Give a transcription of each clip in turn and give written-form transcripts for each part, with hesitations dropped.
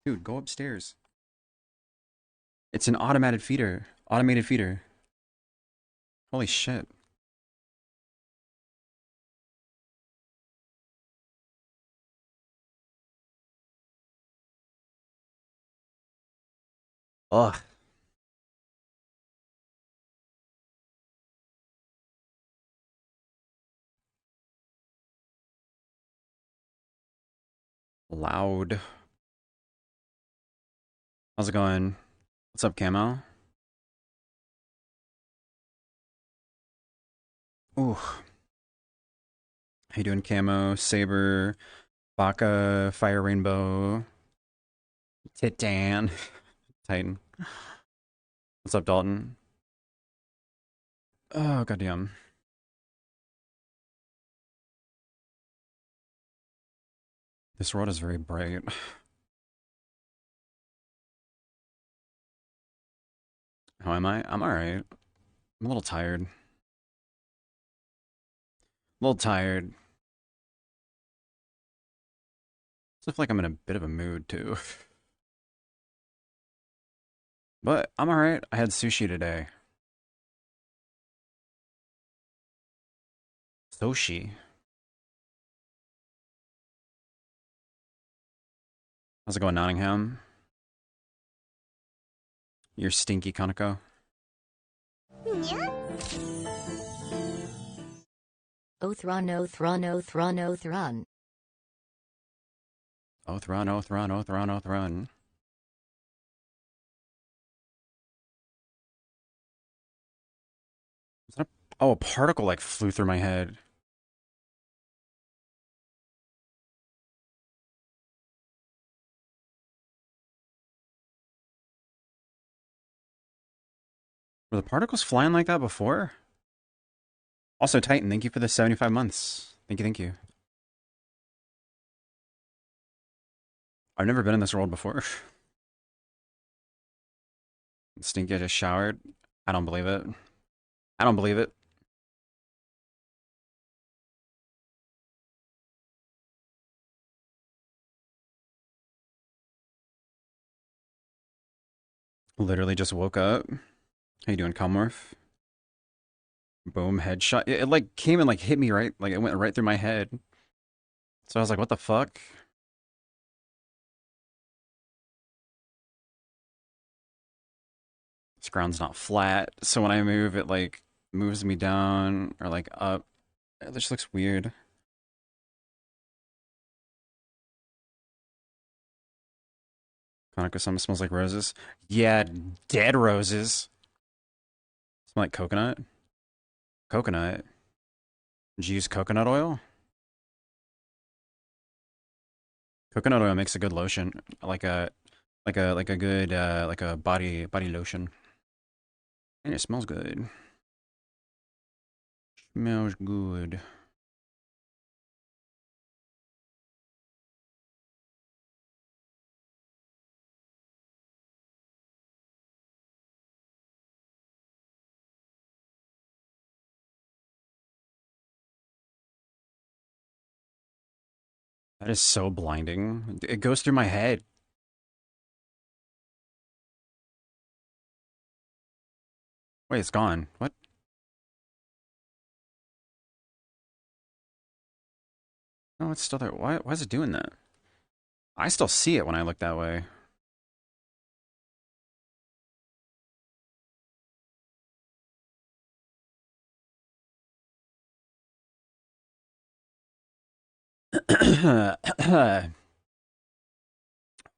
Dude, go upstairs. It's an automated feeder. Automated feeder. Holy shit. Ugh. Loud. How's it going? What's up, Camo? Ooh. How you doing, Camo? Saber, Baka, Fire Rainbow, Titan, Titan. What's up, Dalton? Oh, goddamn. This world is very bright. How am I? I'm alright. I'm a little tired. A little tired. I feel like I'm in a bit of a mood, too. But I'm alright. I had sushi today. Sushi. How's it going, Nottingham? You're stinky, Kaneko. Othron, Othron, Othron, Othron. Othron, Othron, Othron, Othron. Is that oh, a particle like flew through my head. Were the particles flying like that before? Also, Titan, thank you for the 75 months. Thank you, thank you. I've never been in this world before. Stinky, I just showered. I don't believe it. I don't believe it. Literally just woke up. How you doing, Comorph? Boom, headshot. It like came and like hit me right, like it went right through my head. So I was like, what the fuck? This ground's not flat, so when I move, it like moves me down or like up. It just looks weird. Kanako-sama smells like roses. Yeah, dead roses. Smell like coconut. Coconut. Did you use coconut oil? Coconut oil makes a good lotion, like a good like a body lotion, and it smells good. Smells good. That is so blinding. It goes through my head. Wait, it's gone. What? No, it's still there. Why is it doing that? I still see it when I look that way.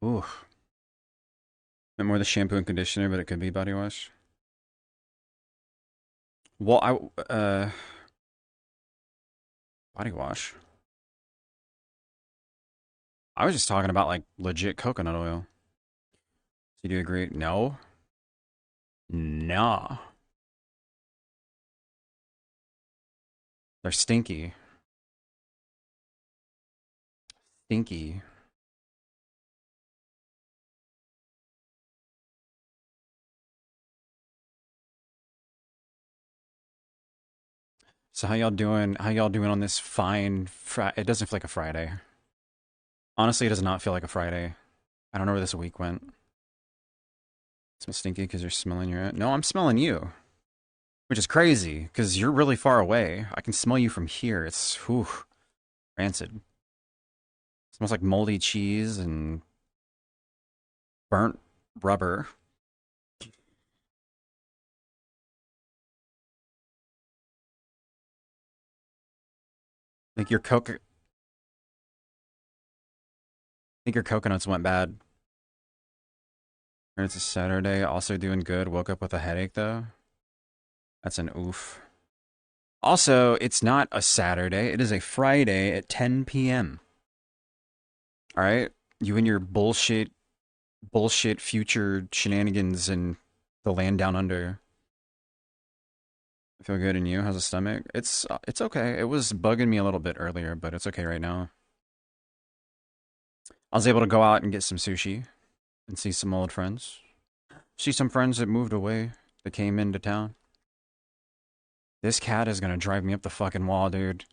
Ooh. Meant more the shampoo and conditioner, but it could be body wash. Well, body wash. I was just talking about like legit coconut oil. So do you agree? No? Nah. They're stinky. Stinky. So how y'all doing? How y'all doing on this fine It doesn't feel like a Friday. Honestly, it does not feel like a Friday. I don't know where this week went. Smell stinky because you're smelling your... No, I'm smelling you. Which is crazy, because you're really far away. I can smell you from here. It's, whew, rancid. Smells like moldy cheese and burnt rubber. Think your coca... think your coconuts went bad. It's a Saturday, also doing good. Woke up with a headache, though. That's an oof. Also, it's not a Saturday. It is a Friday at 10 p.m. Alright? You and your bullshit future shenanigans in the land down under. I feel good in you. How's the stomach? It's okay. It was bugging me a little bit earlier, but it's okay right now. I was able to go out and get some sushi and see some old friends. See some friends that moved away, that came into town. This cat is gonna drive me up the fucking wall, dude.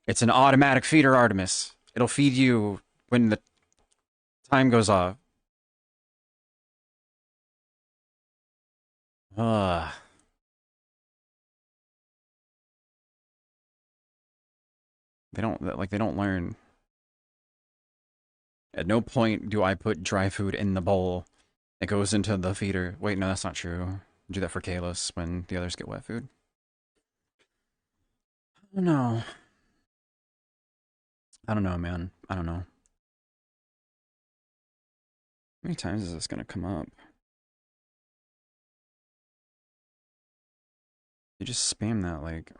It's an automatic feeder, Artemis. It'll feed you when the time goes off. Ugh. They don't learn. At no point do I put dry food in the bowl. It goes into the feeder. Wait, no, that's not true. Do that for Kalis when the others get wet food. No. I don't know, man. I don't know. How many times is this gonna come up? You just spam that, like...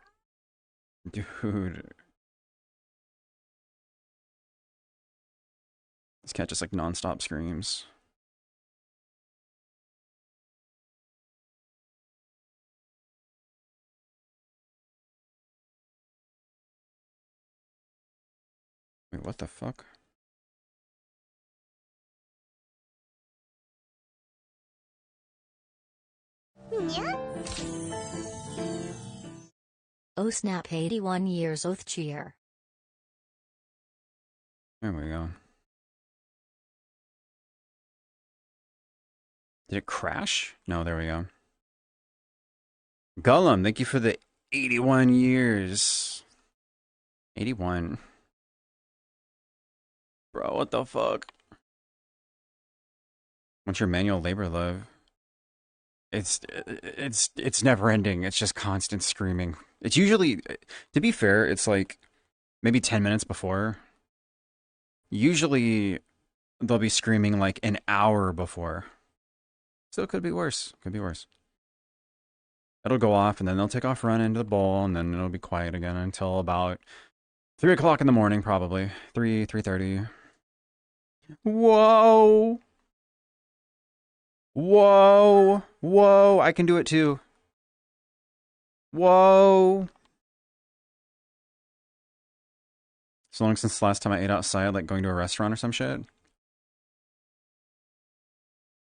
Dude. This cat just, like, non-stop screams. Wait, what the fuck? Oh snap, 81 years old cheer. There we go. Did it crash? No, there we go. Gollum, thank you for the 81 years. 81. Bro, what the fuck? What's your manual labor love? It's never ending. It's just constant screaming. It's usually, to be fair, it's like maybe 10 minutes before. Usually they'll be screaming like an hour before. So it could be worse. Could be worse. It'll go off and then they'll take off running into the bowl and then it'll be quiet again until about 3 o'clock in the morning, probably. 3:30. Whoa! Whoa! Whoa! I can do it too. Whoa! So long since the last time I ate outside, like going to a restaurant or some shit.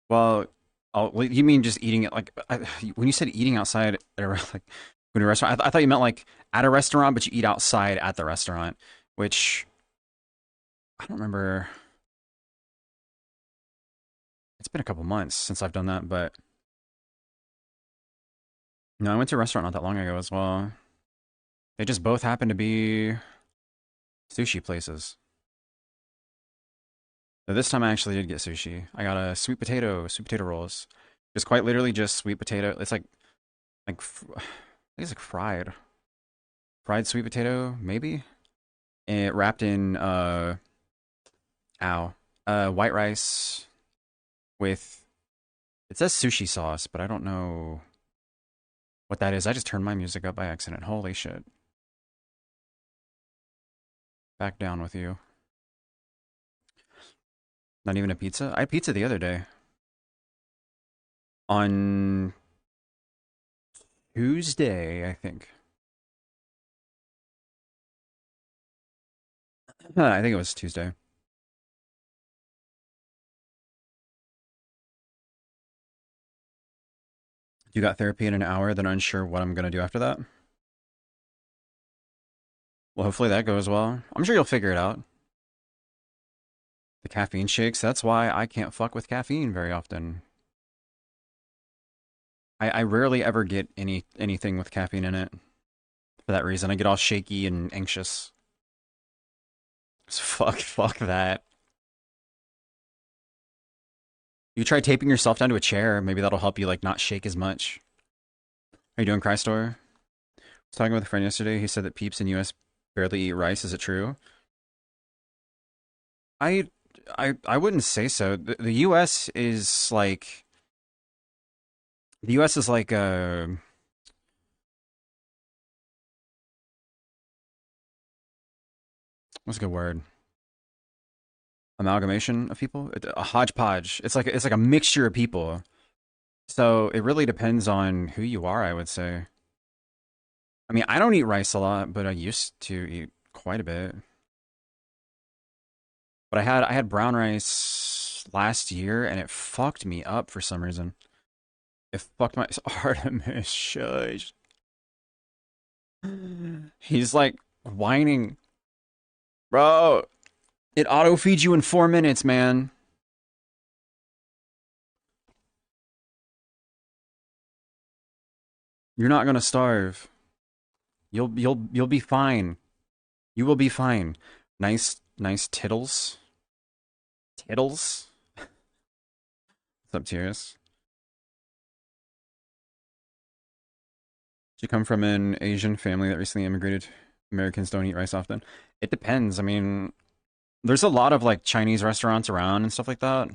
Well, you mean just eating it like when you said eating outside at a, like going to a restaurant? I thought you meant like at a restaurant, but you eat outside at the restaurant, which I don't remember. It's been a couple months since I've done that, but no, I went to a restaurant not that long ago as well. They just both happen to be sushi places. But this time I actually did get sushi. I got a sweet potato rolls. It's quite literally just sweet potato. It's like I think it's like fried sweet potato, maybe. And wrapped in white rice with, it says sushi sauce, but I don't know what that is. I just turned my music up by accident. Holy shit. Back down with you. Not even a pizza? I had pizza the other day. On Tuesday, I think. I think it was Tuesday. You got therapy in an hour, then unsure what I'm gonna do after that? Well, hopefully that goes well. I'm sure you'll figure it out. The caffeine shakes, that's why I can't fuck with caffeine very often. I rarely ever get anything with caffeine in it. For that reason, I get all shaky and anxious. So fuck that. You try taping yourself down to a chair. Maybe that'll help you like not shake as much. Are you doing Crystor? I was talking with a friend yesterday. He said that peeps in US barely eat rice. Is it true? I I wouldn't say so. The US is like the US is like a what's a good word? Amalgamation of people, a hodgepodge. It's like a mixture of people. So it really depends on who you are, I would say. I mean, I don't eat rice a lot, but I used to eat quite a bit. But I had brown rice last year, and it fucked me up for some reason. It fucked my Artemis. Shush. He's like whining, bro. It auto feeds you in 4 minutes, man. You're not gonna starve. You'll be fine. You will be fine. Nice tittles. Tittles. What's up, Tears? Did you come from an Asian family that recently immigrated? Americans don't eat rice often. It depends. I mean, there's a lot of like Chinese restaurants around and stuff like that.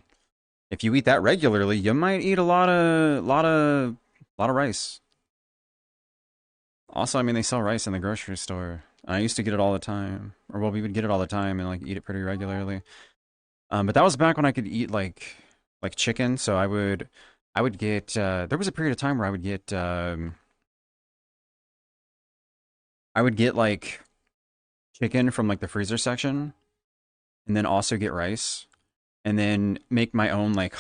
If you eat that regularly, you might eat a lot of rice. Also, I mean, they sell rice in the grocery store. I used to get it all the time, or well, we would get it all the time and like eat it pretty regularly. But that was back when I could eat like chicken. So I would get. There was a period of time where I would get like chicken from like the freezer section, and then also get rice, and then make my own like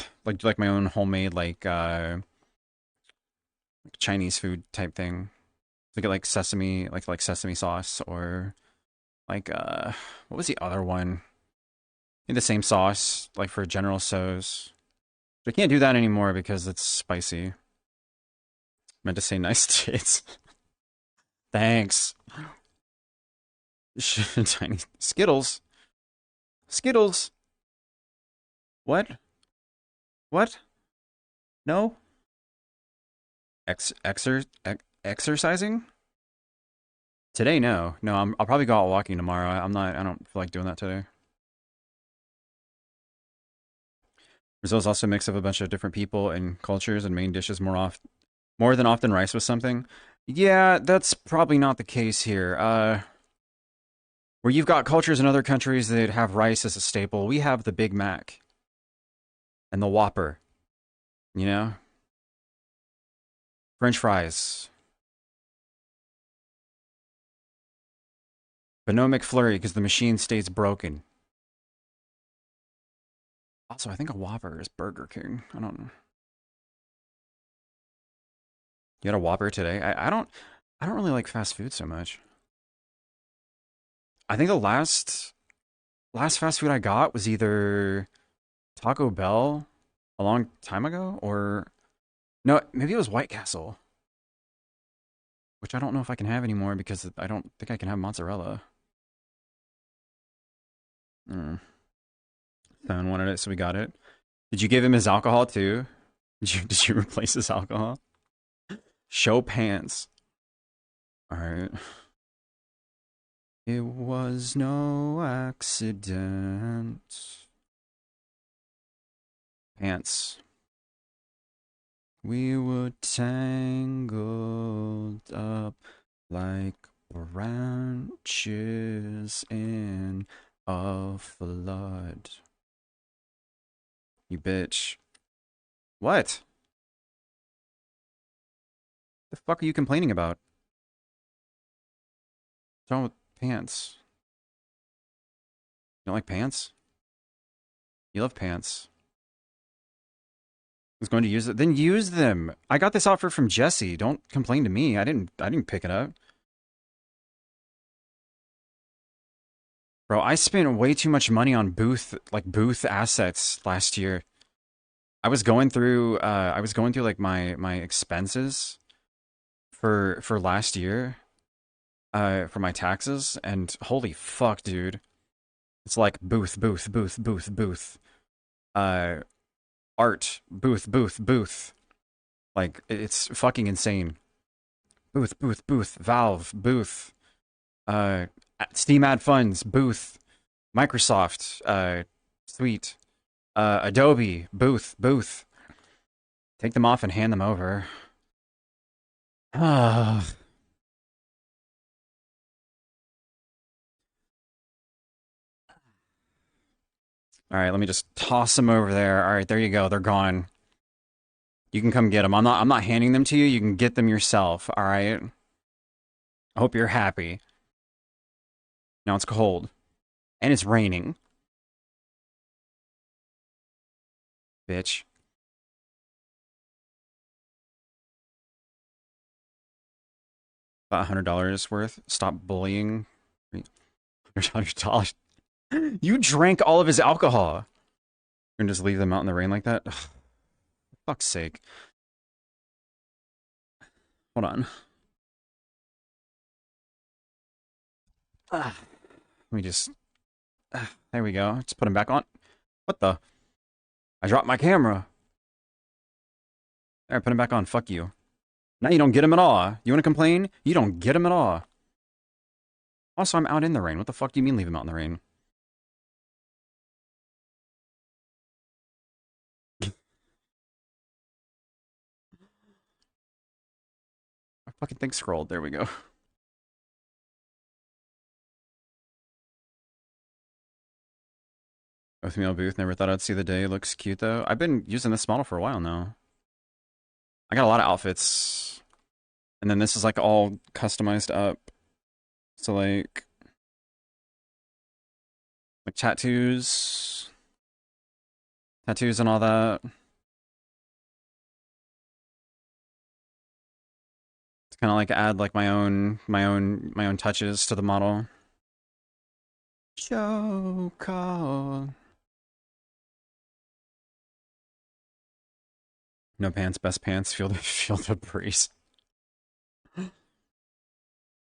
my own homemade Chinese food type thing. So get like sesame like sesame sauce or like what was the other one? In the same sauce like for General Tso's. But I can't do that anymore because it's spicy. Meant to say nice tits. Thanks. Tiny Skittles. Skittles. What? What? No. Exercising? Today, no. No, I'll probably go out walking tomorrow. I'm not. I don't feel like doing that today. Brazil's also a mix of a bunch of different people and cultures, and main dishes more than often rice with something. Yeah, that's probably not the case here. Where you've got cultures in other countries that have rice as a staple, we have the Big Mac and the Whopper. You know, French fries, but no McFlurry because the machine stays broken. Also, I think a Whopper is Burger King. I don't know. You had a Whopper today? I don't really like fast food so much. I think the last fast food I got was either Taco Bell a long time ago or no, maybe it was White Castle, which I don't know if I can have anymore because I don't think I can have mozzarella. Mm. Someone wanted it, so we got it. Did you give him his alcohol too? Did you replace his alcohol? Show pants. All right. It was no accident. Pants. We were tangled up like branches in a flood. You bitch. What? The fuck are you complaining about? What's wrong with pants? You don't like pants? You love pants. I was going to use it. Then use them. I got this offer from Jesse. Don't complain to me. I didn't pick it up. Bro, I spent way too much money on booth assets last year. I was going through like my expenses for last year, for my taxes, and holy fuck, dude. It's like booth. Uh, art, booth. Like it's fucking insane. Booth. Valve, booth. Uh, Steam ad funds, booth. Microsoft, suite. Adobe, booth. Take them off and hand them over. Ah. All right, let me just toss them over there. All right, there you go. They're gone. You can come get them. I'm not handing them to you. You can get them yourself. All right. I hope you're happy. Now it's cold and it's raining. Bitch. About $100 worth. Stop bullying. $100. You drank all of his alcohol. You're gonna just leave them out in the rain like that? Ugh, for fuck's sake. Hold on. Let me just... there we go. Just put him back on. What the? I dropped my camera. There, put him back on. Fuck you. Now you don't get him at all. You want to complain? You don't get him at all. Also, I'm out in the rain. What the fuck do you mean leave him out in the rain? My fucking thing scrolled. There we go. Othniel Booth. Never thought I'd see the day. Looks cute, though. I've been using this model for a while now. I got a lot of outfits. And then this is like all customized up. So like tattoos and all that. To kind of like add like my own touches to the model. Show call. No pants, best pants. Feel the breeze.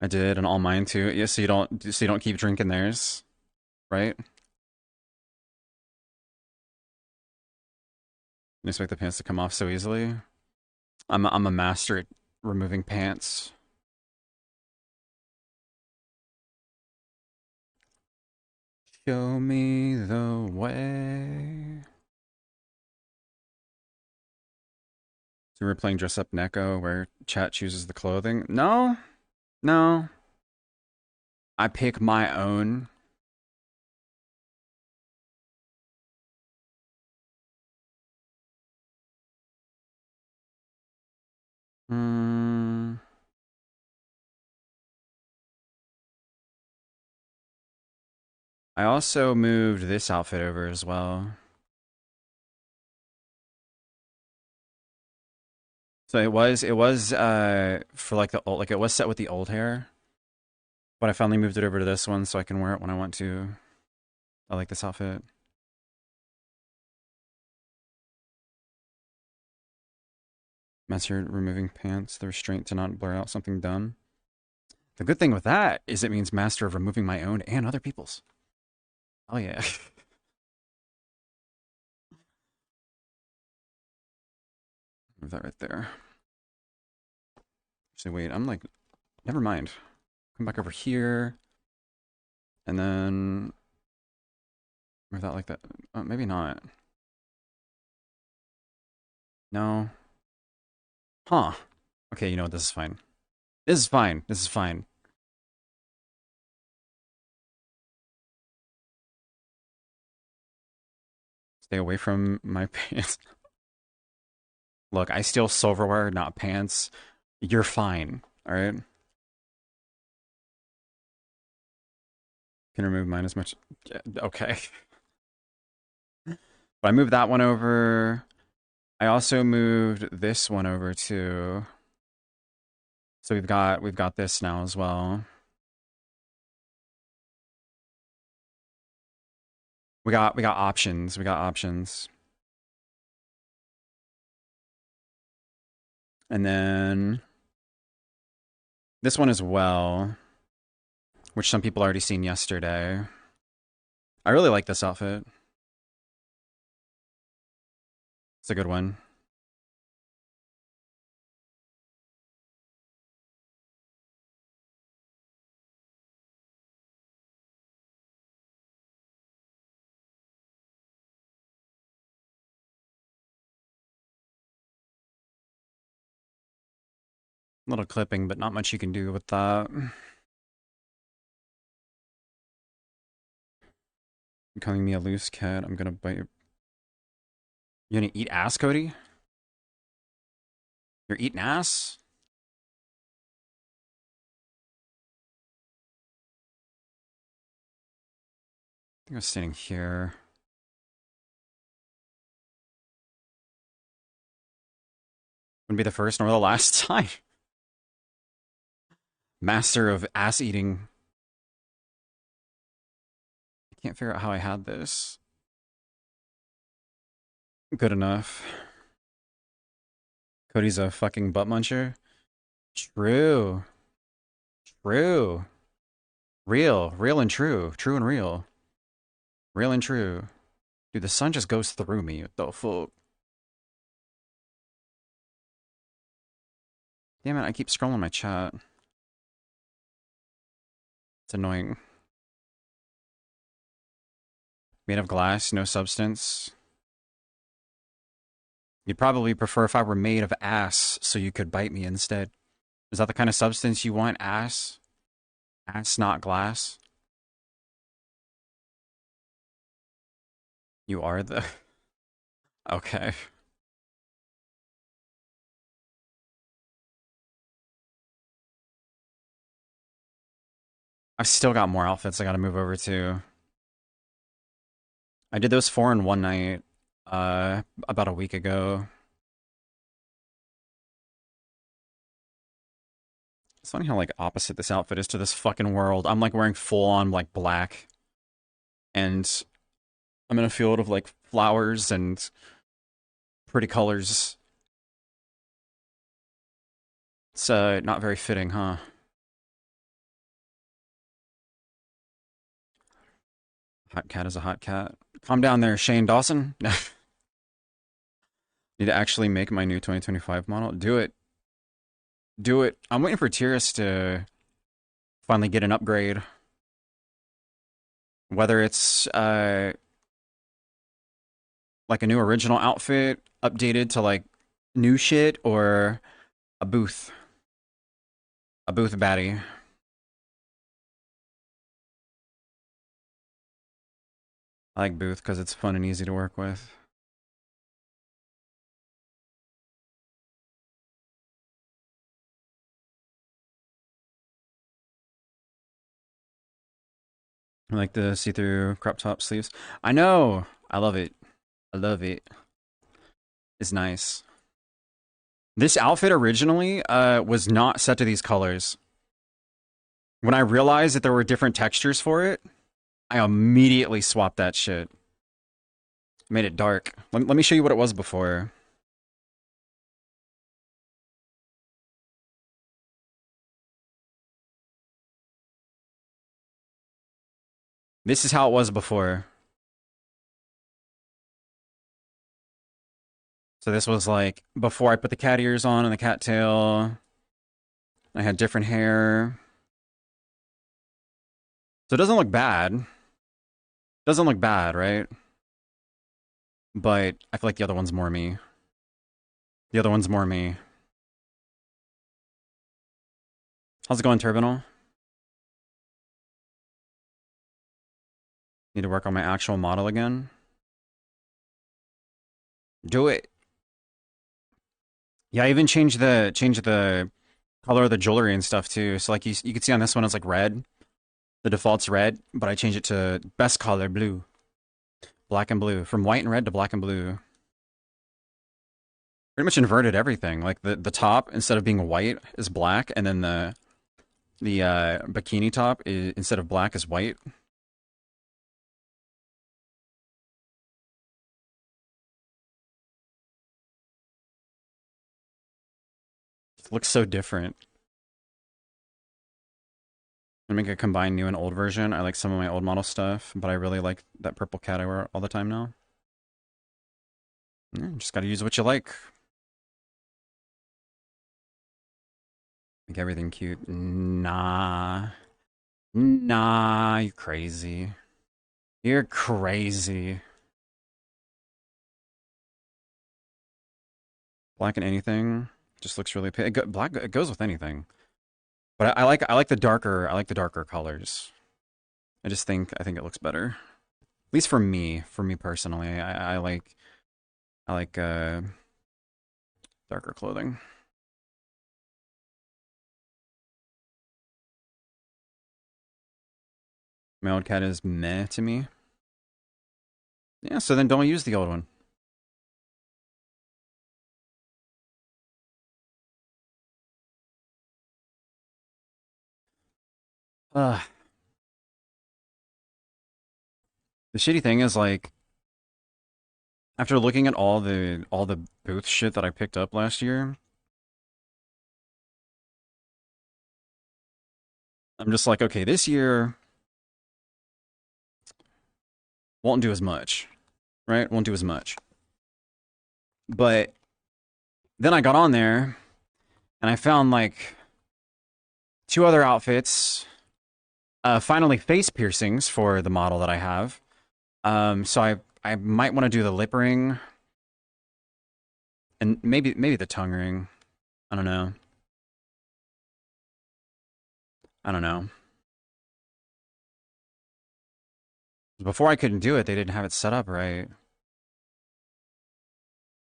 I did, and all mine too. Yeah, so you don't keep drinking theirs, right? You expect the pants to come off so easily. I'm a master at removing pants. Show me the way. So we're playing Dress Up Neko, where chat chooses the clothing. No. I pick my own. Hmm. I also moved this outfit over as well. So it was for like the old, like it was set with the old hair, but I finally moved it over to this one so I can wear it when I want to. I like this outfit. Master removing pants, the restraint to not blur out something dumb. The good thing with that is it means master of removing my own and other people's. Oh yeah. Move that right there. Actually, wait, I'm like, never mind. Come back over here. And then move that like that. Maybe not. No. Huh. Okay, you know what? This is fine. This is fine. This is fine. Stay away from my pants. Look, I steal silverware, not pants. You're fine. Alright? Can remove mine as much. Yeah, okay. But I moved that one over. I also moved this one over too. So we've got this now as well. We got options. We got options. And then this one as well, which some people already seen yesterday. I really like this outfit. It's a good one. Little clipping, but not much you can do with that. You're calling me a loose cat. I'm gonna bite your... You gonna eat ass, Cody? You're eating ass? I think I was standing here. Wouldn't be the first nor the last time. Master of ass eating. I can't figure out how I had this. Good enough. Cody's a fucking butt muncher. True. True. Real. Real and true. True and real. Real and true. Dude, the sun just goes through me. What the fuck? Damn it, I keep scrolling my chat. It's annoying. Made of glass, no substance. You'd probably prefer if I were made of ass so you could bite me instead. Is that the kind of substance you want, ass? Ass, not glass? You are the... Okay. I've still got more outfits I gotta move over to. I did those 4 in one night, about a week ago. It's funny how, like, opposite this outfit is to this fucking world. I'm, like, wearing full-on, like, black. And I'm in a field of, like, flowers and pretty colors. It's, not very fitting, huh? Hot cat is a hot cat. Calm down there, Shane Dawson. Need to actually make my new 2025 model. Do it. Do it. I'm waiting for Tiras to finally get an upgrade. Whether it's like a new original outfit updated to like new shit or a booth. A booth baddie. I like booth because it's fun and easy to work with. I like the see-through crop top sleeves. I know! I love it. I love it. It's nice. This outfit originally was not set to these colors. When I realized that there were different textures for it, I immediately swapped that shit. Made it dark. Let me show you what it was before. This is how it was before. So this was like before I put the cat ears on and the cat tail. I had different hair. So it doesn't look bad. Doesn't look bad, right? But I feel like the other one's more me. The other one's more me. How's it going, Turbinal? Need to work on my actual model again. Do it. Yeah, I even changed the color of the jewelry and stuff too. So like you can see on this one it's like red. The default's red, but I changed it to best color blue. Black and blue. From white and red to black and blue. Pretty much inverted everything. Like the top instead of being white is black, and then the bikini top is, instead of black is white. looks so different. I make a combined new and old version. I like some of my old model stuff, but I really like that purple cat I wear all the time now. Yeah, just gotta use what you like. Make everything cute. Nah. Nah, you crazy. You're crazy. Black and anything just looks really black. It goes with anything, but I like the darker colors. I think it looks better. At least for me personally. I like darker clothing. My old cat is meh to me. Yeah, so then don't use the old one. Ugh. The shitty thing is like after looking at all the booth shit that I picked up last year, I'm just like, okay, this year won't do as much, right? Won't do as much. But then I got on there and I found like two other outfits. Finally, face piercings for the model that I have. So I might want to do the lip ring and maybe the tongue ring. I don't know. I don't know. Before I couldn't do it, they didn't have it set up right.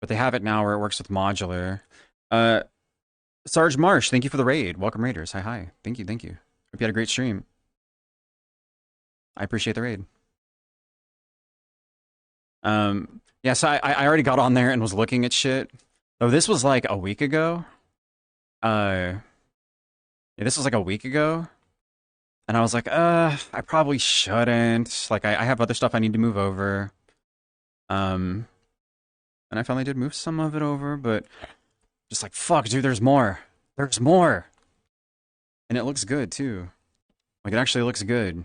But they have it now where it works with modular. Uh, Sarge Marsh, thank you for the raid. Welcome, Raiders. Hi, hi. Thank you, thank you. Hope you had a great stream. I appreciate the raid. Yeah, so I already got on there and was looking at shit. Oh, this was like a week ago. Yeah, this was like a week ago. And I was like, I probably shouldn't. Like, I have other stuff I need to move over. And I finally did move some of it over, but just like, fuck, dude, there's more. There's more. And it looks good, too. Like, it actually looks good.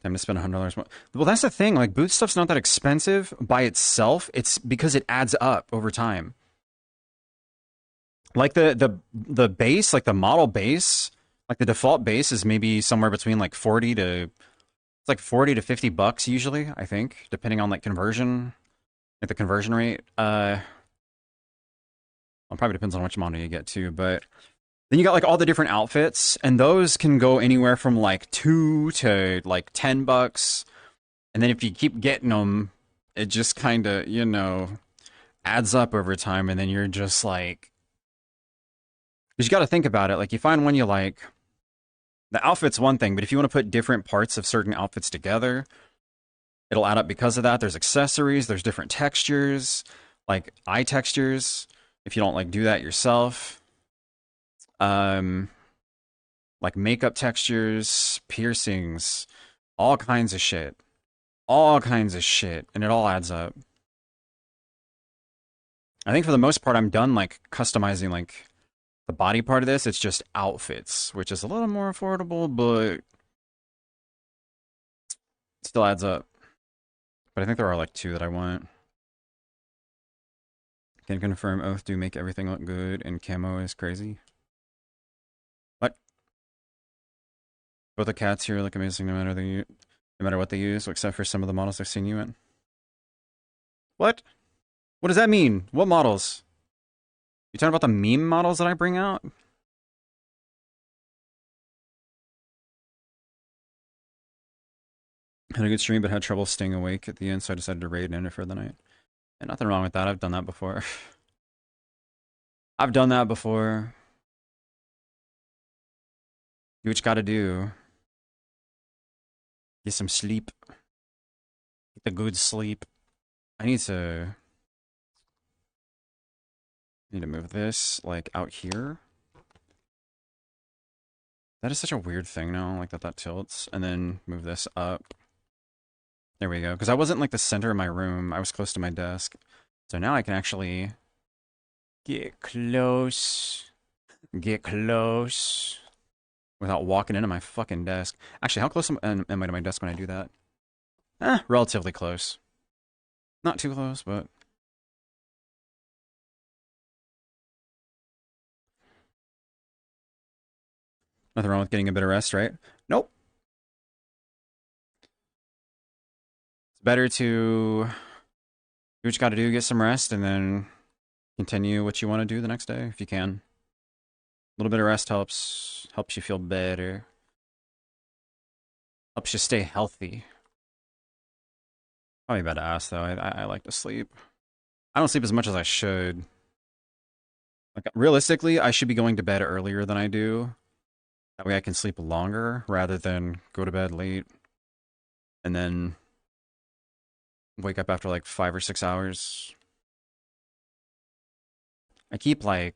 Time to spend $100 more. Well, that's the thing. Like, boot stuff's not that expensive by itself. It's because it adds up over time. Like the base, like the model base, like the default base is maybe somewhere between like 40 to it's like 40 to $50 usually, I think, depending on like conversion, like the conversion rate. Well, probably depends on which model you get too, but then you got like all the different outfits, and those can go anywhere from like 2 to like $10. And then if you keep getting them, it just kind of, adds up over time, and then you're just like, because you got to think about it. Like, you find one you like, the outfit's one thing, but if you want to put different parts of certain outfits together, it'll add up because of that. There's accessories, there's different textures, like eye textures, if you don't like do that yourself. Like makeup textures, piercings, all kinds of shit. All kinds of shit, and it all adds up. I think for the most part, I'm done like customizing like the body part of this. It's just outfits, which is a little more affordable, but still adds up. But I think there are like two that I want. Can confirm Oath do make everything look good, and camo is crazy. What? Both the cats here look amazing no matter what they use, except for some of the models I've seen you in. What? What does that mean? What models? You talking about the meme models that I bring out? Had a good stream, but had trouble staying awake at the end, so I decided to raid and end it for the night. And nothing wrong with that. I've done that before. I've done that before. Do what you gotta do. Get some sleep. Get the good sleep. I need to move this, like, out here. That is such a weird thing now, like that tilts. And then move this up. There we go. Because I wasn't, like, the center of my room. I was close to my desk. So now I can actually get close. Get close. Without walking into my fucking desk. Actually, how close am I to my desk when I do that? Relatively close. Not too close, but... Nothing wrong with getting a bit of rest, right? Nope. It's better to do what you gotta do, get some rest, and then continue what you want to do the next day, if you can. A little bit of rest helps you feel better. Helps you stay healthy. Probably bad to ask, though. I like to sleep. I don't sleep as much as I should. Like, realistically, I should be going to bed earlier than I do. That way I can sleep longer, rather than go to bed late. And then wake up after like 5 or 6 hours. I keep going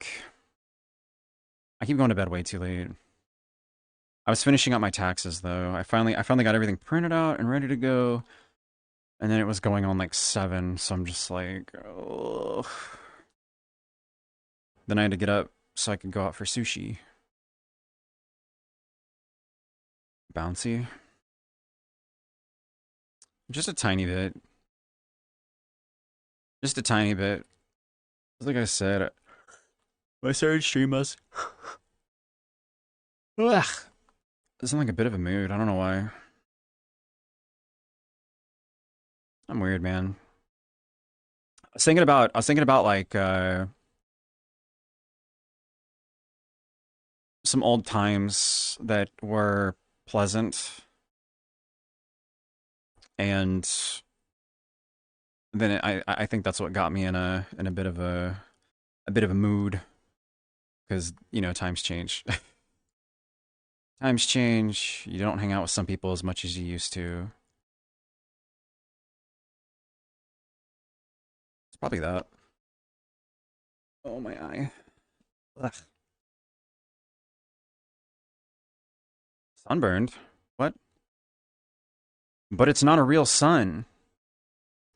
to bed way too late. I was finishing up my taxes though. I finally got everything printed out and ready to go. And then it was going on like 7, so I'm just like, ugh. Then I had to get up so I could go out for sushi. Bouncy. Just a tiny bit. Just a tiny bit. Like I said, when I started stream us. Ugh. It's in like a bit of a mood. I don't know why. I'm weird, man. I was thinking about like some old times that were pleasant, and then I think that's what got me in a bit of a mood, because you know, times change. Times change. You don't hang out with some people as much as you used to. It's probably that. Oh, my eye. Ugh. Sunburned? What? But it's not a real sun.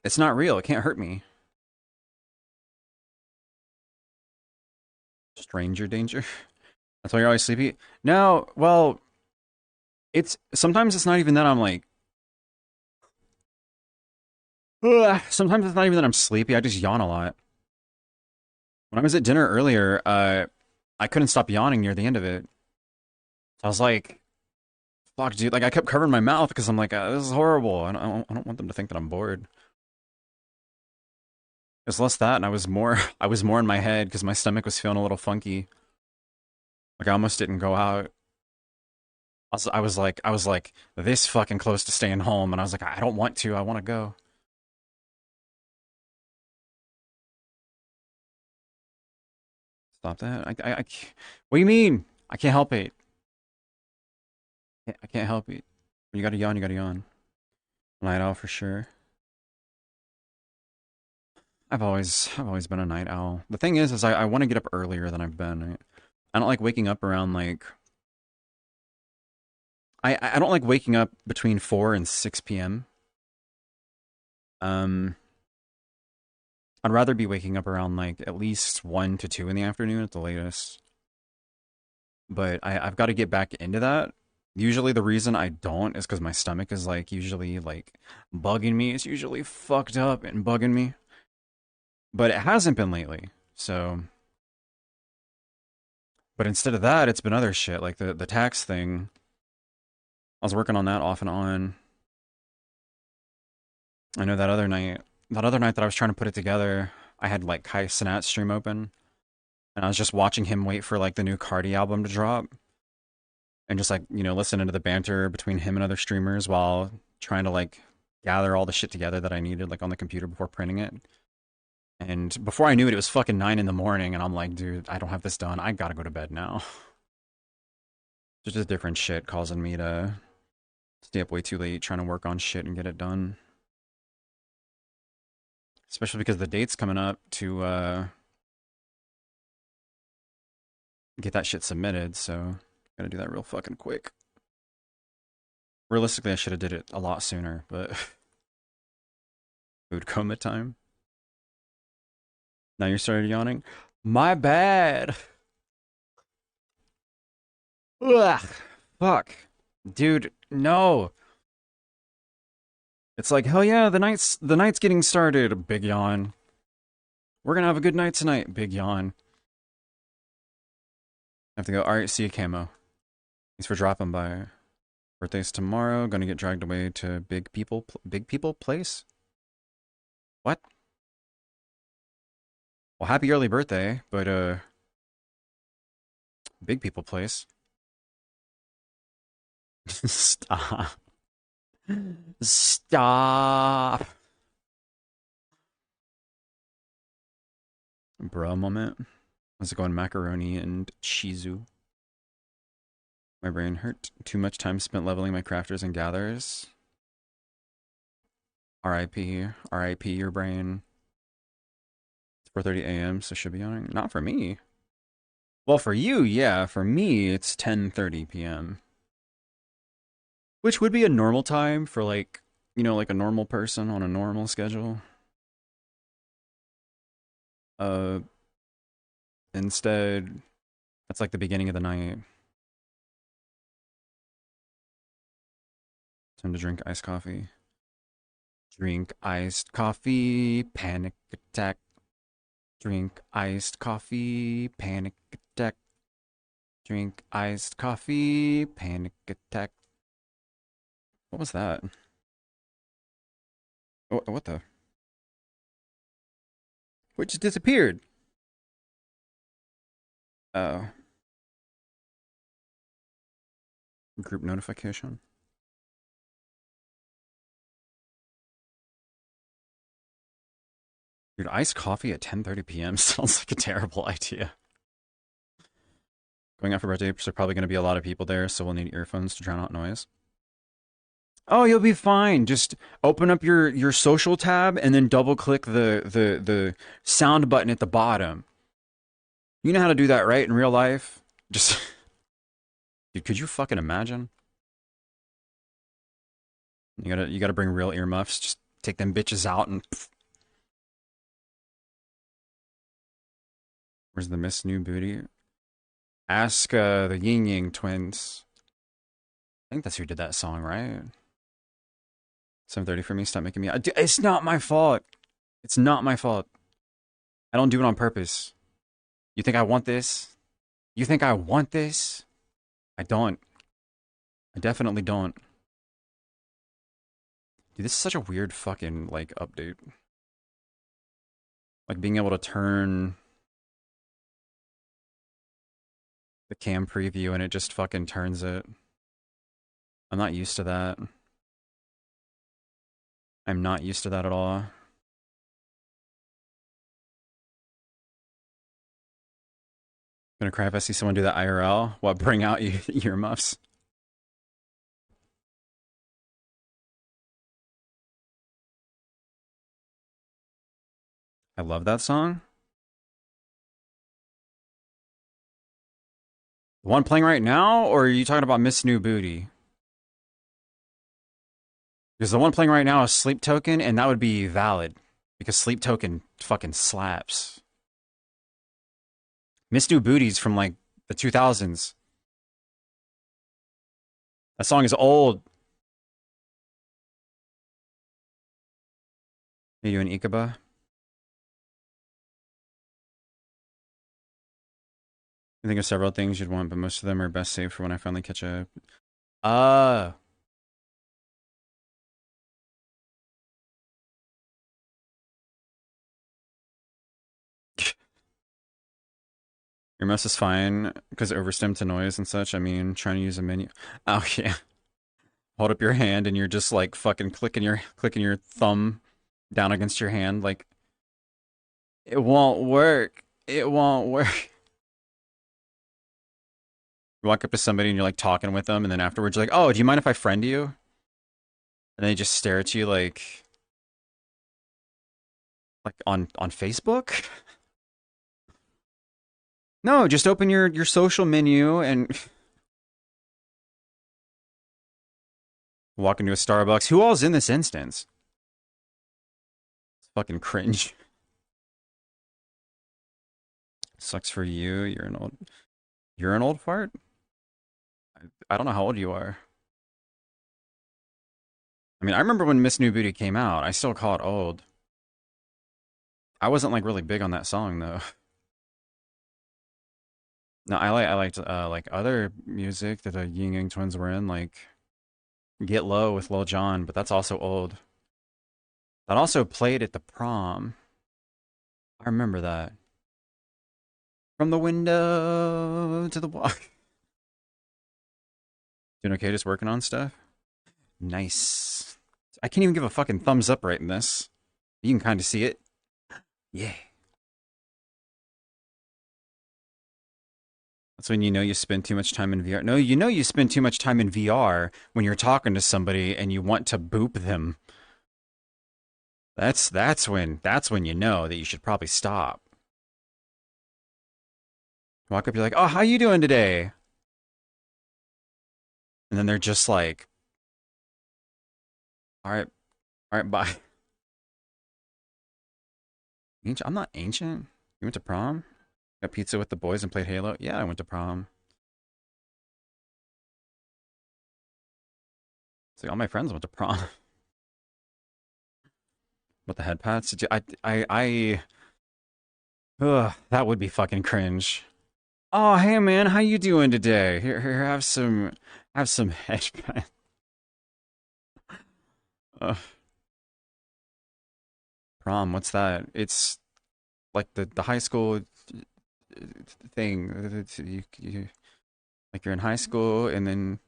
It's not real. It can't hurt me. Stranger danger? That's why you're always sleepy? No, well, sometimes it's not even that I'm like, ugh. Sometimes it's not even that I'm sleepy. I just yawn a lot. When I was at dinner earlier, I couldn't stop yawning near the end of it. So I was like, fuck, dude. Like, I kept covering my mouth because I'm like, this is horrible. I don't want them to think that I'm bored. It's less that, and I was more in my head because my stomach was feeling a little funky. Like, I almost didn't go out. I was like this fucking close to staying home, and I was like, I don't want to. I want to go. Stop that. What do you mean? I can't help it. I can't help it. When you gotta yawn, you gotta yawn. Night owl for sure. I've always been a night owl. The thing is I want to get up earlier than I've been. I don't like waking up around like I don't like waking up between 4 and 6 p.m. Um, I'd rather be waking up around like at least 1 to 2 in the afternoon at the latest. But I've got to get back into that. Usually the reason I don't is because my stomach is like usually like bugging me. It's usually fucked up and bugging me. But it hasn't been lately. So, but instead of that, it's been other shit like the tax thing. I was working on that off and on. I know that other night that I was trying to put it together, I had like Kai Cenat stream open, and I was just watching him wait for like the new Cardi album to drop, and just like, you know, listening to the banter between him and other streamers while trying to like gather all the shit together that I needed like on the computer before printing it. And before I knew it, it was fucking 9 in the morning, and I'm like, dude, I don't have this done. I gotta go to bed now. Just a different shit causing me to stay up way too late trying to work on shit and get it done. Especially because the date's coming up to get that shit submitted, so gotta do that real fucking quick. Realistically, I should have did it a lot sooner, but food coma time. Now you started yawning. My bad. Ugh. Fuck. Dude, no. It's like, hell yeah, the night's getting started. Big yawn. We're gonna have a good night tonight. Big yawn. I have to go. Alright, see you, Camo. Thanks for dropping by. Birthday's tomorrow. Gonna get dragged away to Big People Place? What? Well, happy early birthday, but Big People Place. Stop. Stop. Bro moment. How's it going? Macaroni and Chizu. My brain hurt. Too much time spent leveling my crafters and gatherers. RIP. RIP your brain. It's 4:30 a.m., so should be on. Not for me. Well, for you, yeah. For me, it's 10:30 p.m. Which would be a normal time for like, like a normal person on a normal schedule. Uh, Instead, that's like the beginning of the night. Time to drink iced coffee. Drink iced coffee, panic attack. Drink iced coffee, panic attack. Drink iced coffee, panic attack. What was that? What the? What just disappeared? Oh. Group notification. Dude, iced coffee at 10:30 p.m. sounds like a terrible idea. Going out for birthday, so probably going to be a lot of people there, so we'll need earphones to drown out noise. Oh, you'll be fine. Just open up your social tab and then double click the sound button at the bottom. You know how to do that, right? In real life? Just dude, could you fucking imagine? You gotta bring real earmuffs. Just take them bitches out and pff. Where's the Miss New Booty? Ask the Ying Yang twins. I think that's who did that song, right? 7:30 for me. Stop making me. It's not my fault. It's not my fault. I don't do it on purpose. You think I want this? You think I want this? I don't. I definitely don't. Dude, this is such a weird fucking, like, update. Like, being able to turn the cam preview and it just fucking turns it. I'm not used to that. I'm not used to that at all. I'm gonna cry if I see someone do that IRL. What, bring out earmuffs? I love that song. The one playing right now, or are you talking about Miss New Booty? Because the one playing right now is Sleep Token, and that would be valid. Because Sleep Token fucking slaps. Miss New Booty's from like the 2000s. That song is old. Are you doing Ikaba? I think of several things you'd want, but most of them are best saved for when I finally catch up. Uh Your mouse is fine because overstim to noise and such. I mean, trying to use a menu. Oh yeah. Hold up your hand and you're just like fucking clicking your thumb down against your hand like it won't work. It won't work. You walk up to somebody and you're like talking with them and then afterwards you're like, "Oh, do you mind if I friend you?" And they just stare at you like on Facebook? No, just open your social menu and walk into a Starbucks. Who all's in this instance? It's fucking cringe. Sucks for you. You're an old fart? I don't know how old you are. I mean, I remember when Miss New Booty came out. I still call it old. I wasn't like really big on that song though. No, I liked like other music that the Ying Yang Twins were in, like Get Low with Lil Jon, but that's also old. That also played at the prom. I remember that. From the window to the wall. Doing okay, just working on stuff? Nice. I can't even give a fucking thumbs up right in this. You can kind of see it. Yeah. That's when you know you spend too much time in VR. No, you know you spend too much time in VR when you're talking to somebody and you want to boop them. That's when you know that you should probably stop. Walk up, you're like, "Oh, how you doing today?" And then they're just like, all right, bye." I'm not ancient. You went to prom? Got pizza with the boys and played Halo? Yeah, I went to prom. It's like all my friends went to prom. With the head pats? Ugh, that would be fucking cringe. Oh, hey man, how you doing today? Here, have some head pats. Ugh, prom, what's that? It's like the high school thing. Like you're in high school and then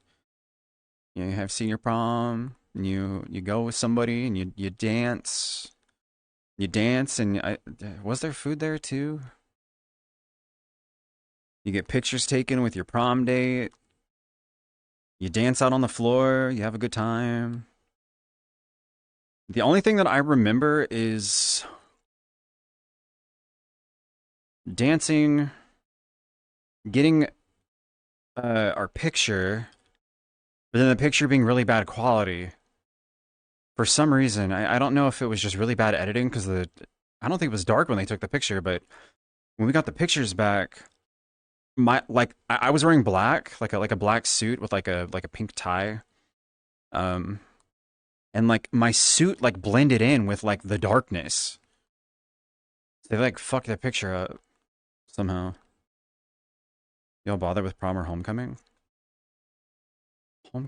you have senior prom and you go with somebody and you dance. You dance and was there food there too? You get pictures taken with your prom date. You dance out on the floor. You have a good time. The only thing that I remember is dancing, getting our picture, but then the picture being really bad quality. For some reason, I don't know if it was just really bad editing because I don't think it was dark when they took the picture, but when we got the pictures back, I was wearing black, like a black suit with like a pink tie. Um and like my suit like blended in with like the darkness. They like fucked that picture up somehow. Y'all bother with prom or homecoming?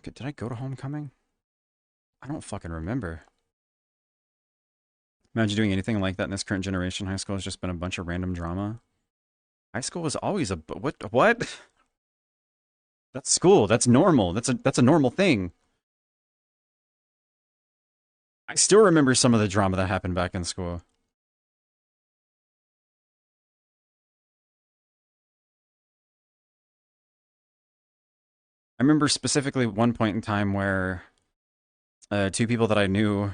Did I go to homecoming? I don't fucking remember. Imagine doing anything like that in this current generation. High school has just been a bunch of random drama. High school was always what? That's school. That's normal. That's a normal thing. I still remember some of the drama that happened back in school. I remember specifically one point in time where two people that I knew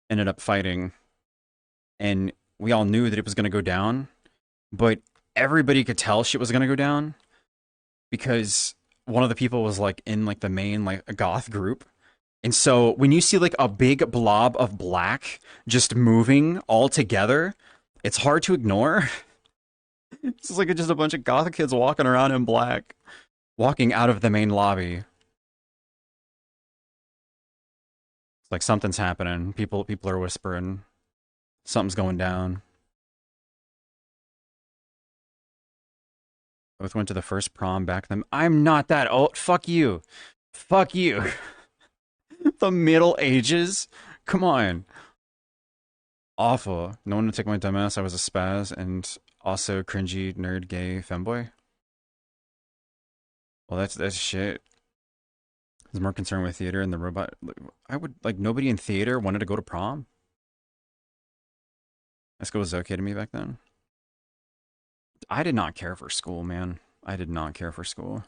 ended up fighting, and we all knew that it was going to go down, but everybody could tell shit was going to go down because one of the people was like in like the main like goth group. And so when you see like a big blob of black just moving all together, it's hard to ignore. It's just like just a bunch of goth kids walking around in black, walking out of the main lobby. It's like something's happening. People are whispering. Something's going down. Both went to the first prom back then. I'm not that old. Fuck you. Fuck you. The Middle Ages? Come on. Awful. No one would take my dumbass. I was a spaz and also cringy, nerd, gay, femboy. Well, that's shit. I was more concerned with theater and the robot. I would like nobody in theater wanted to go to prom. High school was okay to me back then. I did not care for school, man. I did not care for school.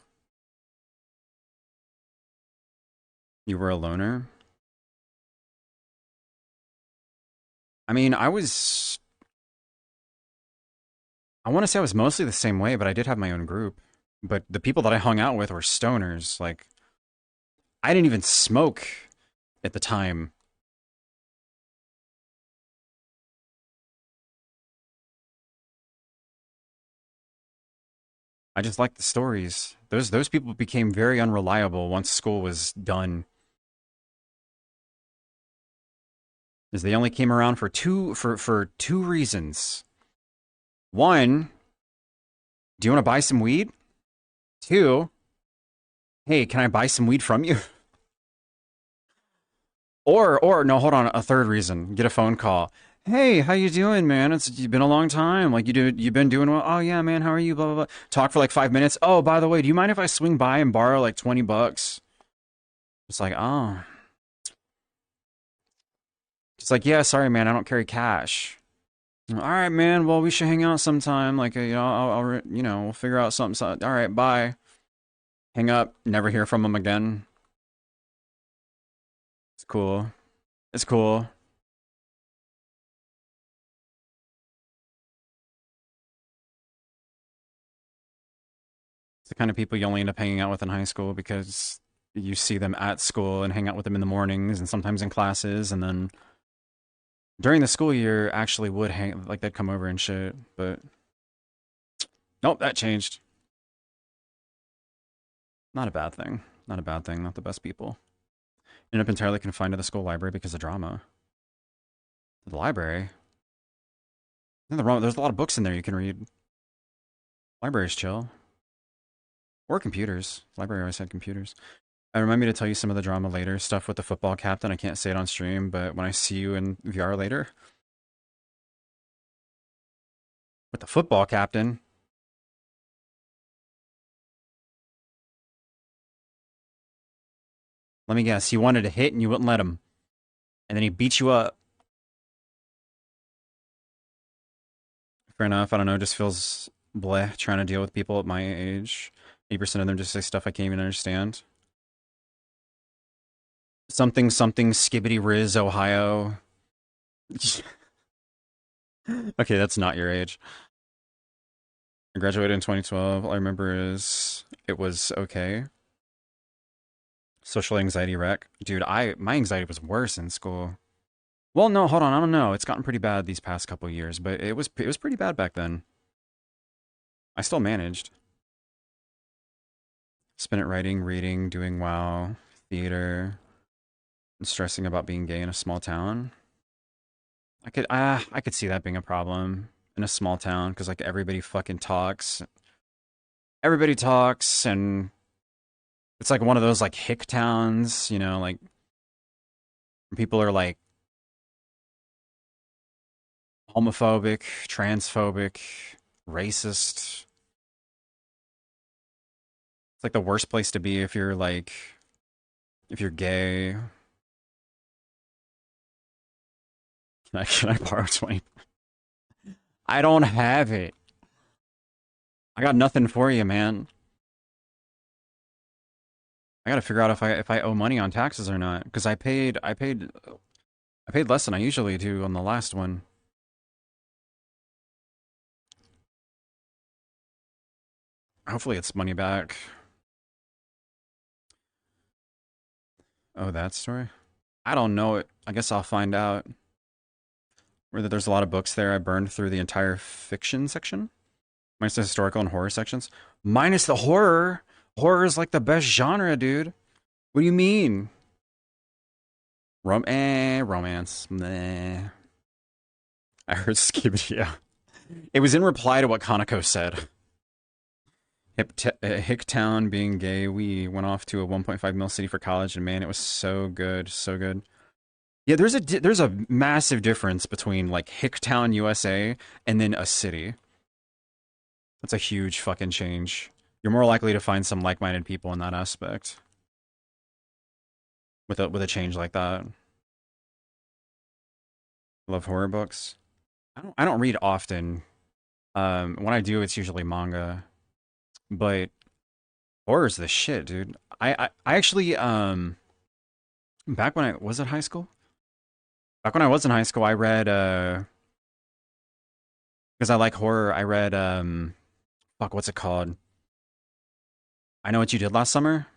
You were a loner? I mean, I want to say I was mostly the same way, but I did have my own group. But the people that I hung out with were stoners. Like, I didn't even smoke at the time. I just like the stories. Those people became very unreliable once school was done. Is they only came around for two reasons. One, do you want to buy some weed? Two, hey, can I buy some weed from you? Or no, hold on, a third reason. Get a phone call. Hey, how you doing, man? It's been a long time. Like you've been doing well. Oh yeah, man, how are you? Blah blah blah. Talk for like 5 minutes. Oh, by the way, do you mind if I swing by and borrow like $20? It's like, oh. It's like, yeah, sorry, man, I don't carry cash. All right, man. Well, we should hang out sometime. Like, we'll figure out something. All right, bye. Hang up. Never hear from him again. It's cool. It's cool. It's the kind of people you only end up hanging out with in high school because you see them at school and hang out with them in the mornings and sometimes in classes, and then during the school year actually would hang like they'd come over and shit. But nope, that changed. Not a bad thing. Not a bad thing. Not the best people. Ended up entirely confined to the school library because of drama. The library. There's a lot of books in there you can read. Library's chill. Or computers. Library always had computers. I remind me to tell you some of the drama later. Stuff with the football captain. I can't say it on stream, but when I see you in VR later. With the football captain. Let me guess. He wanted to hit and you wouldn't let him. And then he beat you up. Fair enough. I don't know. It just feels bleh trying to deal with people at my age. 80% of them just say stuff I can't even understand. Something, something, Skibbity Riz, Ohio. Okay, that's not your age. I graduated in 2012. All I remember is it was okay. Social anxiety wreck. Dude, my anxiety was worse in school. Well, no, hold on. I don't know. It's gotten pretty bad these past couple years, but it was pretty bad back then. I still managed. Spent it writing, reading, doing WoW, theater, and stressing about being gay in a small town. I could see that being a problem in a small town because like everybody fucking talks. Everybody talks, and it's like one of those like hick towns, like people are like homophobic, transphobic, racist. It's like the worst place to be if you're gay. Can I borrow 20? I don't have it. I got nothing for you, man. I gotta figure out if I owe money on taxes or not, because I paid less than I usually do on the last one. Hopefully it's money back. Oh, that story? I don't know it. I guess I'll find out. Whether there's a lot of books there. I burned through the entire fiction section. Minus the historical and horror sections. Minus the horror. Horror is like the best genre, dude. What do you mean? Romance. Meh. I heard Skibbity, yeah. It was in reply to what Kaneko said. Hicktown being gay, we went off to a 1.5 mil city for college, and man, it was so good, so good. Yeah, there's a massive difference between like Hicktown, USA, and then a city. That's a huge fucking change. You're more likely to find some like-minded people in that aspect with a change like that. Love horror books. I don't read often. When I do, it's usually manga. But horror's the shit, dude. I actually back when I was at high school. Back when I was in high school, I read because I like horror. I read fuck, what's it called? I Know What You Did Last Summer.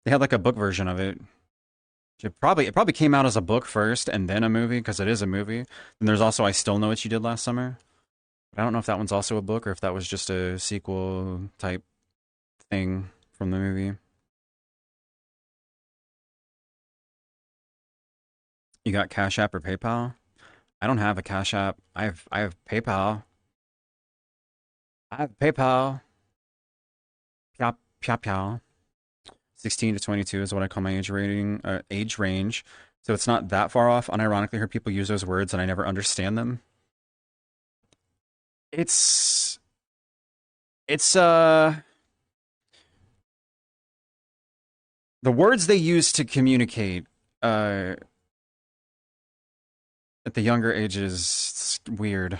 They had like a book version of it. It probably came out as a book first and then a movie because it is a movie. And there's also I Still Know What You Did Last Summer, But I don't know if that one's also a book or if that was just a sequel type thing from the movie. You got Cash App or PayPal? I don't have a Cash App. I have PayPal. I have PayPal. Pyop, pyop, pyop. 16 to 22 is what I call my age range. So it's not that far off. Unironically, I hear people use those words and I never understand them. It's it's the words they use to communicate uh at the younger ages, it's weird.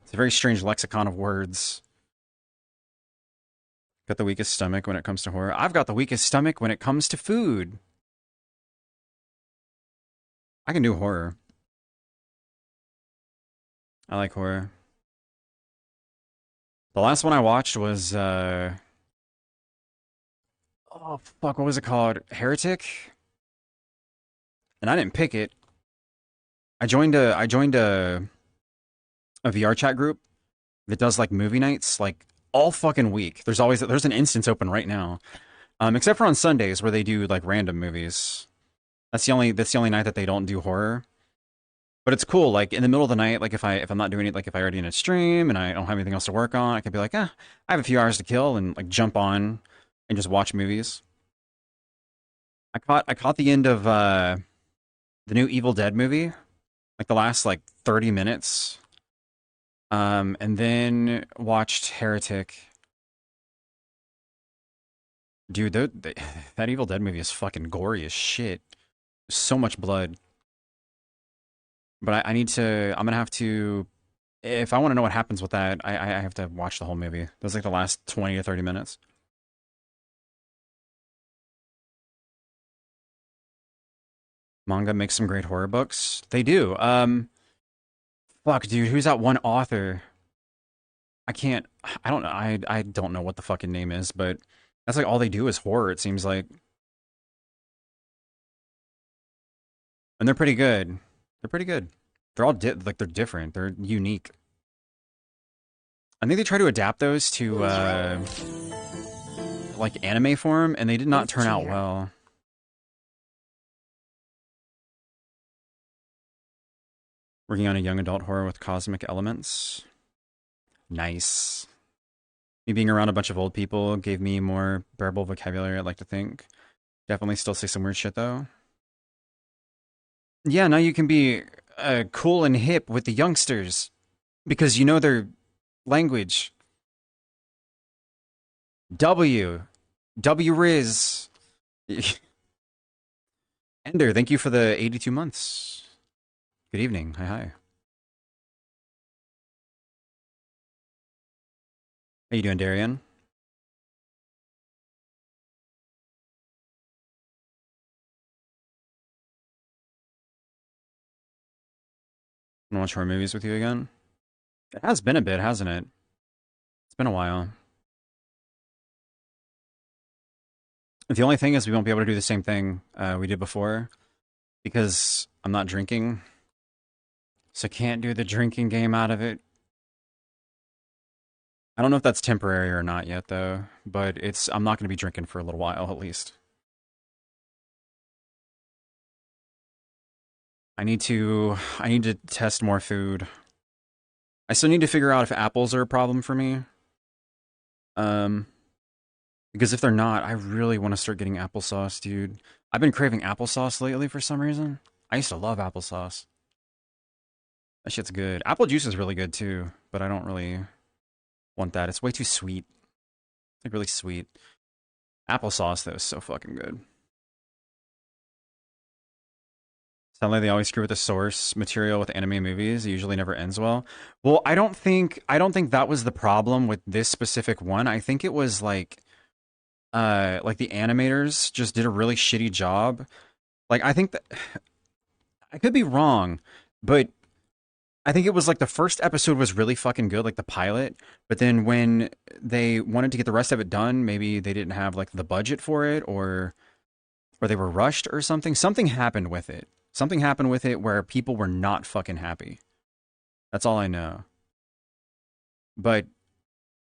It's a very strange lexicon of words. Got the weakest stomach when it comes to horror. I've got the weakest stomach when it comes to food. I can do horror. I like horror. The last one I watched was oh fuck, what was it called? Heretic? And I didn't pick it. I joined a VR chat group that does like movie nights like all fucking week. There's an instance open right now. Except for on Sundays where they do like random movies. That's the only night that they don't do horror. But it's cool. Like in the middle of the night, like if I'm not doing it, like if I already in a stream and I don't have anything else to work on, I could be like, I have a few hours to kill and like jump on and just watch movies. I caught the end of the new Evil Dead movie, like the last like 30 minutes. And then watched Heretic. Dude, that Evil Dead movie is fucking gory as shit. So much blood. But I need to. I'm gonna have to. If I want to know what happens with that, I have to watch the whole movie. That's like the last 20 to 30 minutes. Manga makes some great horror books. They do. Fuck, dude, who's that one author? I can't. I don't know. I don't know what the fucking name is, but that's like all they do is horror. It seems like, and they're pretty good. They're pretty good. They're all like they're different. They're unique. I think they try to adapt those to like anime form, and they did not Oath turn out cheer. well. Working on a young adult horror with cosmic elements. Nice. Me being around a bunch of old people gave me more bearable vocabulary, I'd like to think. Definitely still say some weird shit though. Yeah, now you can be cool and hip with the youngsters because you know their language. W. W Riz. Ender, thank you for the 82 months. Good evening. Hi, hi. How you doing, Darian? Wanna watch horror movies with you again? It has been a bit, hasn't it? It's been a while. The only thing is we won't be able to do the same thing we did before because I'm not drinking, so can't do the drinking game out of it. I don't know if that's temporary or not yet, though. But I'm not going to be drinking for a little while at least. I need to test more food. I still need to figure out if apples are a problem for me. Um, because if they're not, I really want to start getting applesauce, dude. I've been craving applesauce lately for some reason. I used to love applesauce. That shit's good. Apple juice is really good too, but I don't really want that. It's way too sweet. It's like really sweet. Applesauce though is so fucking good. Sound like they always screw with the source material with anime movies. It usually never ends well. Well, I don't think that was the problem with this specific one. I think it was like the animators just did a really shitty job. Like I think that I could be wrong, but I think it was like the first episode was really fucking good, like the pilot. But then when they wanted to get the rest of it done, maybe they didn't have like the budget for it, or they were rushed or something. Something happened with it. Something happened with it where people were not fucking happy. That's all I know. But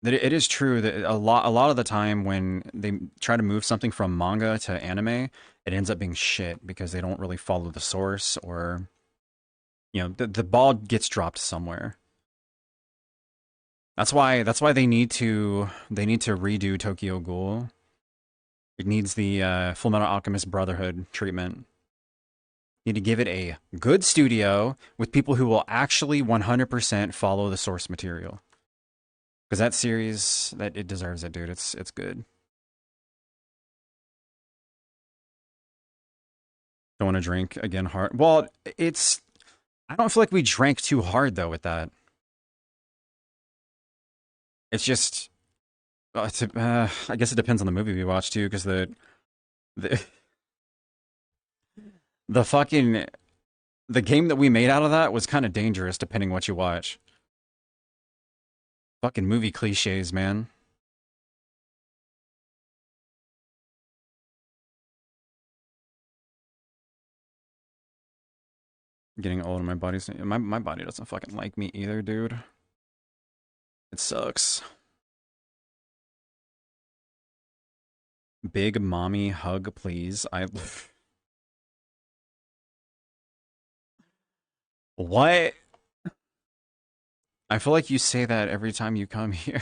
it is true that a lot of the time when they try to move something from manga to anime, it ends up being shit because they don't really follow the source, or the ball gets dropped somewhere. That's why they need to redo Tokyo Ghoul. It needs the Full Metal Alchemist Brotherhood treatment. You need to give it a good studio with people who will actually 100% follow the source material. Because that series, that it deserves it, dude. It's good. Don't want to drink again hard. Well, it's I don't feel like we drank too hard though with that. It's just I guess it depends on the movie we watch too, because the the fucking the game that we made out of that was kind of dangerous depending what you watch. Fucking movie cliches, man. Getting old and my body doesn't fucking like me either, dude. It sucks. Big mommy hug, please. What? I feel like you say that every time you come here.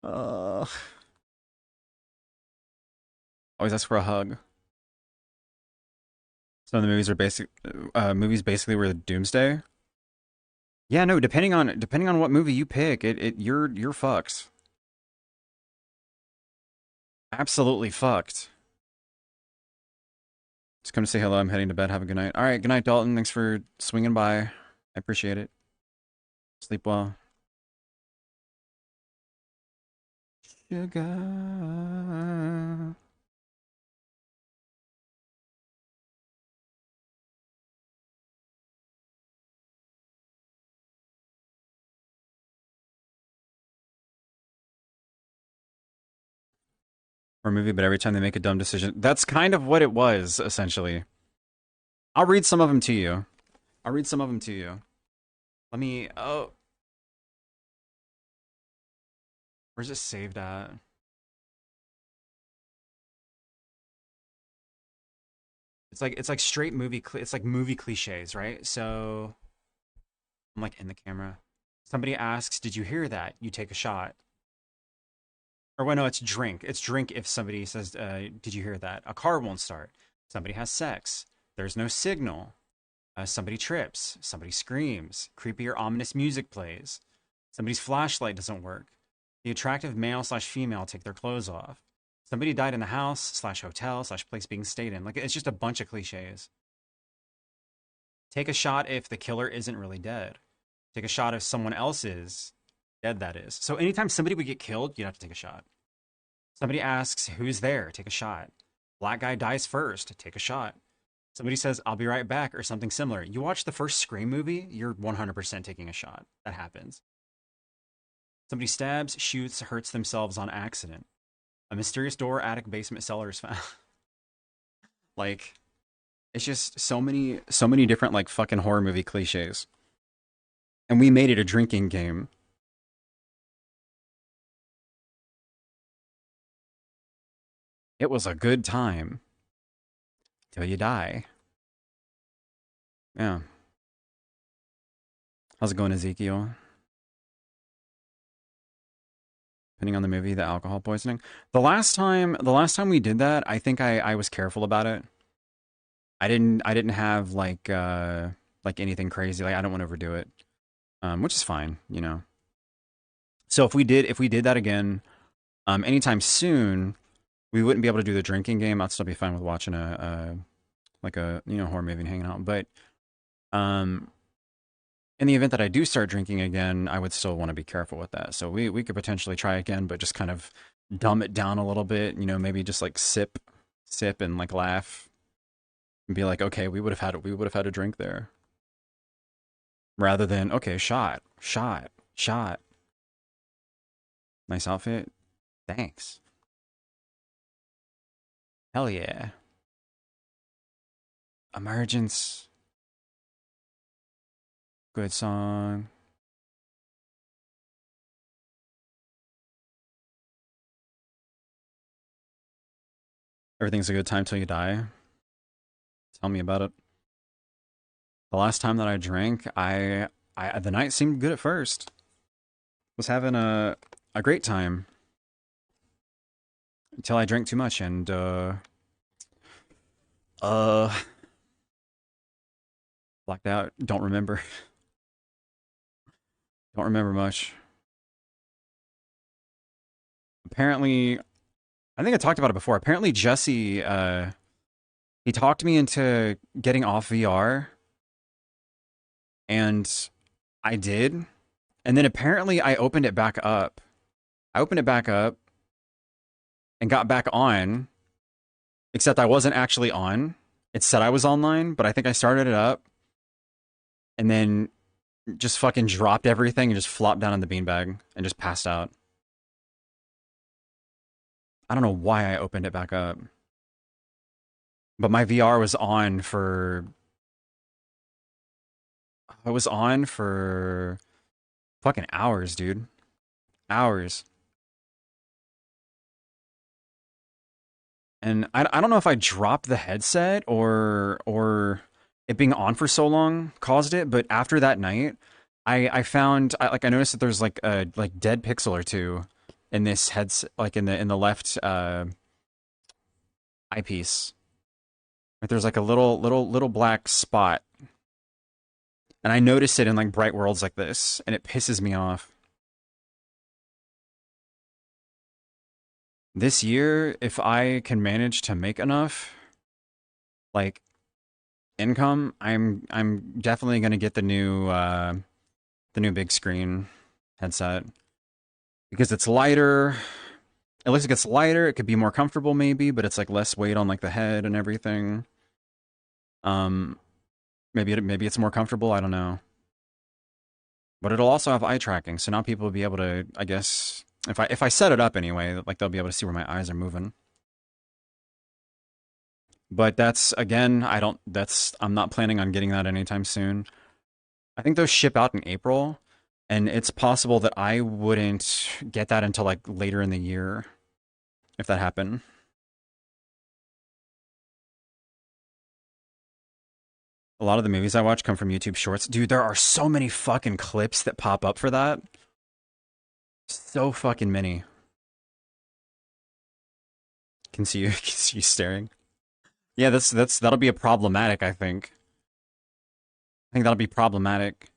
Uh, always ask for a hug. Some of the movies basically were Doomsday. Yeah, no, depending on what movie you pick, you're fucked. Absolutely fucked. Just come to say hello. I'm heading to bed. Have a good night. All right, good night, Dalton. Thanks for swinging by. I appreciate it. Sleep well. Sugar. Or movie, but every time they make a dumb decision, that's kind of what it was essentially. I'll read some of them to you. I'll read some of them to you. Let me. Oh, where's it saved at? It's like straight it's like movie cliches, right? So I'm like in the camera. Somebody asks, "Did you hear that?" You take a shot. Or well, no, it's drink. It's drink if somebody says, "Did you hear that?" A car won't start. Somebody has sex. There's no signal. Somebody trips. Somebody screams. Creepy or ominous music plays. Somebody's flashlight doesn't work. The attractive male slash female take their clothes off. Somebody died in the house slash hotel slash place being stayed in. Like it's just a bunch of cliches. Take a shot if the killer isn't really dead. Take a shot if someone else is dead, that is. So anytime somebody would get killed, you'd have to take a shot. Somebody asks, who's there? Take a shot. Black guy dies first. Take a shot. Somebody says, I'll be right back, or something similar. You watch the first Scream movie, you're 100% taking a shot. That happens. Somebody stabs, shoots, hurts themselves on accident. A mysterious door, attic, basement, cellar is found. Like, it's just so many different, like, fucking horror movie cliches. And we made it a drinking game. It was a good time till you die. Yeah. How's it going, Ezekiel? Depending on the movie, the alcohol poisoning. The last time we did that, I think I was careful about it. I didn't have like anything crazy. Like I don't want to overdo it. Which is fine. So if we did that again, anytime soon, we wouldn't be able to do the drinking game. I'd still be fine with watching a horror movie and hanging out. But um in the event that I do start drinking again, I would still want to be careful with that. So we could potentially try again, but just kind of dumb it down a little bit. Maybe just like sip, and like laugh and be like, okay, we would have had a drink there, rather than okay, shot, shot, shot. Nice outfit, thanks. Hell yeah, Emergence, good song. Everything's a good time till you die. Tell me about it. The last time that I drank, I the night seemed good at first. Was having a great time until I drank too much and uh blacked out. Don't remember. Don't remember much. Apparently, I think I talked about it before. Apparently, Jesse he talked me into getting off VR, and I did. And then apparently, I opened it back up. I opened it back up and got back on, except I wasn't actually on. It said I was online, but I think I started it up and then just fucking dropped everything and just flopped down in the beanbag and just passed out. I don't know why I opened it back up. But my VR was on for fucking hours, dude. Hours. And I don't know if I dropped the headset or it being on for so long caused it, but after that night, I found I noticed that there's like a like dead pixel or two in this headset, like in the left eyepiece. Like there's like a little black spot, and I noticed it in like bright worlds like this, and it pisses me off. This year, if I can manage to make enough like income, I'm definitely gonna get the new big screen headset because it's lighter. It looks like it's lighter. It could be more comfortable maybe, but it's like less weight on like the head and everything. Um, maybe it's more comfortable. I don't know, but it'll also have eye tracking, so now people will be able to, I guess, if I set it up anyway, like they'll be able to see where my eyes are moving. But that's again, I don't. That's I'm not planning on getting that anytime soon. I think those ship out in April, and it's possible that I wouldn't get that until like later in the year if that happened. A lot of the movies I watch come from YouTube Shorts. Dude, there are so many fucking clips that pop up for that. So fucking many. Can see you, can see you staring. Yeah, that'll be a problematic. I think that'll be problematic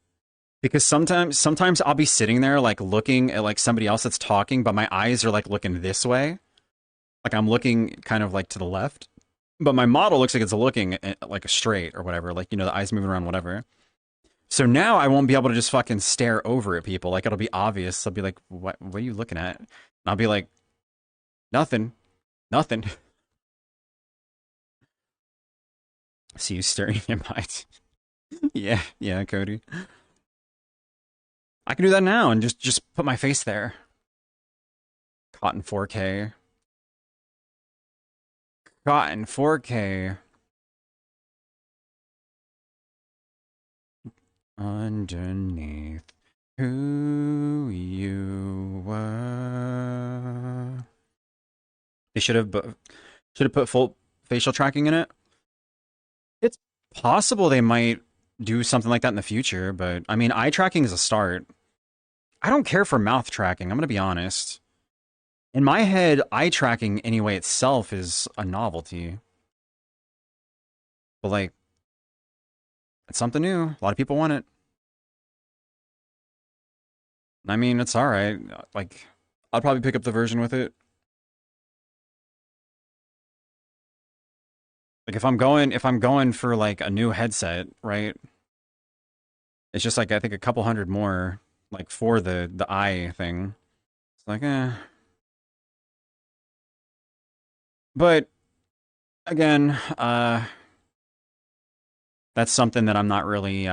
because sometimes I'll be sitting there like looking at like somebody else that's talking, but my eyes are like looking this way, like I'm looking kind of like to the left, but my model looks like it's looking like a straight or whatever, like you know the eyes moving around, whatever. So now I won't be able to just fucking stare over at people. Like it'll be obvious. I'll be like, what are you looking at? And I'll be like, nothing, nothing. See you staring at my eyes. Yeah, yeah, Cody. I can do that now and just put my face there. Caught in 4K. Caught in 4K. Underneath who you were. They should have put full facial tracking in it. It's possible they might do something like that in the future, but I mean, eye tracking is a start. I don't care for mouth tracking. I'm gonna be honest. In my head, eye tracking anyway itself is a novelty. But like, it's something new. A lot of people want it. I mean, it's all right. Like, I'll probably pick up the version with it. Like if I'm going for like a new headset, right? It's just like I think a couple hundred more like for the eye thing. It's like, but again, that's something that I'm not really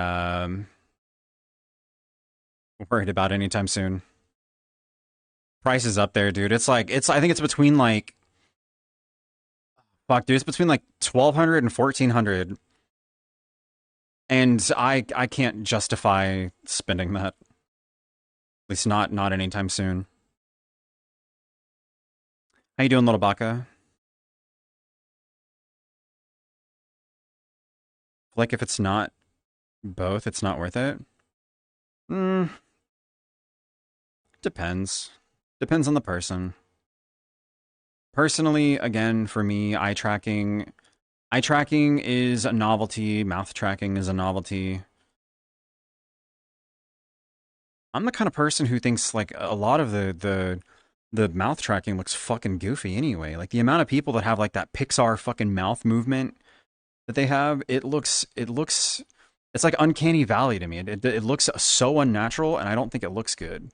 worried about anytime soon. Price is up there, dude. It's like I think it's between like fuck, dude. It's between like 1,200 and 1,400, and I can't justify spending that. At least not anytime soon. How you doing, little Baka? like if it's not both, it's not worth it. Mm, depends. Depends on the person. Personally, again, for me, eye tracking is a novelty, mouth tracking is a novelty. I'm the kind of person who thinks like a lot of the mouth tracking looks fucking goofy anyway. Like the amount of people that have like that Pixar fucking mouth movement that they have, it's like uncanny valley to me. It looks so unnatural, and I don't think it looks good.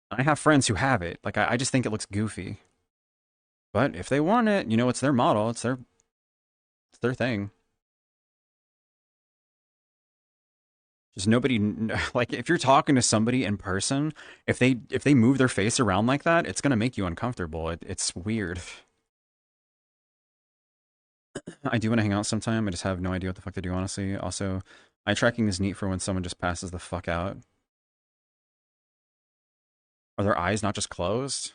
I have friends who have it. Like I just think it looks goofy. But if they want it, you know, it's their model. It's their thing. Just nobody like if you're talking to somebody in person, if they move their face around like that, it's gonna make you uncomfortable. It's weird. I do want to hang out sometime. I just have no idea what the fuck to do, honestly. Also, eye tracking is neat for when someone just passes the fuck out. Are their eyes not just closed?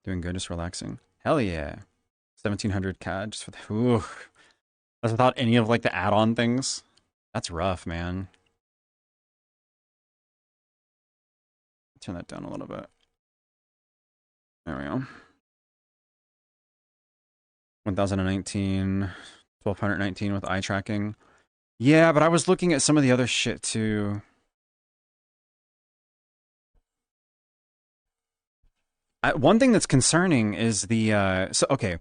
Doing good, just relaxing. Hell yeah. 1700 CAD just for the. Ooh. That's without any of like the add-on things. That's rough, man. Turn that down a little bit. There we go. 1019, 1219 with eye tracking. Yeah, but I was looking at some of the other shit too. One thing that's concerning is okay,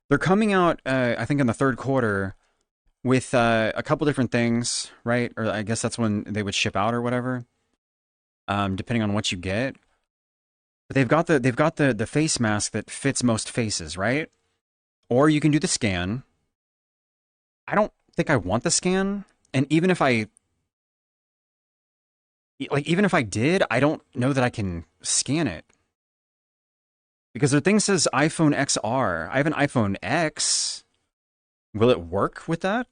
they're coming out I think in the third quarter with a couple different things, right? Or I guess that's when they would ship out or whatever, depending on what you get. But they've got the face mask that fits most faces, right? Or you can do the scan. I don't think I want the scan, and even if I did, I don't know that I can scan it because their thing says iPhone XR. I have an iPhone X. Will it work with that?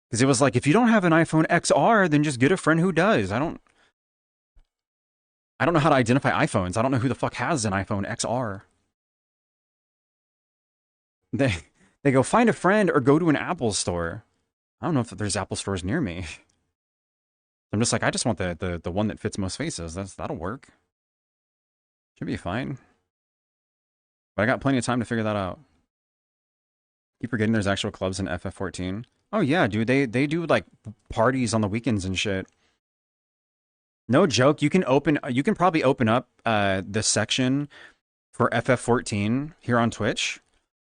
Because it was like, if you don't have an iPhone XR, then just get a friend who does. I don't know how to identify iPhones. I don't know who the fuck has an iPhone XR. They they go find a friend or go to an Apple store. I don't know if there's Apple stores near me. I'm just like, I just want the one that fits most faces. That'll work. Should be fine. But I got plenty of time to figure that out. Keep forgetting there's actual clubs in FF14. Oh yeah, dude, they do like parties on the weekends and shit. No joke, you can probably open up the section for FF14 here on Twitch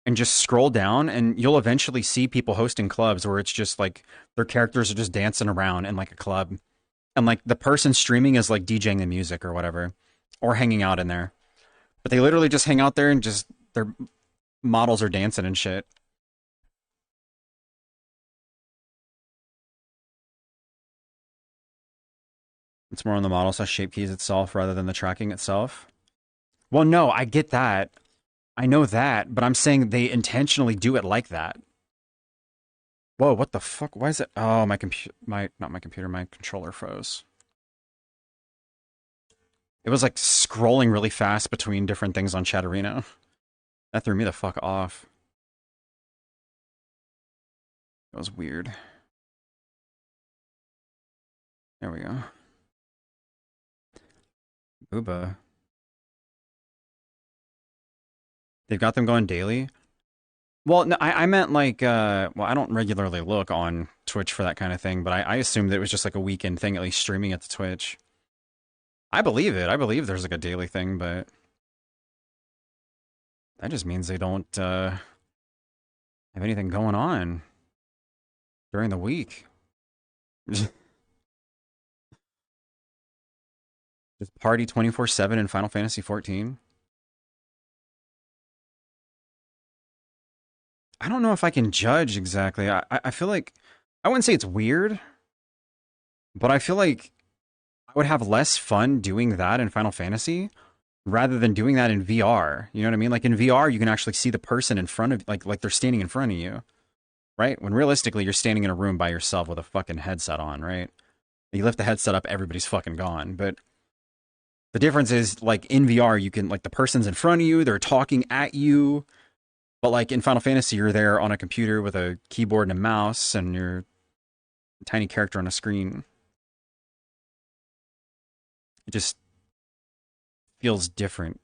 and just scroll down and you'll eventually see people hosting clubs where it's just like their characters are just dancing around in like a club. And like the person streaming is like DJing the music or whatever or hanging out in there. But they literally just hang out there and just their models are dancing and shit. It's more on the model slash shape keys itself rather than the tracking itself. Well, no, I get that. I know that, but I'm saying they intentionally do it like that. Whoa, what the fuck? Why is it? Oh, not my computer, my controller froze. It was like scrolling really fast between different things on Chatterino. That threw me the fuck off. That was weird. There we go. Booba. They've got them going daily. Well, no, I meant like, well, I don't regularly look on Twitch for that kind of thing, but I assumed that it was just like a weekend thing, at least streaming it to Twitch. I believe it. I believe there's like a daily thing, but that just means they don't have anything going on during the week. Just party 24/7 in Final Fantasy 14. I don't know if I can judge exactly. I feel like I wouldn't say it's weird, but I feel like I would have less fun doing that in Final Fantasy rather than doing that in VR. You know what I mean? Like in VR, you can actually see the person in front of like they're standing in front of you, right? When realistically, you're standing in a room by yourself with a fucking headset on, right? You lift the headset up, everybody's fucking gone. But the difference is like in VR, you can like the person's in front of you, they're talking at you. But like in Final Fantasy, you're there on a computer with a keyboard and a mouse, and you're a tiny character on a screen. It just feels different.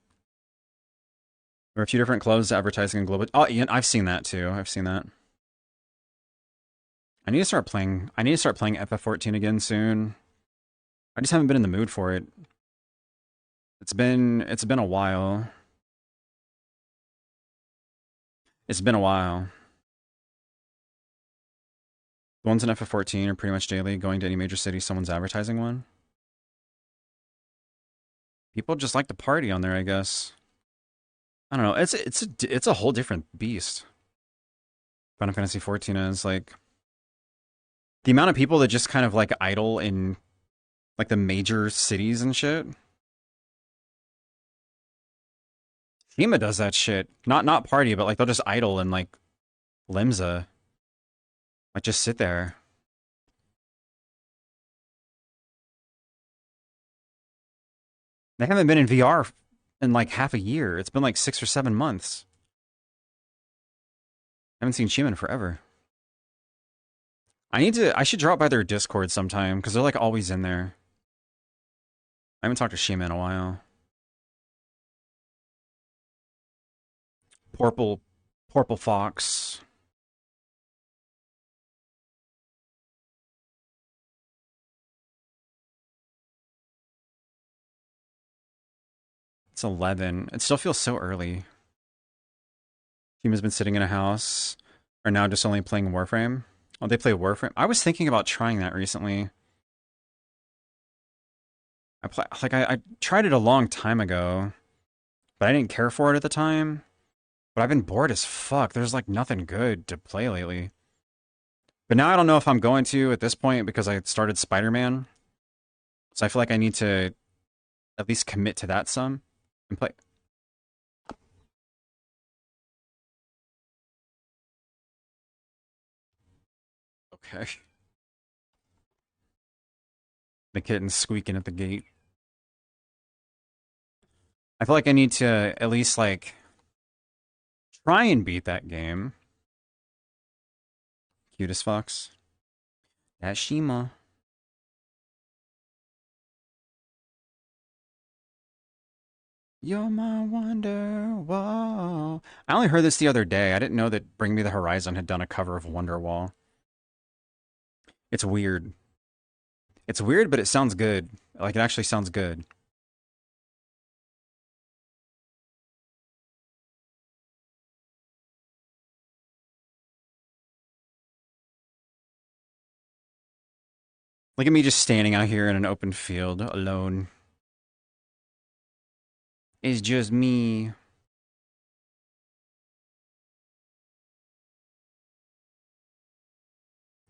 There are a few different clothes advertising in global. Oh, yeah, I've seen that too. I've seen that. I need to start playing. I need to start playing FF14 again soon. I just haven't been in the mood for it. It's been a while. It's been a while. The ones in FF14 are pretty much daily. Going to any major city, someone's advertising one. People just like to party on there, I guess. I don't know. It's a whole different beast. Final Fantasy 14 is like the amount of people that just kind of like idle in like the major cities and shit. Shima does that shit. Not party, but like they'll just idle in like Limsa. Like just sit there. They haven't been in VR in like half a year. It's been like 6 or 7 months. I haven't seen Shima in forever. I should drop by their Discord sometime because they're like always in there. I haven't talked to Shima in a while. Purple, Purple Fox. It's 11. It still feels so early. Team has been sitting in a house. Are now just only playing Warframe. Oh, they play Warframe. I was thinking about trying that recently. I tried it a long time ago, but I didn't care for it at the time. But I've been bored as fuck. There's like nothing good to play lately. But now I don't know if I'm going to at this point because I started Spider-Man. So I feel like I need to at least commit to that some and play. Okay. The kitten's squeaking at the gate. I feel like I need to at least like try and beat that game. Cutest fox. That's Shima. You're my Wonderwall. I only heard this the other day. I didn't know that Bring Me the Horizon had done a cover of Wonderwall. It's weird. It's weird, but it sounds good. Like, it actually sounds good. Look at me just standing out here in an open field alone. It's just me.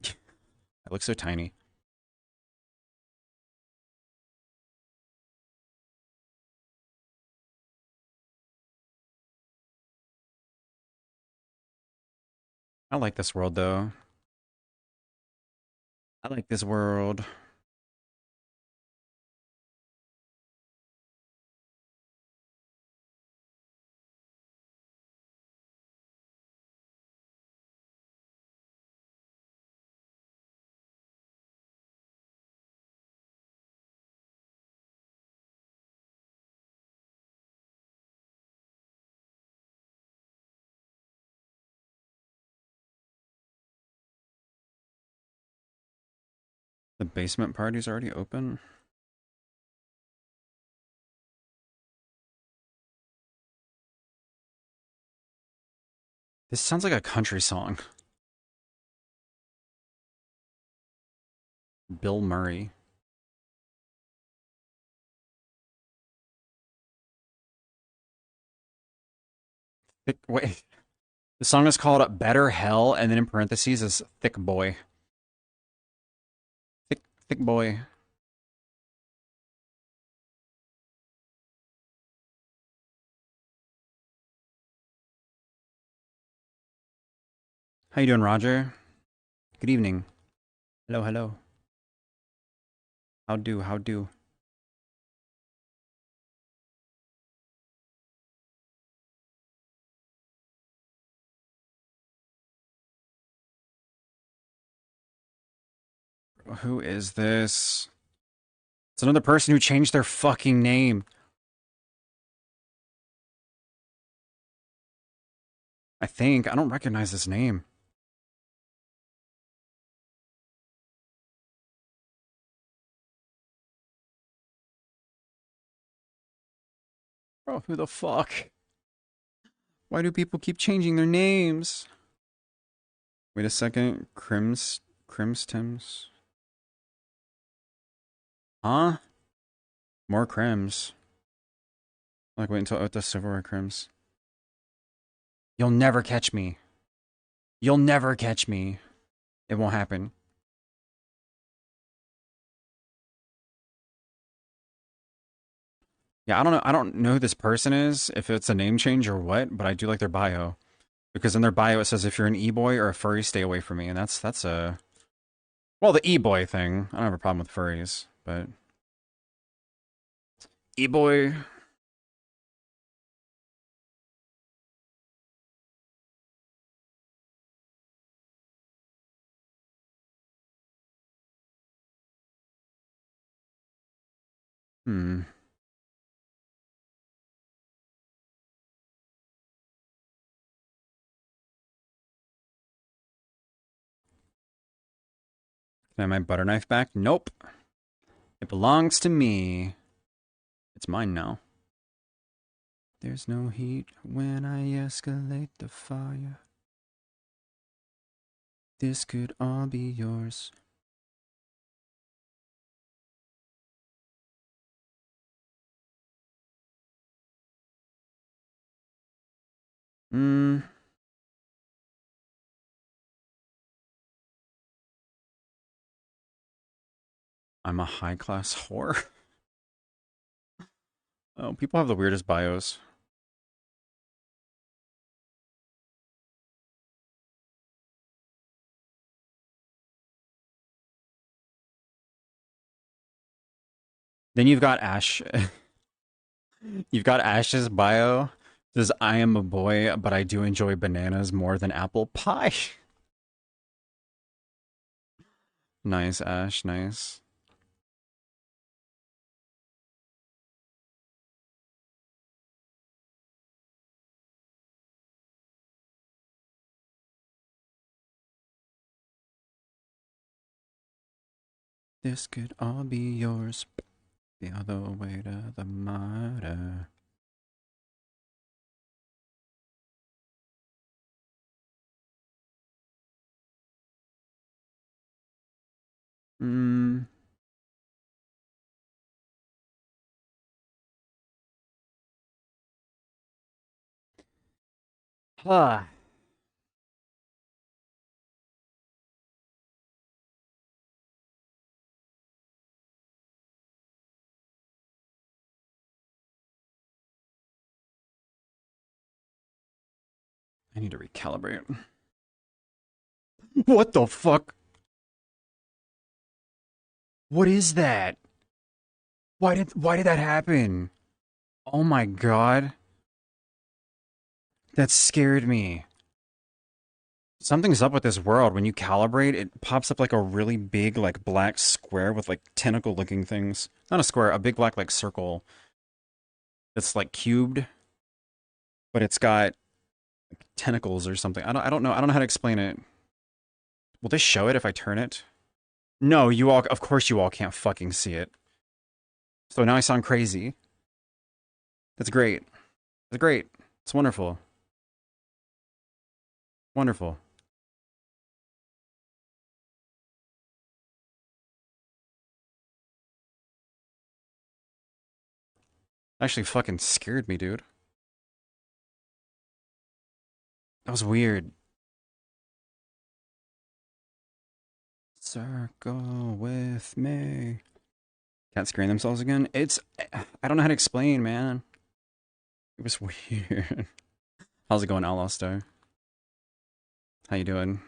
I look so tiny. I like this world, though. I like this world. The basement party's already open. This sounds like a country song. Bill Murray. Wait, the song is called Better Hell, and then in parentheses is Thick Boy. Thick Boy. How you doing, Roger? Good evening. Hello, hello. How do? Who is this? It's another person who changed their fucking name. I think. I don't recognize this name. Bro, who the fuck? Why do people keep changing their names? Wait a second. Crimstims? Huh? More crims. Like, wait until Ota Silverware crims. You'll never catch me. You'll never catch me. It won't happen. Yeah, I don't know who this person is, if it's a name change or what, but I do like their bio. Because in their bio it says if you're an e-boy or a furry, stay away from me. And that's a... Well, the e-boy thing. I don't have a problem with furries, but... E-boy... Hmm. Can I have my butter knife back? Nope. It belongs to me. It's mine now. There's no heat when I escalate the fire. This could all be yours. Hmm. I'm a high-class whore. Oh, people have the weirdest bios. Then you've got Ash. You've got Ash's bio. Says, I am a boy, but I do enjoy bananas more than apple pie. Nice, Ash, nice. This could all be yours. The other way to the matter. Hmm. Ah. I need to recalibrate. What the fuck? What is that? Why did that happen? Oh my god. That scared me. Something's up with this world. When you calibrate, it pops up like a really big, like, black square with, like, tentacle-looking things. Not a square, a big black, like, circle that's, like, cubed, but it's got tentacles or something. I don't know. I don't know how to explain it. Will this show it if I turn it? No, you all, of course you all can't fucking see it. So now I sound crazy. That's great. That's great. It's wonderful. Wonderful. Actually fucking scared me, dude. That was weird. Circle with me. Can't screen themselves again? I don't know how to explain, man. It was weird. How's it going, Outlaw Star? How you doing?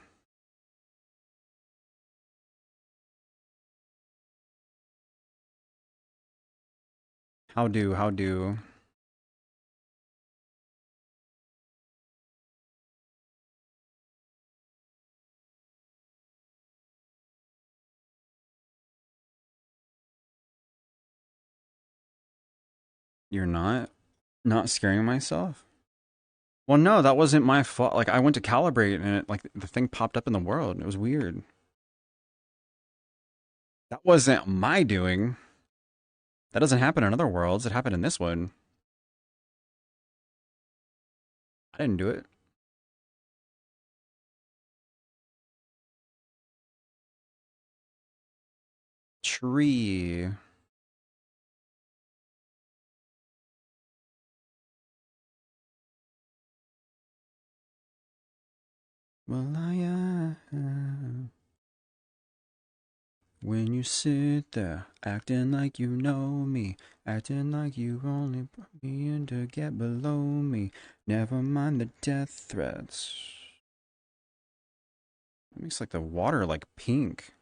How do? You're not scaring myself? Well, no, that wasn't my fault. Like I went to calibrate and it like the thing popped up in the world. It was weird. That wasn't my doing. That doesn't happen in other worlds. It happened in this one. I didn't do it. Tree. Well, I am. When you sit there acting like you know me, acting like you only brought me in to get below me. Never mind the death threats. It makes like the water like pink.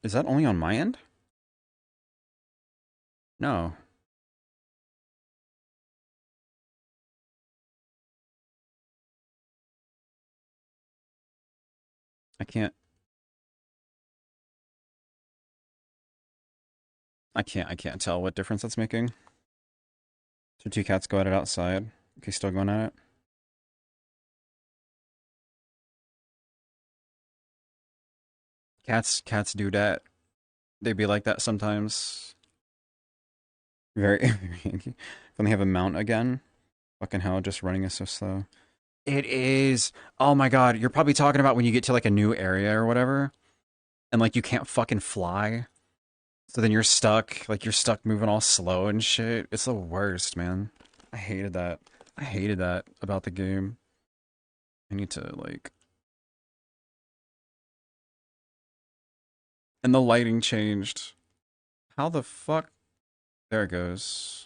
Is that only on my end? No, I can't. I can't tell what difference that's making. So two cats go at it outside. Okay, still going at it. Cats do that. They be like that sometimes. Very, very yanky. When they have a mount again. Fucking hell, just running is so slow. It is. Oh my god, you're probably talking about when you get to like a new area or whatever, and like you can't fucking fly. So then you're stuck, like you're stuck moving all slow and shit. It's the worst, man. I hated that. I hated that about the game. I need to like, and the lighting changed. How the fuck? There it goes.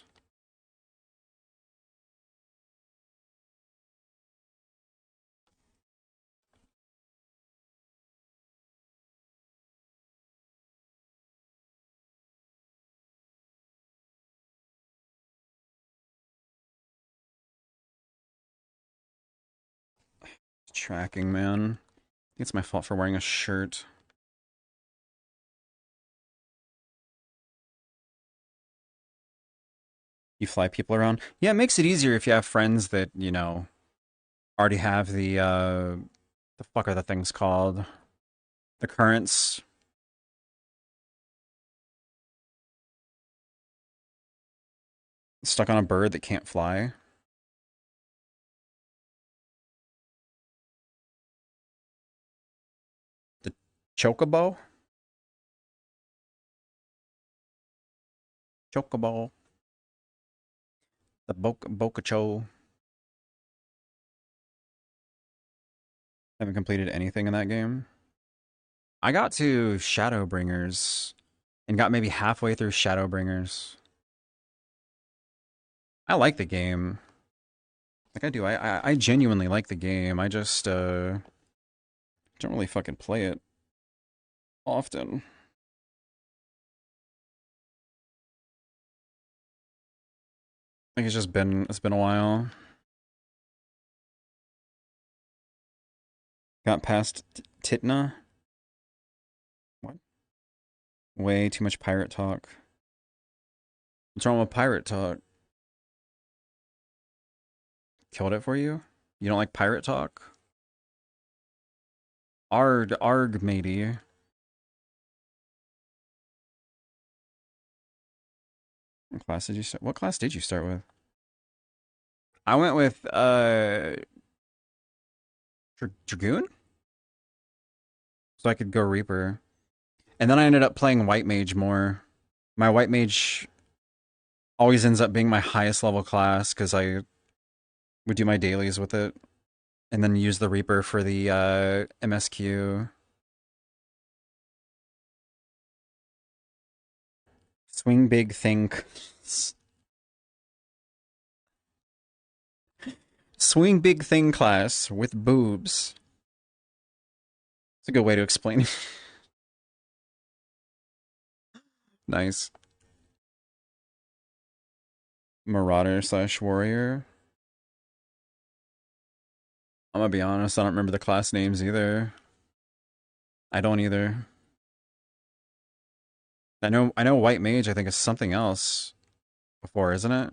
Tracking, man. I think it's my fault for wearing a shirt. You fly people around. Yeah, it makes it easier if you have friends that, already have the fuck are the things called? The currents. Stuck on a bird that can't fly. The chocobo? Chocobo. The Bocacho. Haven't completed anything in that game. I got to Shadowbringers and got maybe halfway through Shadowbringers. I like the game. Like I do. I genuinely like the game. I just don't really fucking play it often. Like it's been a while. Got past Titna. What? Way too much pirate talk. What's wrong with pirate talk? Killed it for you? You don't like pirate talk? Arg, matey. What class did you start with? I went with Dragoon, so I could go Reaper, and then I ended up playing White Mage more. My White Mage always ends up being my highest level class because I would do my dailies with it, and then use the Reaper for the MSQ. Swing big think. Swing big thing class with boobs. It's a good way to explain it. Nice. Marauder slash warrior. I'm gonna be honest, I don't remember the class names either. I don't either. I know white mage I think is something else before, isn't it?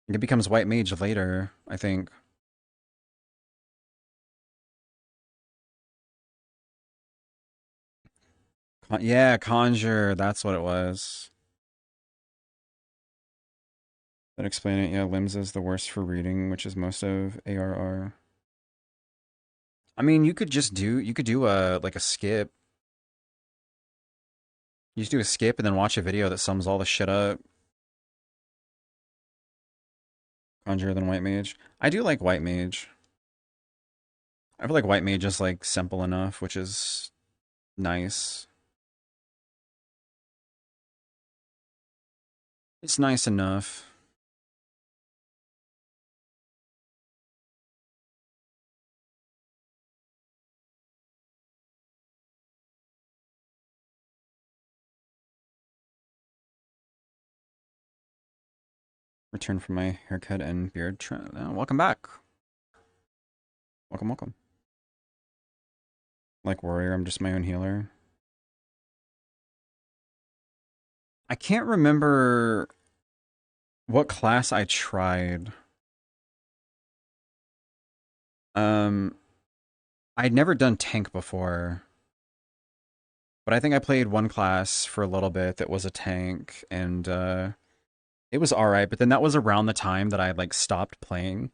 It becomes white mage later, I think. Yeah, conjure, that's what it was. That explain it. Yeah, limbs is the worst for reading, which is most of ARR. I mean, you could do a like a skip. You just do a skip and then watch a video that sums all the shit up. Conjure than white mage. I do like white mage. I feel like white mage is like simple enough, which is nice. It's nice enough. Return from my haircut and beard trim. Welcome back. Welcome, welcome. Like warrior, I'm just my own healer. I can't remember what class I tried. Um, I'd never done tank before, but I think I played one class for a little bit that was a tank, and it was all right. But then that was around the time that I like stopped playing,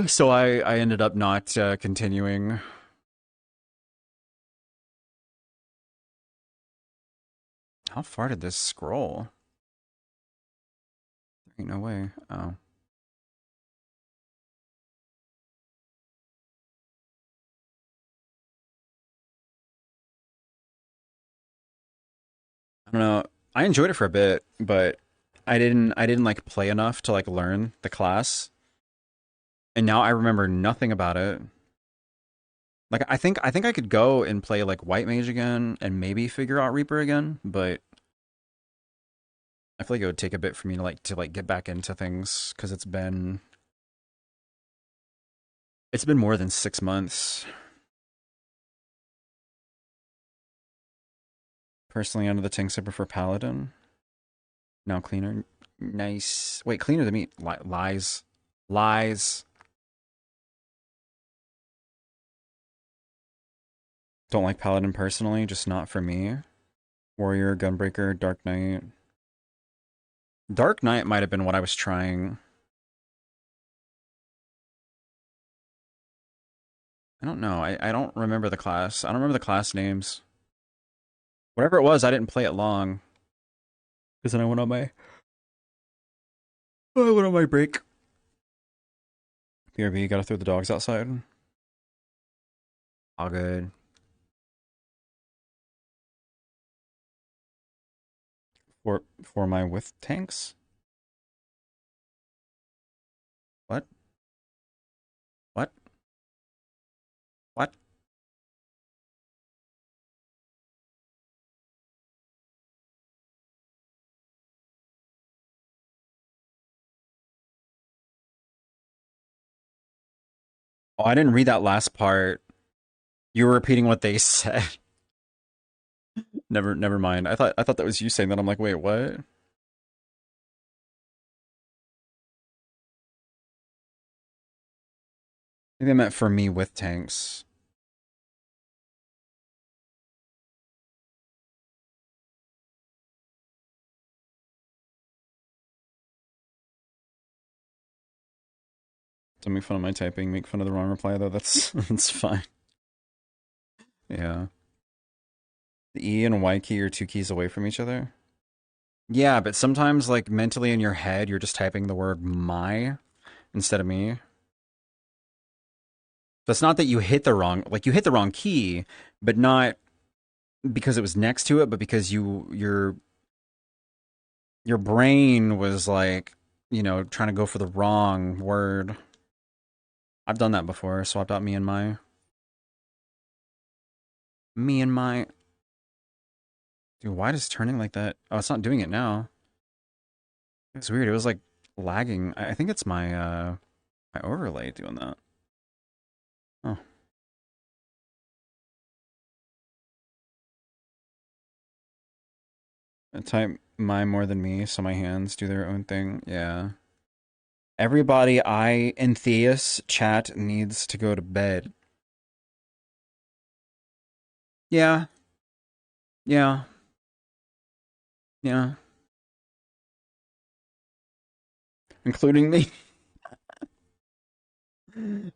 so I ended up not continuing. How far did this scroll? There ain't no way. Oh. I don't know. I enjoyed it for a bit, but I didn't like play enough to like learn the class. And now I remember nothing about it. Like I think I could go and play like White Mage again and maybe figure out Reaper again, but I feel like it would take a bit for me to like get back into things because it's been more than 6 months. Personally, under the tanks, I prefer Paladin. Now cleaner, nice. Wait, cleaner than me? Lies, lies. Don't like Paladin personally, just not for me. Warrior, Gunbreaker, Dark Knight. Dark Knight might have been what I was trying. I don't know. I don't remember the class. I don't remember the class names. Whatever it was, I didn't play it long. Because then I went on my break. BRB, gotta throw the dogs outside. All good. For my with tanks? What? What? What? Oh, I didn't read that last part. You were repeating what they said. Never mind. I thought that was you saying that. I'm like, wait, what? Maybe I meant for me with tanks. Don't make fun of my typing. Make fun of the wrong reply though. That's that's fine. Yeah. The E and Y key are two keys away from each other. Yeah, but sometimes like mentally in your head, you're just typing the word my instead of me. That's not that you hit the wrong key, but not because it was next to it, but because your brain was like, trying to go for the wrong word. I've done that before. Swapped out me and my. Dude, why does turning like that? Oh, it's not doing it now. It's weird. It was like lagging. I think it's my overlay doing that. Oh. I type my more than me, so my hands do their own thing. Yeah. Everybody I in Theus chat needs to go to bed. Yeah. Yeah. Yeah. Including me.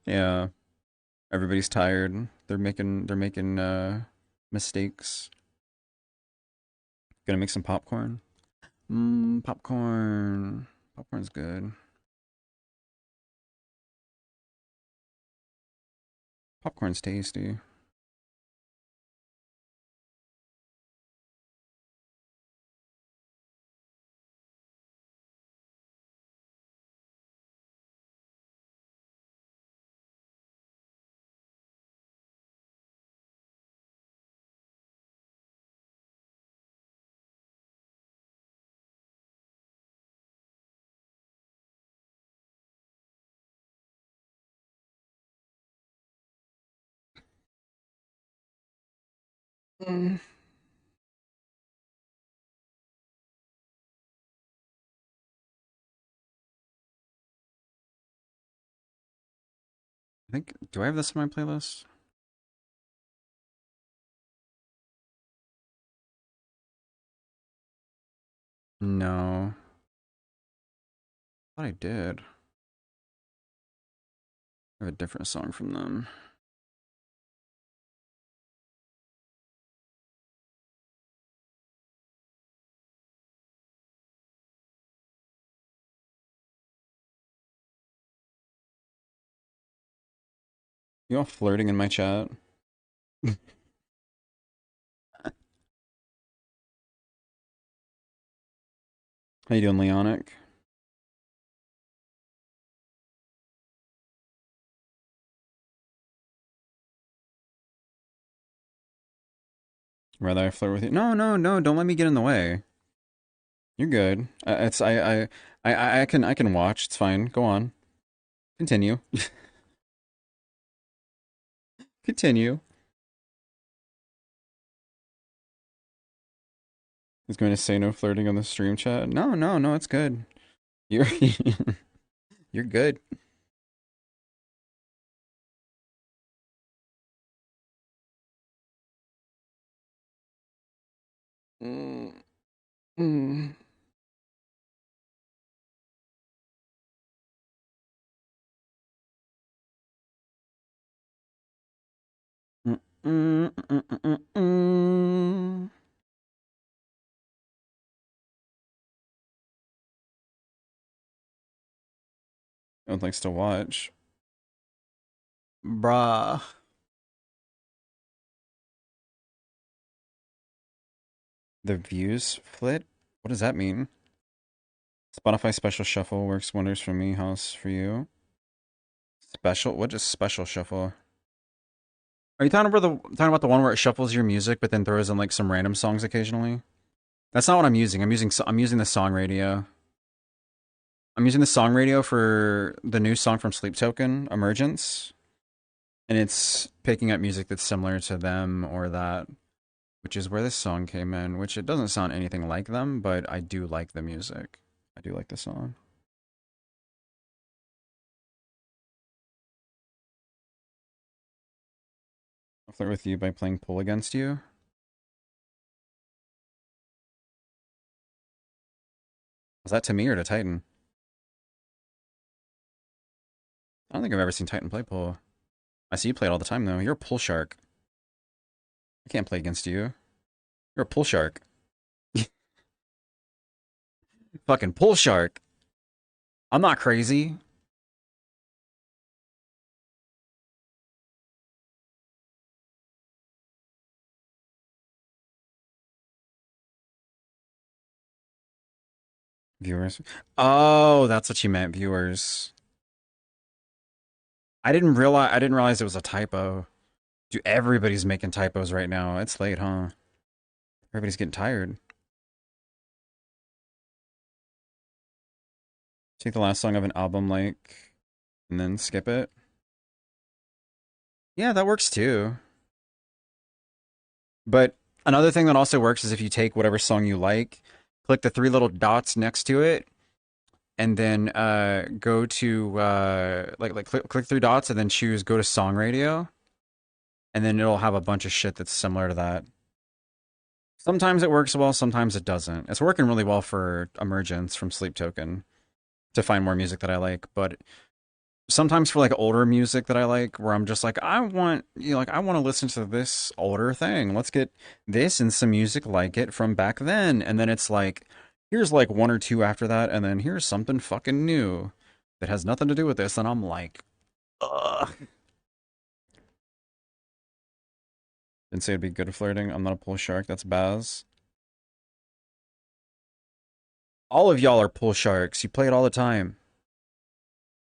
Yeah. Everybody's tired. They're making mistakes. Gonna make some popcorn. Popcorn. Popcorn's good. Popcorn's tasty. Mm. I think, do I have this on my playlist? No. I thought I did. I have a different song from them. You all flirting in my chat? How you doing, Leonic? Rather I flirt with you? No, no, no! Don't let me get in the way. You're good. It's I can watch. It's fine. Go on. Continue. Continue. He's going to say no flirting on the stream chat. No, no, no. It's good. You're you're good. Mm, mm, mm. No one likes to watch. Bruh. The views flit? What does that mean? Spotify special shuffle works wonders for me. How's for you? Special? What is special shuffle? Are you talking about the one where it shuffles your music, but then throws in like some random songs occasionally? That's not what I'm using. I'm using the song radio. I'm using the song radio for the new song from Sleep Token, Emergence, and it's picking up music that's similar to them or that, which is where this song came in. Which it doesn't sound anything like them, but I do like the music. I do like the song. I'll flirt with you by playing Pull Against You. Was that to me or to Titan? I don't think I've ever seen Titan play Pull. I see you play it all the time though. You're a Pull Shark. I can't play against you. You're a Pull Shark. Fucking Pull Shark. I'm not crazy. Viewers. Oh, that's what you meant, viewers. I didn't realize it was a typo. Dude, everybody's making typos right now. It's late, huh? Everybody's getting tired. Take the last song of an album, like, and then skip it. Yeah, that works too. But Another thing that also works is if you take whatever song you like, click the three little dots next to it, and then go to click three dots and then choose go to song radio, and then it'll have a bunch of shit that's similar to that. Sometimes it works well, sometimes it doesn't. It's working really well for Emergence from Sleep Token to find more music that I like, but sometimes for like older music that I like, where I'm just like, I want, I want to listen to this older thing. Let's get this and some music like it from back then. And then it's like, here's like one or two after that, and then here's something fucking new that has nothing to do with this. And I'm like, ugh. Didn't say it'd be good at flirting. I'm not a pool shark. That's Baz. All of y'all are pool sharks. You play it all the time.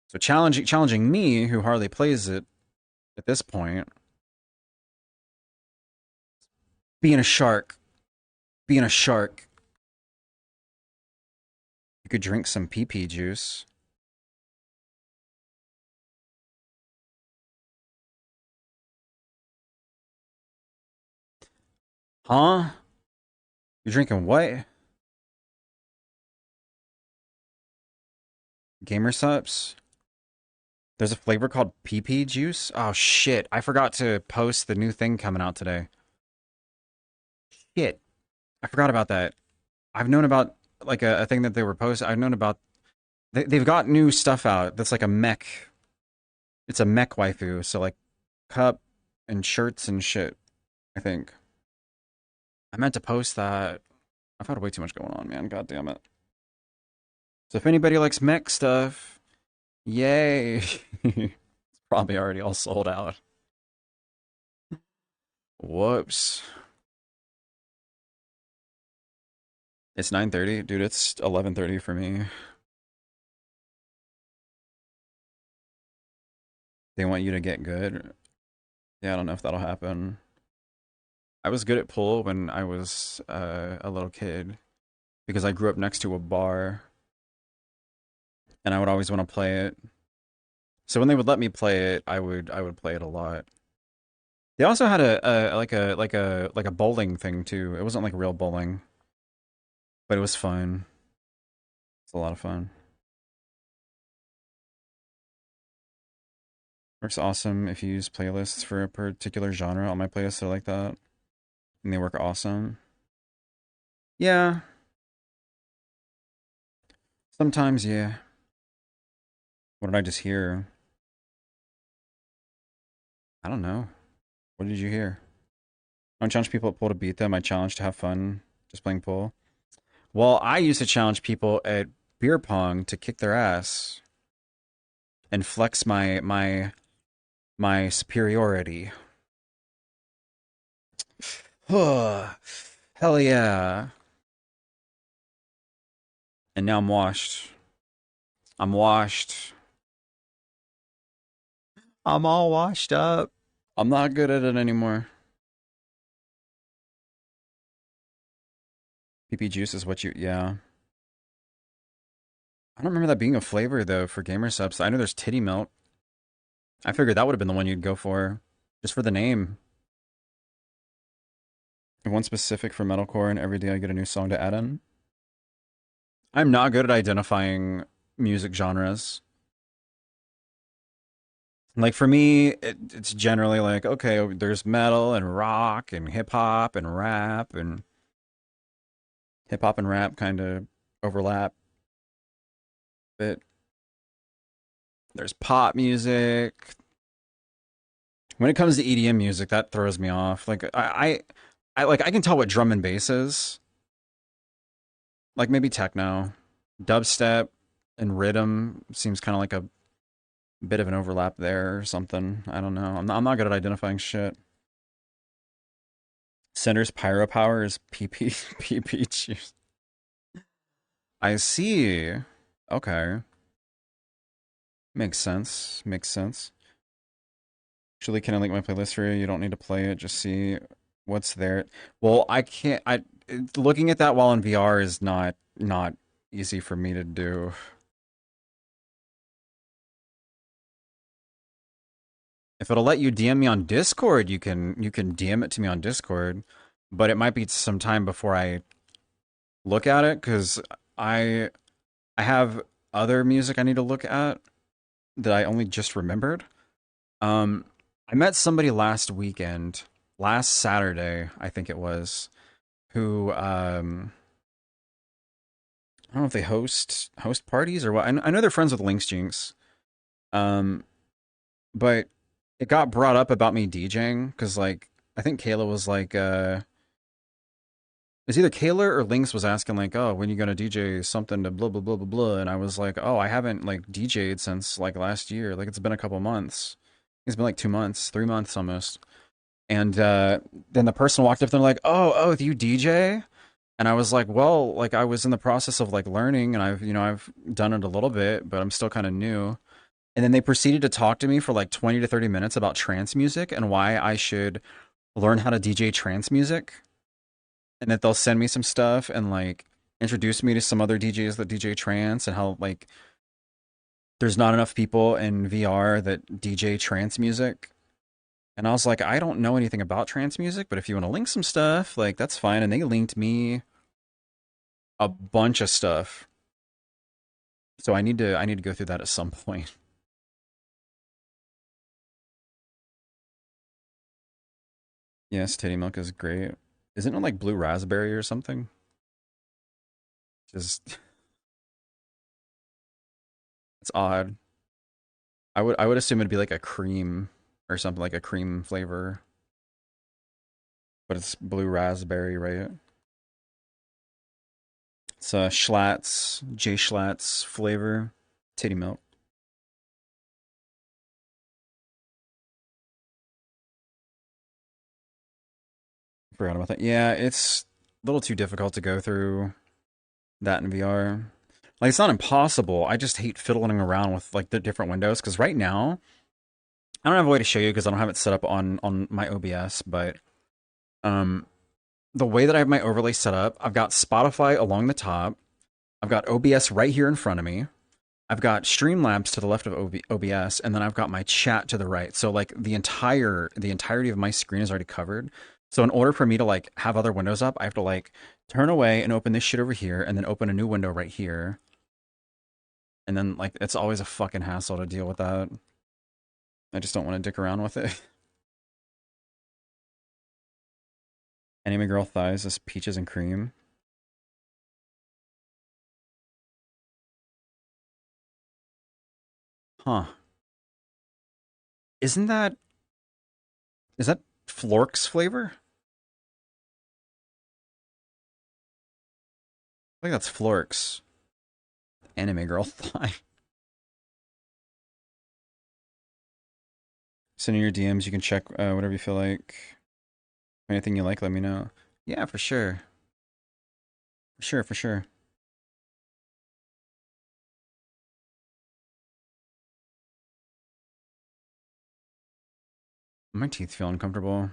So challenging me, who hardly plays it at this point, being a shark. Being a shark. You could drink some pee-pee juice. Huh? You're drinking what? Gamer Sups? There's a flavor called pee-pee juice? Oh shit, I forgot to post the new thing coming out today. Shit. I forgot about that. I've known about like a thing that they were posting. I've known about they've got new stuff out that's like a mech. It's a mech waifu, so like cup and shirts and shit, I think. I meant to post that. I've had way too much going on, man. God damn it. So if anybody likes mech stuff, yay. It's probably already all sold out. Whoops. It's 9:30. Dude, it's 11:30 for me. They want you to get good. Yeah, I don't know if that'll happen. I was good at pool when I was a little kid because I grew up next to a bar and I would always want to play it. So when they would let me play it, I would play it a lot. They also had a bowling thing too. It wasn't like real bowling, but it was fun. It's a lot of fun. Works awesome if you use playlists for a particular genre. All my playlists are like that, and they work awesome. Yeah, sometimes, yeah. What did I just hear? I don't know. What did you hear? I don't challenge people at pool to beat them. I challenge to have fun just playing pool. Well, I used to challenge people at beer pong to kick their ass and flex my superiority. Hell yeah. And now I'm washed. I'm washed. I'm all washed up. I'm not good at it anymore. PP juice is what you, yeah. I don't remember that being a flavor though for gamer subs. I know there's titty milk. I figured that would have been the one you'd go for, just for the name. One specific for metalcore, and every day I get a new song to add in. I'm not good at identifying music genres. Like for me, it's generally like, okay, there's metal and rock and hip hop and rap kind of overlap. But there's pop music. When it comes to EDM music, that throws me off. Like I can tell what drum and bass is. Like maybe techno, dubstep, and rhythm seems kind of like a bit of an overlap there or something. I don't know. I'm not good at identifying shit. Center's pyro power is PP PP juice. I see. Okay. Makes sense. Makes sense. Actually, can I link my playlist for you? You don't need to play it. Just see what's there. Well, I can't. Looking at that while in VR is not easy for me to do. If it'll let you DM me on Discord, you can DM it to me on Discord. but it might be some time before I look at it because I I have other music I need to look at that I only just remembered. Um, I met somebody last weekend, last Saturday, I think it was, who I don't know if they host parties or what. I know they're friends with Links Jinx. Um, but it got brought up about me DJing because like I think Kayla was like it's either Kayla or Lynx was asking like, "Oh, when you gonna DJ something to blah blah blah blah blah?" And I was like, "Oh, I haven't like DJ'd since like last year. Like it's been a couple months. It's been like 2 months, 3 months almost." And then the person walked up and they're like, "Oh, you DJ?" And I was like, "Well, like I was in the process of like learning, and I've done it a little bit, but I'm still kind of new." And then they proceeded to talk to me for like 20 to 30 minutes about trance music and why I should learn how to DJ trance music, and that they'll send me some stuff and like introduce me to some other DJs that DJ trance, and how like there's not enough people in VR that DJ trance music. And I was like, I don't know anything about trance music, but if you want to link some stuff, like that's fine. And they linked me a bunch of stuff. So I need to go through that at some point. Yes, titty milk is great. Isn't it like blue raspberry or something? Just it's odd. I would assume it'd be like a cream or something, like a cream flavor, but it's blue raspberry, right? It's Schlatt's, J Schlatt's flavor, titty milk. Forgot about that. Yeah, it's a little too difficult to go through that in VR. Like it's not impossible. I just hate fiddling around with like the different windows because right now I don't have a way to show you because I don't have it set up on my OBS, but um the way that I have my overlay set up, I've got Spotify along the top. I've got OBS right here in front of me. I've got Streamlabs to the left of OBS, and then I've got my chat to the right. So like the entirety of my screen is already covered. So in order for me to like have other windows up, I have to like turn away and open this shit over here, and then open a new window right here. And then like it's always a fucking hassle to deal with that. I just don't want to dick around with it. Anime girl thighs is peaches and cream. Huh? Isn't that is that Flork's flavor? I think that's Flork's anime girl thigh. Send in your DMs. You can check whatever you feel like. Anything you like, let me know. Yeah, for sure. For sure, for sure. My teeth feel uncomfortable.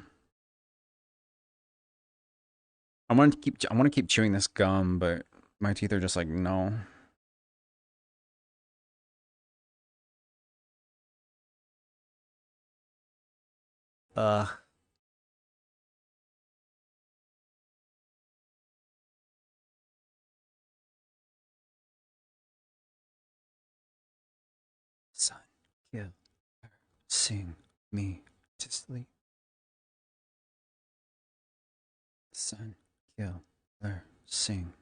I want to keep chewing this gum, but my teeth are just like no. Uh, Son, kill her, sing me to sleep. Son, kill her, sing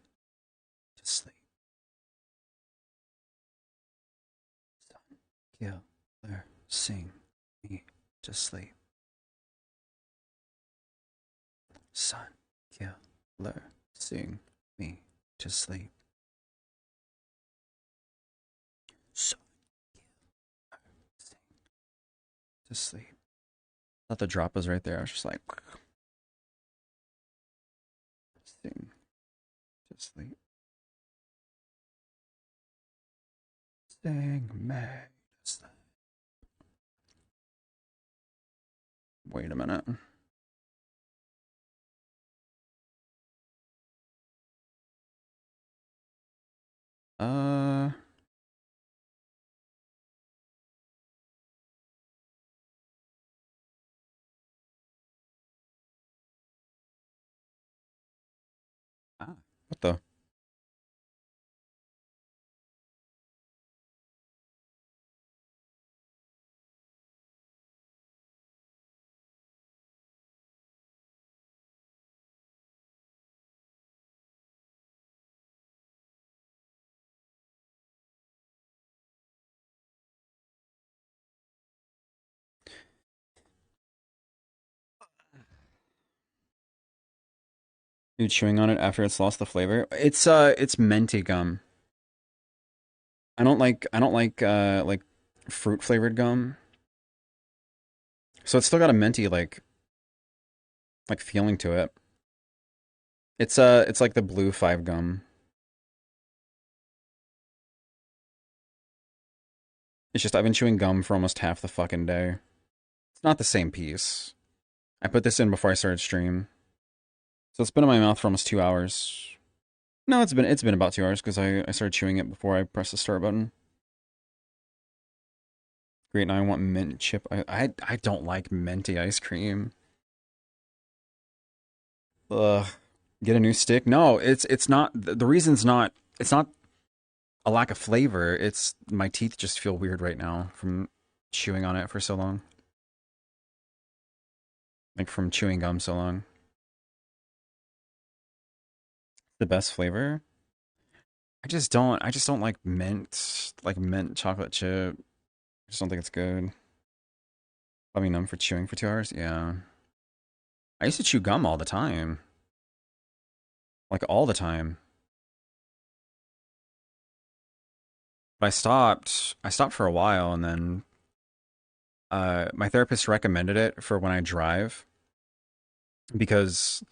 to sleep. Son, kill her, sing me to sleep. Son, kill her, sing me to sleep. Son, sing to sleep. I thought the drop was right there. I was just like, sing to sleep. Sing me to sleep. Wait a minute. Uh, What the? You chewing on it after it's lost the flavor? It's minty gum. I don't like fruit flavored gum. So it's still got a minty like feeling to it. It's like the blue five gum. It's just I've been chewing gum for almost half the fucking day. It's not the same piece. I put this in before I started stream. So it's been in my mouth for almost 2 hours. No, it's been about 2 hours because I started chewing it before I pressed the start button. Great, now I want mint chip. I don't like minty ice cream. Ugh. Get a new stick? No, it's not. The reason's not. It's not a lack of flavor. It's my teeth just feel weird right now from chewing on it for so long. Like from chewing gum so long. The best flavor? I just don't like mint chocolate chip. I just don't think it's good. Probably numb for chewing for 2 hours. Yeah. I used to chew gum all the time. Like all the time. But I stopped for a while and then my therapist recommended it for when I drive because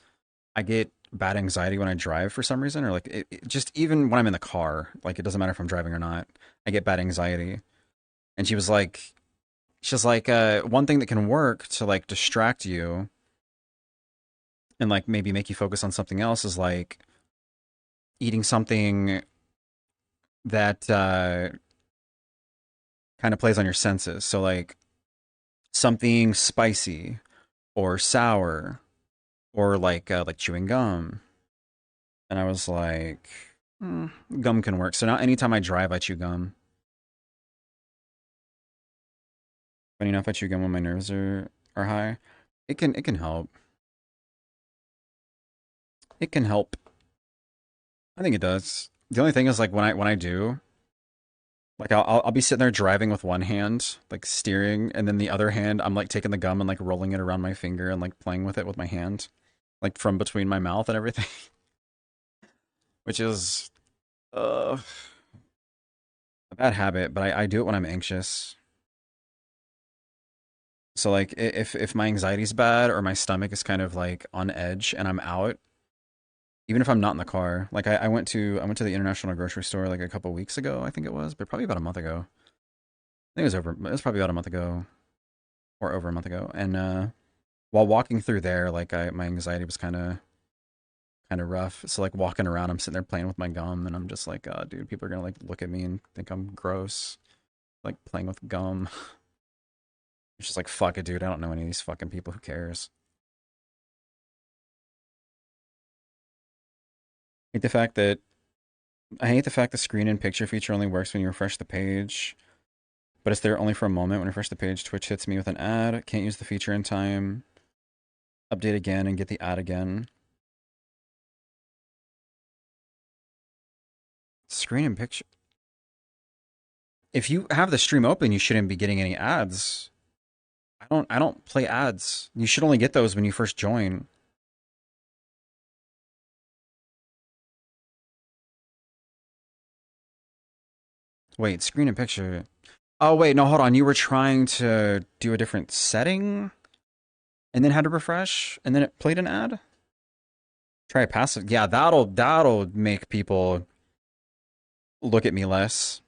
I get bad anxiety when I drive for some reason, or like just even when I'm in the car, like it doesn't matter if I'm driving or not, I get bad anxiety. And she's like, one thing that can work to like distract you and like maybe make you focus on something else is like eating something that kind of plays on your senses. So like something spicy or sour or like chewing gum. And I was like, "Hmm, gum can work." So now anytime I drive, I chew gum. Funny enough, I chew gum when my nerves are high. It can help. It can help. I think it does. The only thing is like when I do, like I'll be sitting there driving with one hand, like steering, and then the other hand I'm like taking the gum and like rolling it around my finger and like playing with it with my hand, like from between my mouth and everything, which is uh, a bad habit, but I do it when I'm anxious. So like if my anxiety's bad or my stomach is kind of like on edge and I'm out, even if I'm not in the car, like I went to the international grocery store like a couple weeks ago, I think it was, but probably about a month ago. I think it was probably about a month ago or over a month ago. And while walking through there, like my anxiety was kind of rough. So like walking around, I'm sitting there playing with my gum, and I'm just like, dude, people are gonna like look at me and think I'm gross, like playing with gum. It's just like fuck it, dude. I don't know any of these fucking people. Who cares? Hate the fact that I hate the fact the screen and picture feature only works when you refresh the page, but it's there only for a moment. When I refresh the page, Twitch hits me with an ad. Can't use the feature in time. Update again and get the ad again. Screen and picture. If you have the stream open, you shouldn't be getting any ads. I don't play ads. You should only get those when you first join. Wait, screen and picture. Oh wait, no, hold on. You were trying to do a different setting and then had to refresh and then it played an ad? Try passive. Yeah, that'll make people look at me less.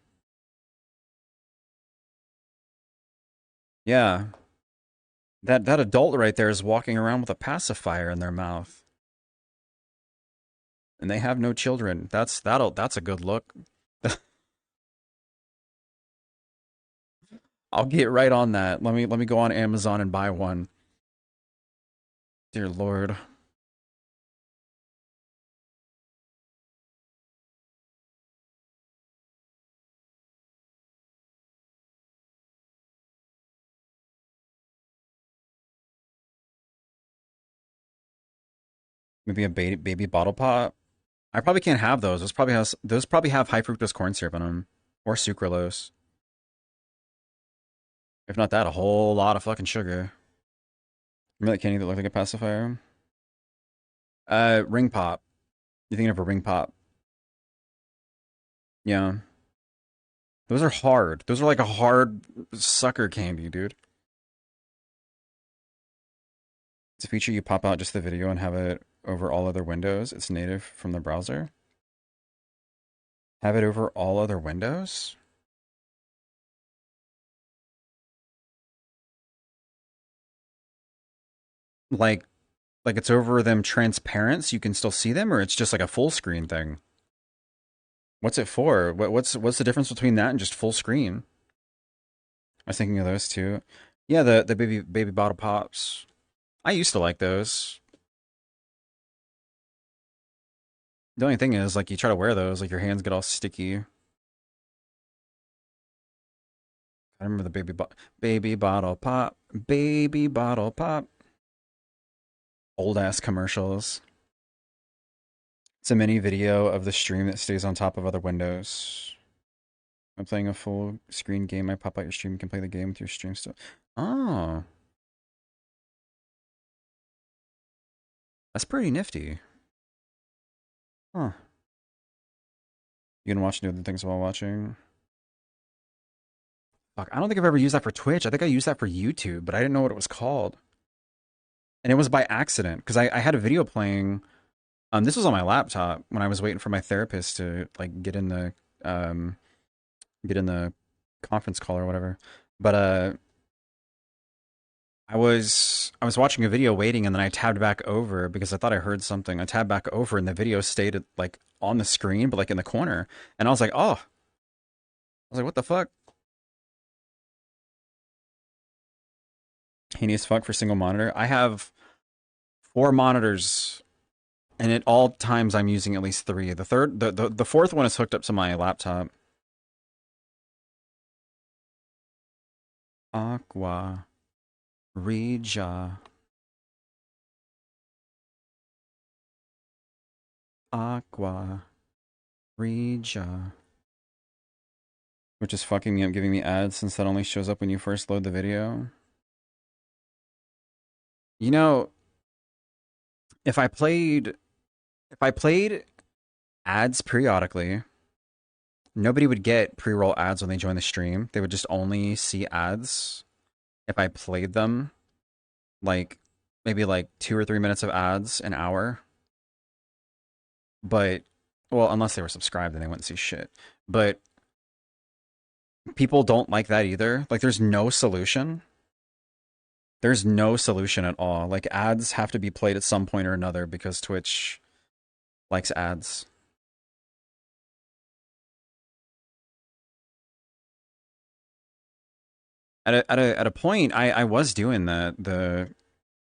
Yeah. That adult right there is walking around with a pacifier in their mouth and they have no children. That's a good look. I'll get right on that. Let me go on Amazon and buy one. Dear Lord. Maybe a baby bottle pop. I probably can't have those. Those probably have high fructose corn syrup in them or sucralose. If not that, a whole lot of fucking sugar. Remember that candy that looked like a pacifier? Ring pop. You thinking of a ring pop? Yeah. Those are hard. Those are like a hard sucker candy, dude. It's a feature you pop out just the video and have it over all other windows. It's native from the browser. Have it over all other windows? Like like it's over them transparent so you can still see them, or it's just like a full screen thing? What's it for? What's the difference between that and just full screen? I was thinking of those two. Yeah, the baby bottle pops. I used to like those. The only thing is, like, you try to wear those, like your hands get all sticky. I remember the baby bottle pop, baby bottle pop. Old ass commercials. It's a mini video of the stream that stays on top of other windows. I'm playing a full screen game. I pop out your stream. You can play the game with your stream still. Oh, that's pretty nifty. Huh. You can watch new other things while watching. Fuck, I don't think I've ever used that for Twitch. I think I used that for YouTube, but I didn't know what it was called. And it was by accident because I had a video playing. This was on my laptop when I was waiting for my therapist to like um get in the conference call or whatever. But I was watching a video waiting, and then I tabbed back over because I thought I heard something. I tabbed back over and the video stayed like on the screen but like in the corner. And I was like, "Oh." I was like, "What the fuck?" Handy as fuck for single monitor. I have 4 monitors, and at all times I'm using at least 3. The fourth one is hooked up to my laptop. Aqua Regia. Aqua Regia. Which is fucking me up, giving me ads since that only shows up when you first load the video. You know, if I played ads periodically, nobody would get pre-roll ads when they join the stream. They would just only see ads if I played them, like maybe like 2 or 3 minutes of ads an hour. But well, unless they were subscribed, then they wouldn't see shit. But people don't like that either. Like, there's no solution. There's no solution at all. Like, ads have to be played at some point or another because Twitch likes ads. At a point, I was doing the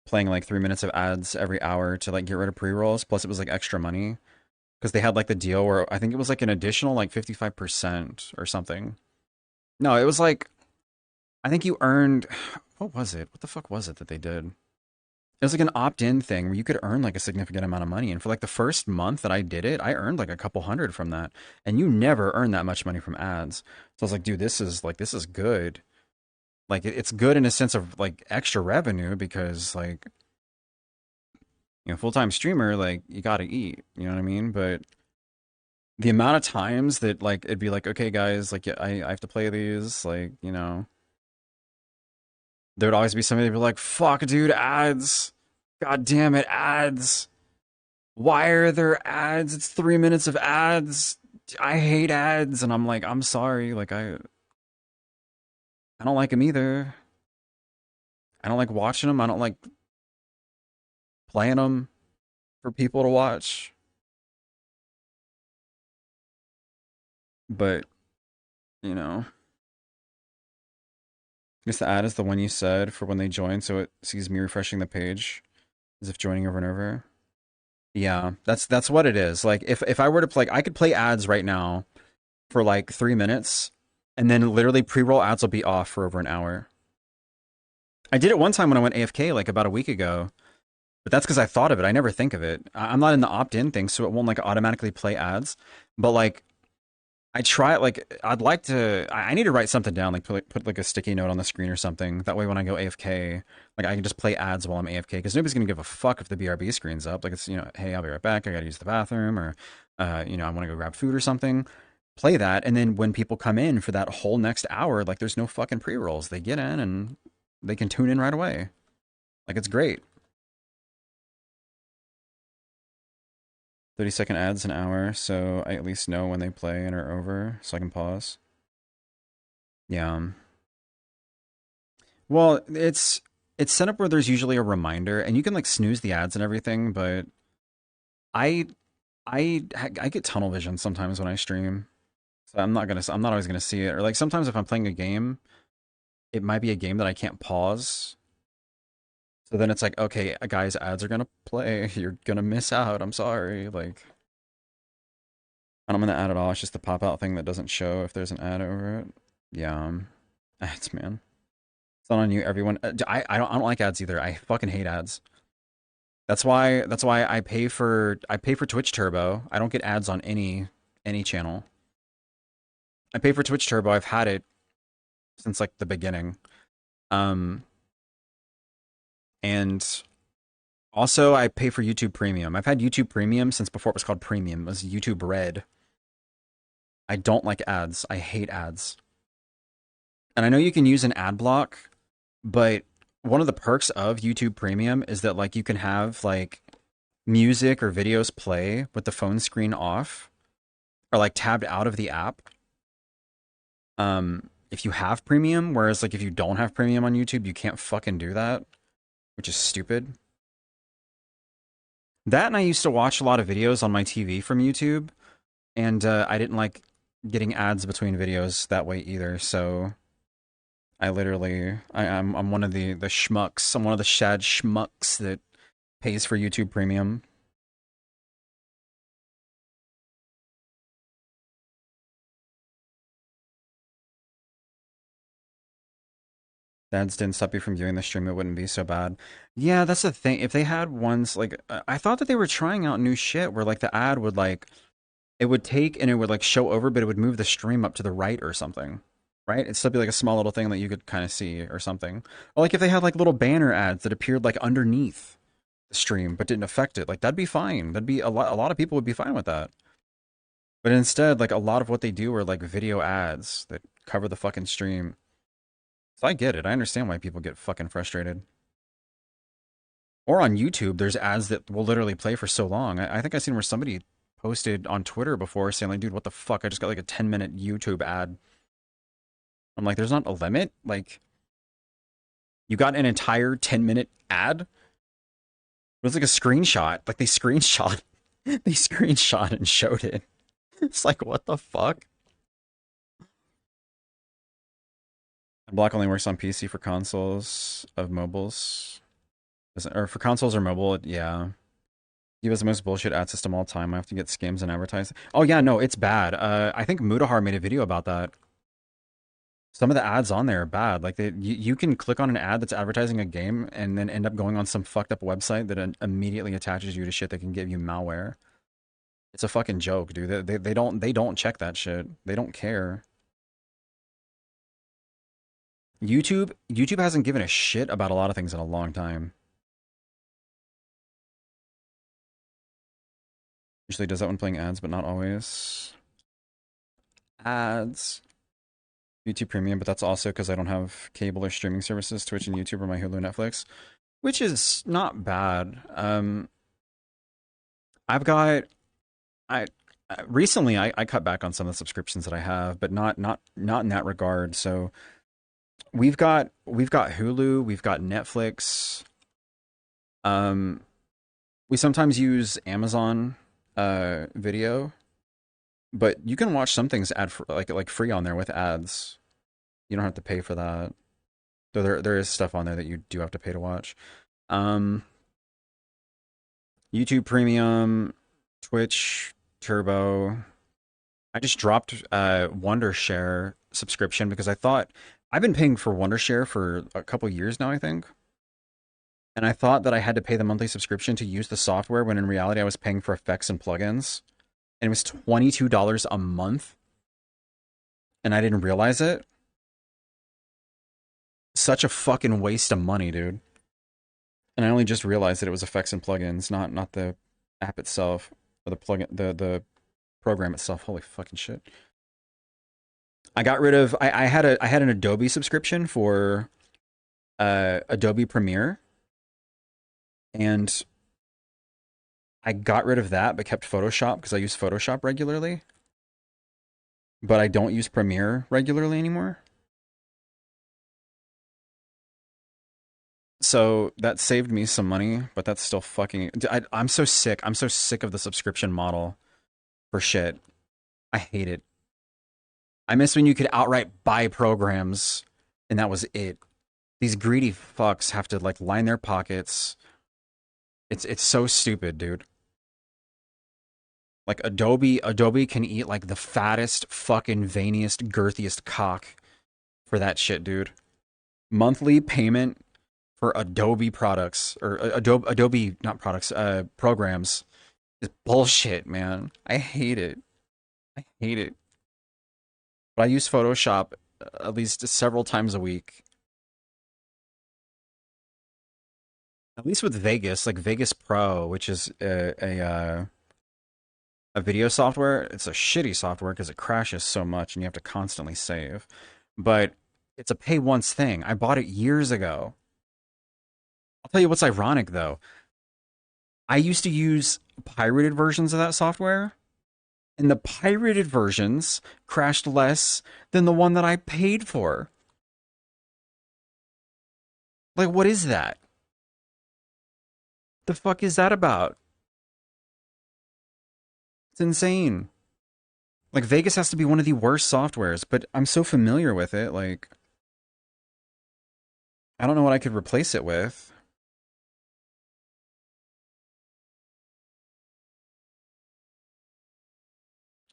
playing like 3 minutes of ads every hour to like get rid of pre-rolls. Plus, it was like extra money because they had like the deal where I think it was like an additional like 55% or something. No, it was like I think you earned what was it? What the fuck was it that they did? It was like an opt-in thing where you could earn like a significant amount of money. And for like the first month that I did it, I earned like a couple hundred from that. And you never earn that much money from ads. So I was like, dude, this is good. Like it's good in a sense of like extra revenue because like, full-time streamer, like you gotta eat, you know what I mean? But the amount of times that like it'd be like, okay, guys, like yeah, I have to play these, like, there would always be somebody that'd be like, fuck, dude, ads. God damn it, ads. Why are there ads? It's 3 minutes of ads. I hate ads. And I'm like, I'm sorry. Like, I don't like them either. I don't like watching them. I don't like playing them for people to watch. But, I guess the ad is the one you said for when they join, so it sees me refreshing the page as if joining over and over. Yeah, that's what it is. Like if I were to play, I could play ads right now for like 3 minutes, and then literally pre-roll ads will be off for over an hour. I did it one time when I went AFK like about a week ago. But that's because I thought of it. I never think of it. I'm not in the opt-in thing, so it won't like automatically play ads. But like I try it. Like I'd like to. I need to write something down. Like put like a sticky note on the screen or something. That way, when I go AFK, like I can just play ads while I'm AFK because nobody's gonna give a fuck if the BRB screen's up. Like it's hey, I'll be right back. I gotta use the bathroom, or I want to go grab food or something. Play that, and then when people come in for that whole next hour, like there's no fucking pre rolls. They get in and they can tune in right away. Like it's great. 30-second ads an hour, so I at least know when they play and are over, so I can pause. Yeah. Well, it's set up where there's usually a reminder, and you can like snooze the ads and everything, but I I get tunnel vision sometimes when I stream, so I'm not always gonna see it. Or like sometimes if I'm playing a game, it might be a game that I can't pause. So then it's like, okay, guys, ads are gonna play. You're gonna miss out. I'm sorry. Like, I don't mean to add it all. It's just the pop out thing that doesn't show if there's an ad over it. Yeah, ads, man. It's not on you, everyone. I don't like ads either. I fucking hate ads. That's why I pay for Twitch Turbo. I don't get ads on any channel. I pay for Twitch Turbo. I've had it since like the beginning. Um, and also I pay for YouTube Premium. I've had YouTube Premium since before it was called Premium. It was YouTube Red. I don't like ads. I hate ads. And I know you can use an ad block, but one of the perks of YouTube Premium is that like you can have like music or videos play with the phone screen off or like tabbed out of the app. If you have premium, whereas like if you don't have premium on YouTube, you can't fucking do that, which is stupid. That and I used to watch a lot of videos on my TV from YouTube, and I didn't like getting ads between videos that way either. So I'm one of the schmucks. I'm one of the shad schmucks that pays for YouTube Premium. Ads didn't stop you from viewing the stream, it wouldn't be so bad. Yeah, that's the thing. If they had ones like I thought that they were trying out new shit where like the ad would like it would take and it would like show over, but it would move the stream up to the right or something. Right? It'd still be like a small little thing that you could kind of see or something. Or like if they had like little banner ads that appeared like underneath the stream but didn't affect it, like that'd be fine. That'd be a lot of people would be fine with that. But instead, like a lot of what they do are like video ads that cover the fucking stream. So I get it. I understand why people get fucking frustrated. Or on YouTube, there's ads that will literally play for so long. I think I seen where somebody posted on Twitter before saying like, dude, what the fuck? I just got like a 10-minute YouTube ad. I'm like, there's not a limit? Like, you got an entire 10-minute ad? It was like a screenshot. Like they screenshot they screenshot and showed it. It's like, what the fuck? Block only works on PC for consoles of mobiles. Or for consoles or mobile, yeah. He was the most bullshit ad system all time. I have to get scams and advertise. Oh yeah, no, it's bad. I think Mudahar made a video about that. Some of the ads on there are bad. Like you can click on an ad that's advertising a game and then end up going on some fucked up website that immediately attaches you to shit that can give you malware. It's a fucking joke, dude. They don't check that shit. They don't care. YouTube hasn't given a shit about a lot of things in a long time. Usually does that when playing ads, but not always. Ads. YouTube Premium, but that's also because I don't have cable or streaming services, Twitch and YouTube or my Hulu, Netflix, which is not bad. I've got I recently I cut back on some of the subscriptions that I have, but not in that regard. So we've got Hulu, we've got Netflix. Um, we sometimes use Amazon Video, but you can watch some things like free on there with ads. You don't have to pay for that. Though there is stuff on there that you do have to pay to watch. Um, YouTube Premium, Twitch Turbo. I just dropped Wondershare subscription because I thought I've been paying for Wondershare for a couple years now, I think. and I thought that I had to pay the monthly subscription to use the software when in reality I was paying for effects and plugins. And it was $22 a month. And I didn't realize it. Such a fucking waste of money, dude. And I only just realized that it was effects and plugins, not the app itself or the plugin, the program itself. Holy fucking shit! I got rid of. I had an Adobe subscription for Adobe Premiere, and I got rid of that, but kept Photoshop because I use Photoshop regularly. But I don't use Premiere regularly anymore. So that saved me some money, but that's still fucking. I'm so sick. I'm so sick of the subscription model for shit. I hate it. I miss when you could outright buy programs and that was it. These greedy fucks have to like line their pockets. It's so stupid, dude. Like Adobe can eat like the fattest, fucking veiniest, girthiest cock for that shit, dude. Monthly payment for Adobe products or Adobe not products, programs is bullshit, man. I hate it. I hate it. But I use Photoshop at least several times a week. At least with Vegas, like Vegas Pro, which is a video software. It's a shitty software because it crashes so much and you have to constantly save. But it's a pay once thing. I bought it years ago. I'll tell you what's ironic though. I used to use pirated versions of that software, and the pirated versions crashed less than the one that I paid for. Like, what is that? The fuck is that about? It's insane. Like, Vegas has to be one of the worst softwares, but I'm so familiar with it, like, I don't know what I could replace it with.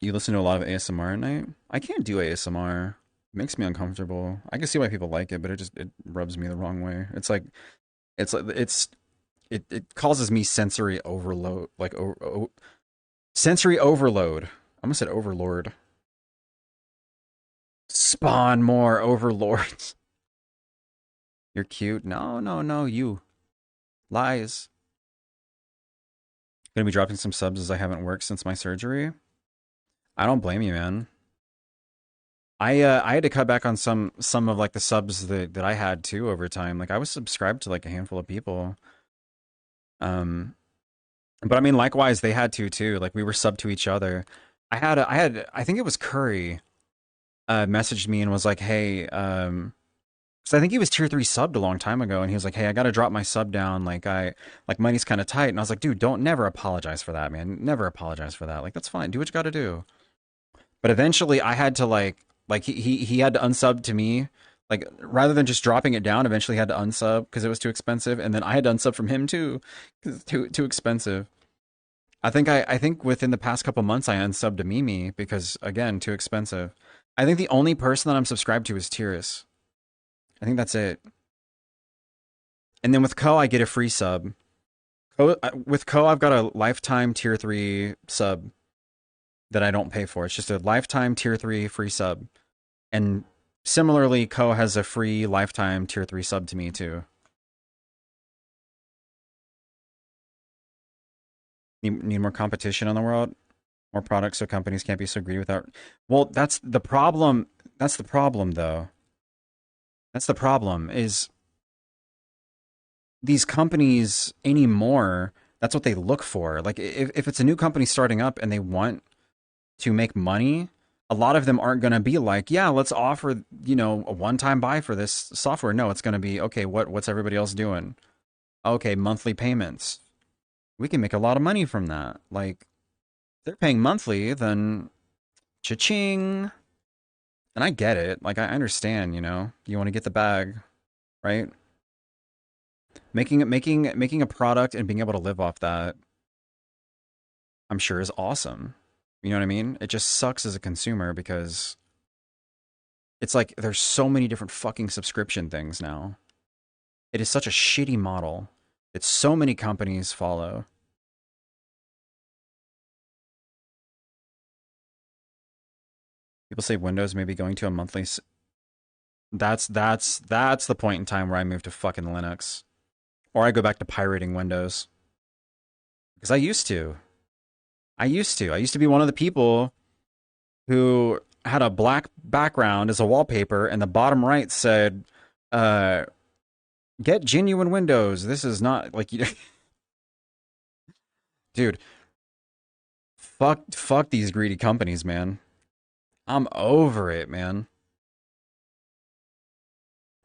You listen to a lot of ASMR at night? I can't do ASMR. It makes me uncomfortable. I can see why people like it, but it rubs me the wrong way. It causes me sensory overload, like sensory overload. I almost said overlord. Spawn more overlords. You're cute. No, no, no, you. Lies. Gonna be dropping some subs as I haven't worked since my surgery. I don't blame you, man. I had to cut back on some of like the subs that I had too over time. Like I was subscribed to like a handful of people. Um but I mean likewise they had to too. Like we were subbed to each other. I think it was Curry messaged me and was like, "Hey, so I think he was tier 3 subbed a long time ago and he was like, "Hey, I got to drop my sub down. Like money's kind of tight." And I was like, "Dude, don't never apologize for that, man. Never apologize for that. Like that's fine. Do what you got to do." But eventually I had to he had to unsub to me. Like rather than just dropping it down, eventually he had to unsub because it was too expensive, and then I had to unsub from him too because it's too expensive. I think within the past couple months I unsubbed to Mimi because again too expensive. I think the only person that I'm subscribed to is Tyrus. I think that's it. And then with Ko I get a free sub. With Ko I've got a lifetime tier 3 sub that I don't pay for. It's just a lifetime tier 3 free sub. And similarly, Ko has a free lifetime tier 3 sub to me too. Need more competition on the world? More products so companies can't be so greedy without. Well, that's the problem. That's the problem though. That's the problem is these companies anymore, that's what they look for. Like if it's a new company starting up and they want to make money, a lot of them aren't going to be like, yeah, let's offer, a one-time buy for this software. No, it's going to be, okay, what's everybody else doing? Okay, monthly payments. We can make a lot of money from that. Like, if they're paying monthly, then cha-ching. And I get it. Like, I understand, you want to get the bag, right? Making a product and being able to live off that, I'm sure is awesome. You know what I mean? It just sucks as a consumer because it's like there's so many different fucking subscription things now. It is such a shitty model. that so many companies follow. People say Windows may be going to a monthly. That's the point in time where I move to fucking Linux, or I go back to pirating Windows because I used to be one of the people who had a black background as a wallpaper, and the bottom right said, uh, "Get genuine Windows." This is not like you, dude. Fuck these greedy companies, man. I'm over it, man.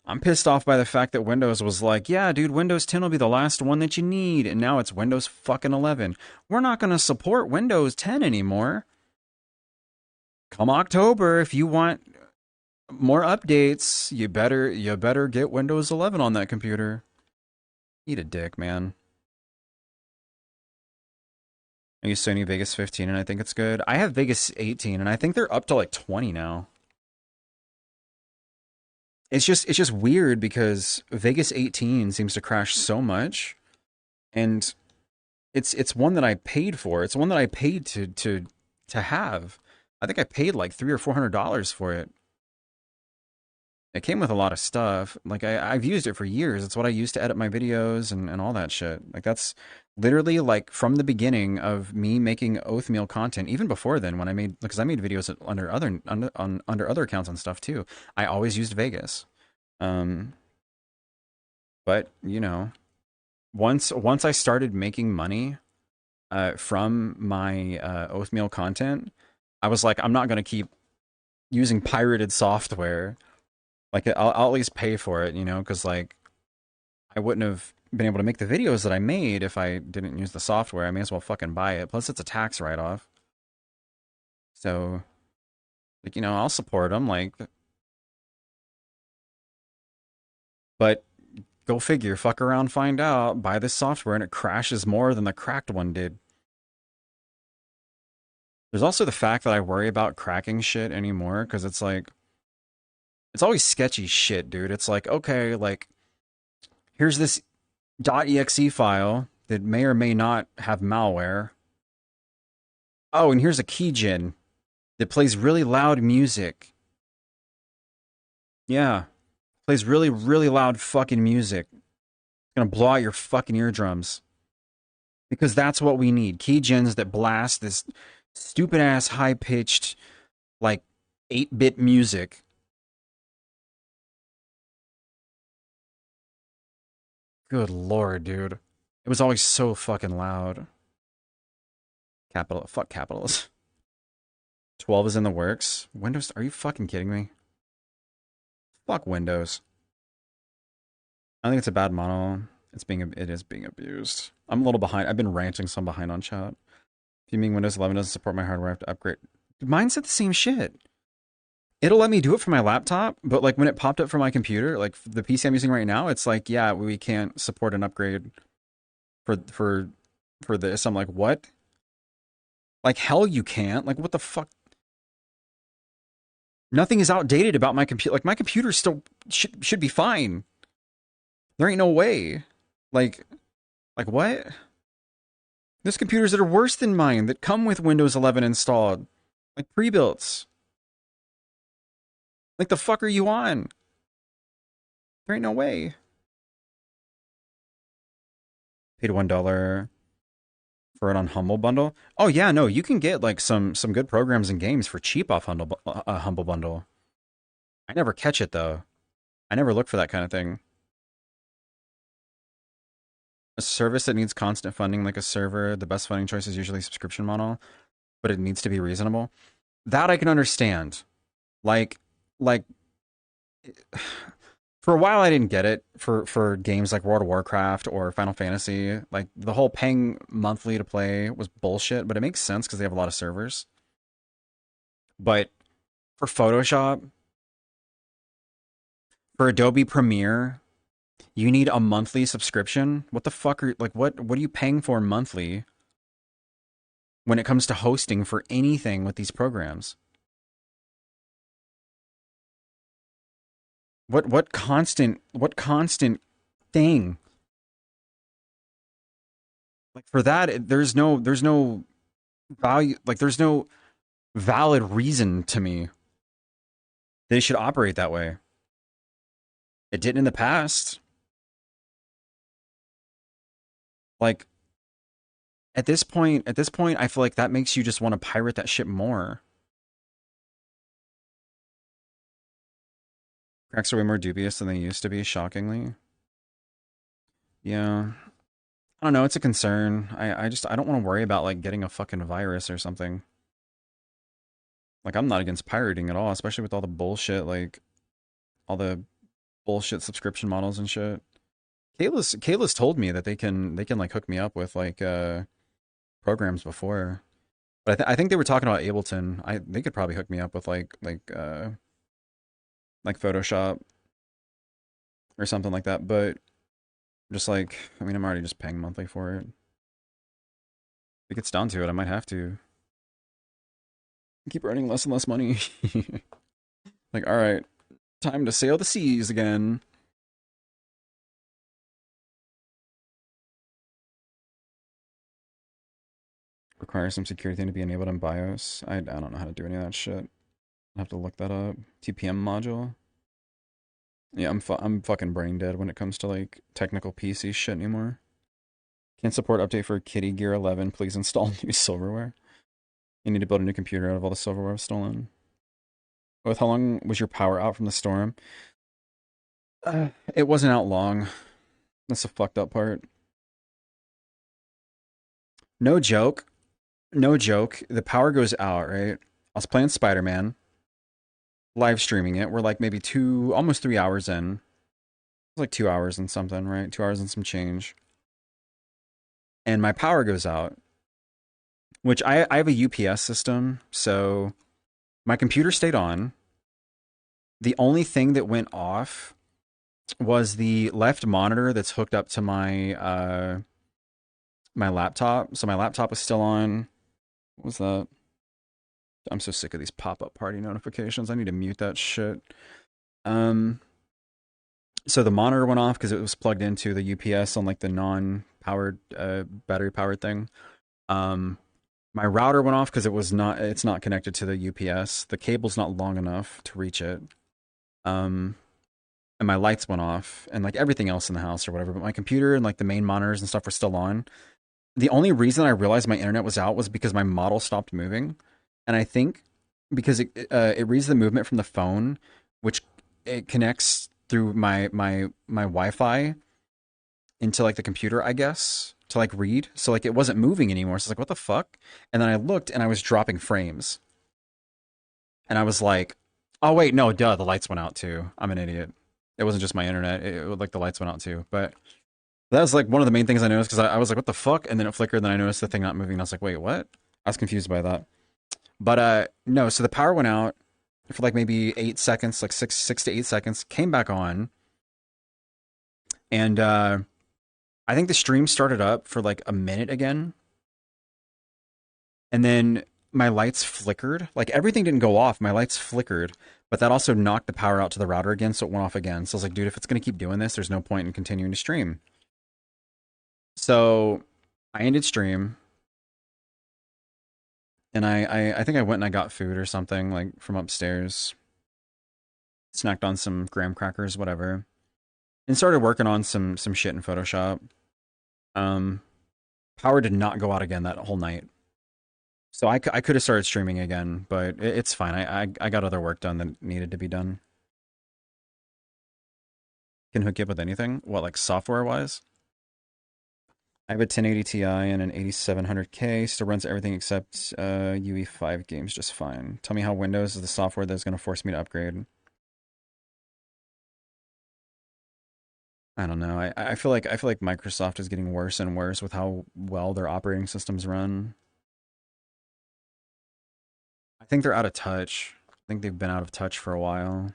I'm pissed off by the fact that Windows was like, yeah, dude, Windows 10 will be the last one that you need, and now it's Windows fucking 11. We're not going to support Windows 10 anymore. Come October, if you want more updates, you better get Windows 11 on that computer. Eat a dick, man. I use Sony Vegas 15 and I think it's good. I have Vegas 18 and I think they're up to like 20 now. It's just weird because Vegas 18 seems to crash so much, and it's one that I paid for. It's one that I paid to have. I think I paid like $300 or $400 for it. It came with a lot of stuff. Like I've used it for years. It's what I used to edit my videos and all that shit. Like that's literally like from the beginning of me making Oathmeal content, even before then when I made, because I made videos under other accounts and stuff too. I always used Vegas. Um, but you know, once I started making money from my Oathmeal content, I was like, I'm not gonna keep using pirated software. Like I'll at least pay for it, you know, because like I wouldn't have been able to make the videos that I made if I didn't use the software. I may as well fucking buy it. Plus, it's a tax write-off. So, like, you know, I'll support them. Like, but go figure. Fuck around, find out. Buy this software, and it crashes more than the cracked one did. There's also the fact that I worry about cracking shit anymore because it's like it's always sketchy shit, dude. It's like okay, like here's this .exe file that may or may not have malware. Oh, and here's a keygen that plays really loud music. Yeah, plays really, really loud fucking music. It's gonna blow out your fucking eardrums. Because that's what we need. Keygens that blast this stupid ass high pitched, like 8-bit music. Good lord, dude. It was always so fucking loud. Fuck capitals. 12 is in the works. Windows, are you fucking kidding me? Fuck Windows. I think it's a bad model. It is being abused. I'm a little behind. I've been ranting, so I'm behind on chat. If you mean Windows 11 doesn't support my hardware, I have to upgrade. Mine said the same shit. It'll let me do it for my laptop, but like when it popped up for my computer, like the PC I'm using right now, it's like, yeah, we can't support an upgrade for this. I'm like, what? Like hell you can't. Like what the fuck? Nothing is outdated about my computer. Like my computer still should be fine. There ain't no way. Like like what? There's computers that are worse than mine that come with Windows 11 installed. Like pre-builts. Like the fuck are you on? There ain't no way. Paid $1 for it on Humble Bundle. Oh yeah, no, you can get like some good programs and games for cheap off Humble Bundle. I never catch it though. I never look for that kind of thing. A service that needs constant funding, like a server, the best funding choice is usually a subscription model, but it needs to be reasonable. That I can understand. Like, like for a while I didn't get it for games like World of Warcraft or Final Fantasy. Like the whole paying monthly to play was bullshit, but it makes sense because they have a lot of servers. But for Photoshop, for Adobe Premiere, you need a monthly subscription. What the fuck are like what are you paying for monthly when it comes to hosting for anything with these programs? What constant thing Like for that, there's no value. Like there's no valid reason to me they should operate that way. It didn't in the past. Like at this point, I feel like that makes you just want to pirate that shit more. Cracks are way more dubious than they used to be, shockingly. Yeah. I don't know, it's a concern. I don't want to worry about like getting a fucking virus or something. Like I'm not against pirating at all, especially with all the bullshit, like all the bullshit subscription models and shit. Kayla's told me that they can like hook me up with like programs before. But I think they were talking about Ableton. They could probably hook me up with like Photoshop or something like that. But just like, I mean, I'm already just paying monthly for it. If it gets down to it, I might have to keep earning less and less money. Like, all right, time to sail the seas again. Requires some security thing to be enabled in BIOS. I don't know how to do any of that shit. I have to look that up. TPM module. Yeah, I'm fucking brain dead when it comes to like technical PC shit anymore. Can't support update for Kitty Gear 11. Please install new silverware. You need to build a new computer out of all the silverware I've stolen. With how long was your power out from the storm? It wasn't out long. That's the fucked up part. No joke. No joke. The power goes out, right? I was playing Spider Man, live streaming it. We're like maybe almost 3 hours in. It's like 2 hours and something, right? 2 hours and some change. And my power goes out, which I have a UPS system. So my computer stayed on. The only thing that went off was the left monitor that's hooked up to my laptop. So my laptop was still on. What was that? I'm so sick of these pop-up party notifications. I need to mute that shit. Um, so the monitor went off because it was plugged into the UPS on like the non-powered battery powered thing. Um, my router went off because it's not connected to the UPS. The cable's not long enough to reach it. Um, and my lights went off and like everything else in the house or whatever, but my computer and like the main monitors and stuff were still on. The only reason I realized my internet was out was because my model stopped moving. And I think because it reads the movement from the phone, which it connects through my Wi-Fi into like the computer, I guess, to like read. So like it wasn't moving anymore. So I was like, what the fuck? And then I looked and I was dropping frames. And I was like, oh wait, no, duh, the lights went out too. I'm an idiot. It wasn't just my internet. Like the lights went out too. But that was like one of the main things I noticed because I was like, what the fuck? And then it flickered, and then I noticed the thing not moving. And I was like, wait, what? I was confused by that. But no, so the power went out for like maybe 8 seconds, like six to 8 seconds, came back on, and I think the stream started up for like a minute again, and then my lights flickered. Like everything didn't go off, my lights flickered, but that also knocked the power out to the router again, so it went off again. So I was like, dude, if it's gonna keep doing this, there's no point in continuing to stream. So I ended stream, and I think I went and I got food or something like from upstairs, snacked on some graham crackers, whatever, and started working on some shit in Photoshop. Um, Power did not go out again that whole night, so I could have started streaming again, but it's fine. I got other work done that needed to be done. Can hook you up with anything? What, like software wise? I have a 1080 Ti and an 8700K. Still runs everything except UE5 games just fine. Tell me how Windows is the software that's going to force me to upgrade. I don't know. I feel like Microsoft is getting worse and worse with how well their operating systems run. I think they're out of touch. I think they've been out of touch for a while.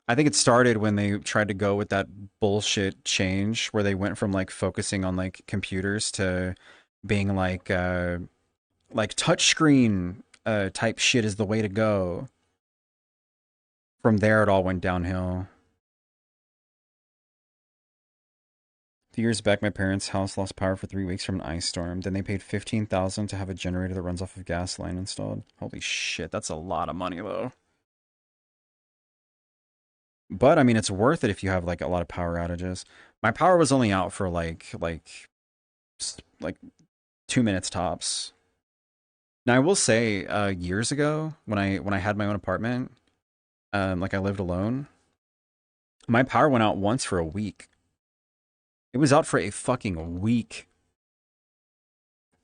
I think it started when they tried to go with that bullshit change where they went from like focusing on like computers to being like touchscreen type shit is the way to go. From there it all went downhill. 2 years back, my parents' house lost power for 3 weeks from an ice storm. Then they paid 15,000 to have a generator that runs off of gas line installed. Holy shit, that's a lot of money though. But I mean, it's worth it if you have like a lot of power outages. My power was only out for like 2 minutes tops. Now I will say, years ago when I had my own apartment, like I lived alone, my power went out once for a week. It was out for a fucking week.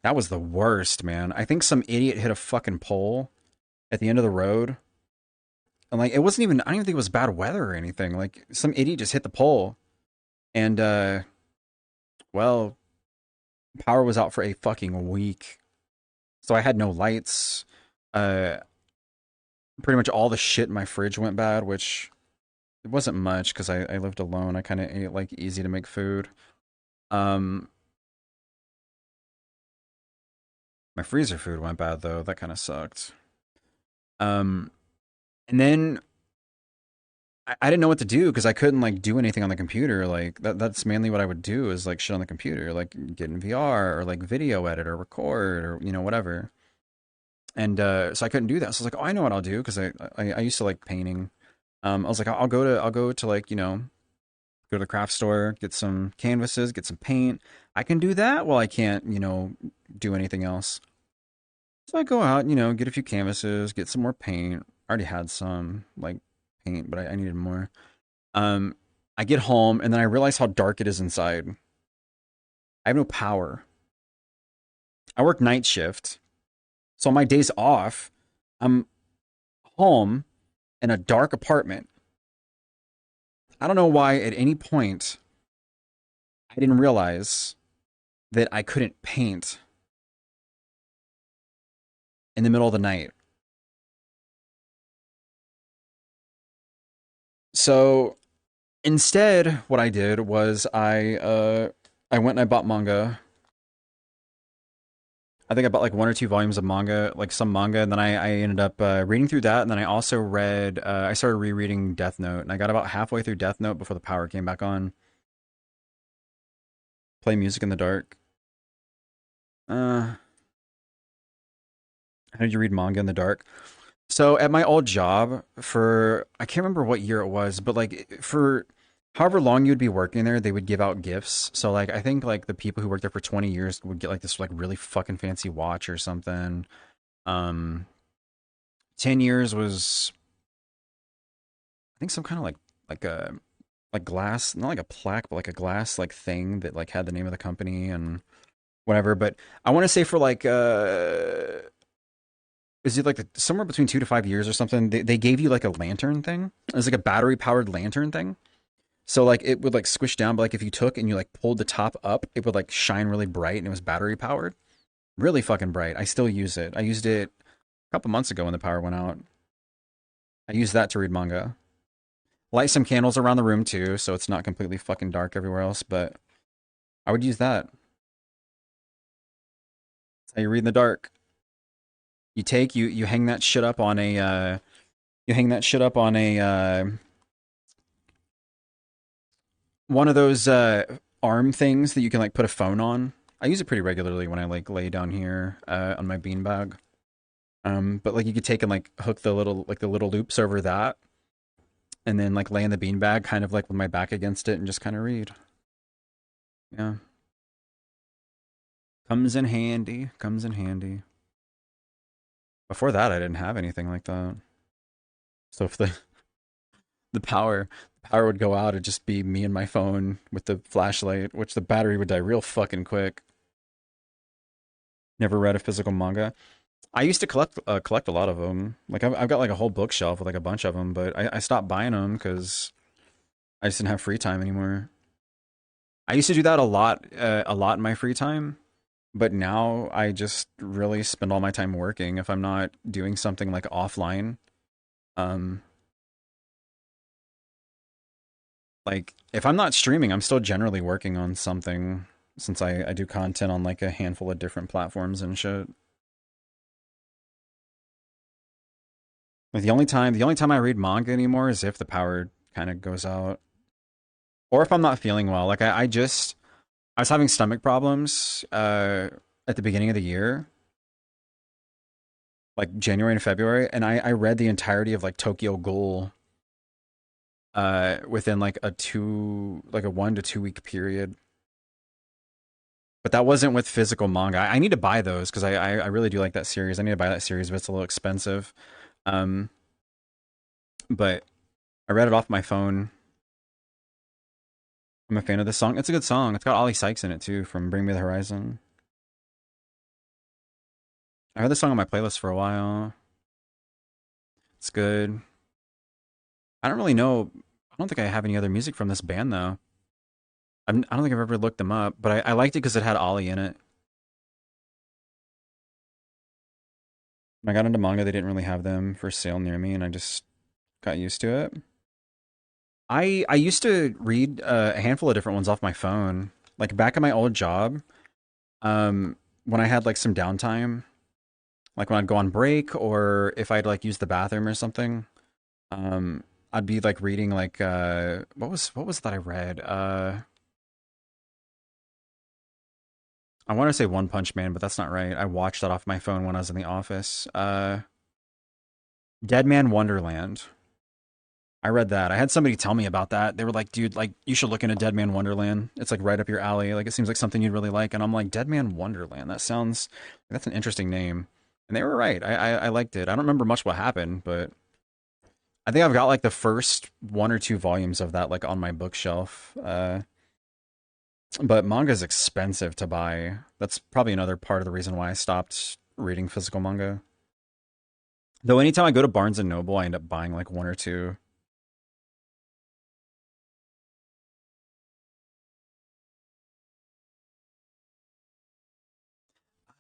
That was the worst, man. I think some idiot hit a fucking pole at the end of the road. And like it wasn't even I don't even think it was bad weather or anything. Like some idiot just hit the pole and well, power was out for a fucking week. So I had no lights. Uh Pretty much all the shit in my fridge went bad, which it wasn't much because I lived alone. I kind of ate like easy to make food. Um my freezer food went bad though. That kind of sucked. Um and then I didn't know what to do because I couldn't like do anything on the computer. Like that's mainly what I would do is like shit on the computer, like get in VR or like video edit or record or whatever. And so I couldn't do that. So I was like, oh, I know what I'll do because I used to like painting. I was like, I'll go to like go to the craft store, get some canvases, get some paint. I can do that while I can't do anything else. So I go out, get a few canvases, get some more paint. I already had some like paint, but I needed more. Um, I get home and then I realize how dark it is inside. I have no power. I work night shift. So on my days off, I'm home in a dark apartment. I don't know why at any point I didn't realize that I couldn't paint in the middle of the night. So instead, what I did was I went and I bought manga. I think I bought like 1 or 2 volumes of manga, like some manga, and then I ended up reading through that, and then I also read. I started rereading Death Note, and I got about halfway through Death Note before the power came back on. Play music in the dark. How did you read manga in the dark? So at my old job for I can't remember what year it was, but like for however long you'd be working there, they would give out gifts. So like I think like the people who worked there for 20 years would get like this like really fucking fancy watch or something. Um 10 years was I think some kind of like a like glass, not like a plaque, but like a glass like thing that like had the name of the company and whatever. But I want to say for like is it like somewhere between 2 to 5 years or something? They gave you like a lantern thing. It was like a battery powered lantern thing. So like it would like squish down, but like if you took and you like pulled the top up, it would like shine really bright and it was battery powered. Really fucking bright. I still use it. I used it a couple months ago when the power went out. I used that to read manga. Light some candles around the room too, so it's not completely fucking dark everywhere else, but I would use that. That's how you read in the dark. You hang that shit up on a you hang that shit up on a one of those arm things that you can like put a phone on. I use it pretty regularly when I like lay down here on my beanbag. But like you could take and like hook the little loops over that, and then like lay in the beanbag, kind of like with my back against it, and just kind of read. Yeah, comes in handy. Comes in handy. Before that, I didn't have anything like that. So if the power would go out, it'd just be me and my phone with the flashlight, which the battery would die real fucking quick. Never read a physical manga. I used to collect a lot of them. Like I've got like a whole bookshelf with like a bunch of them, but I stopped buying them because I just didn't have free time anymore. I used to do that a lot in my free time, but now I just really spend all my time working. If I'm not doing something like offline, um, like if I'm not streaming, I'm still generally working on something since I do content on like a handful of different platforms and shit. Like the only time I read manga anymore is if the power kind of goes out or if I'm not feeling well. Like I just I was having stomach problems at the beginning of the year, like January and February, and I read the entirety of like Tokyo Ghoul within like a 1 to 2 week period. But that wasn't with physical manga. I need to buy those because I really do like that series. I need to buy that series, but it's a little expensive. Um, but I read it off my phone. I'm a fan of this song. It's a good song. It's got Ollie Sykes in it too from Bring Me the Horizon. I had this song on my playlist for a while. It's good. I don't really know. I don't think I have any other music from this band though. I don't think I've ever looked them up, but I liked it because it had Ollie in it. When I got into manga, they didn't really have them for sale near me, and I just got used to it. I used to read a handful of different ones off my phone. Like back at my old job, when I had like some downtime, like when I'd go on break or if I'd like use the bathroom or something, um, I'd be like reading like what was that I read? I want to say One Punch Man, but that's not right. I watched that off my phone when I was in the office. Dead Man Wonderland. I read that. I had somebody tell me about that. They were like, dude, like you should look into Dead Man Wonderland. It's like right up your alley. Like it seems like something you'd really like. And I'm like, Dead Man Wonderland. That's an interesting name. And they were right. I liked it. I don't remember much what happened, but I think I've got like the first 1 or 2 volumes of that like on my bookshelf. But manga's expensive to buy. That's probably another part of the reason why I stopped reading physical manga. Though anytime I go to Barnes and Noble, I end up buying like 1 or 2.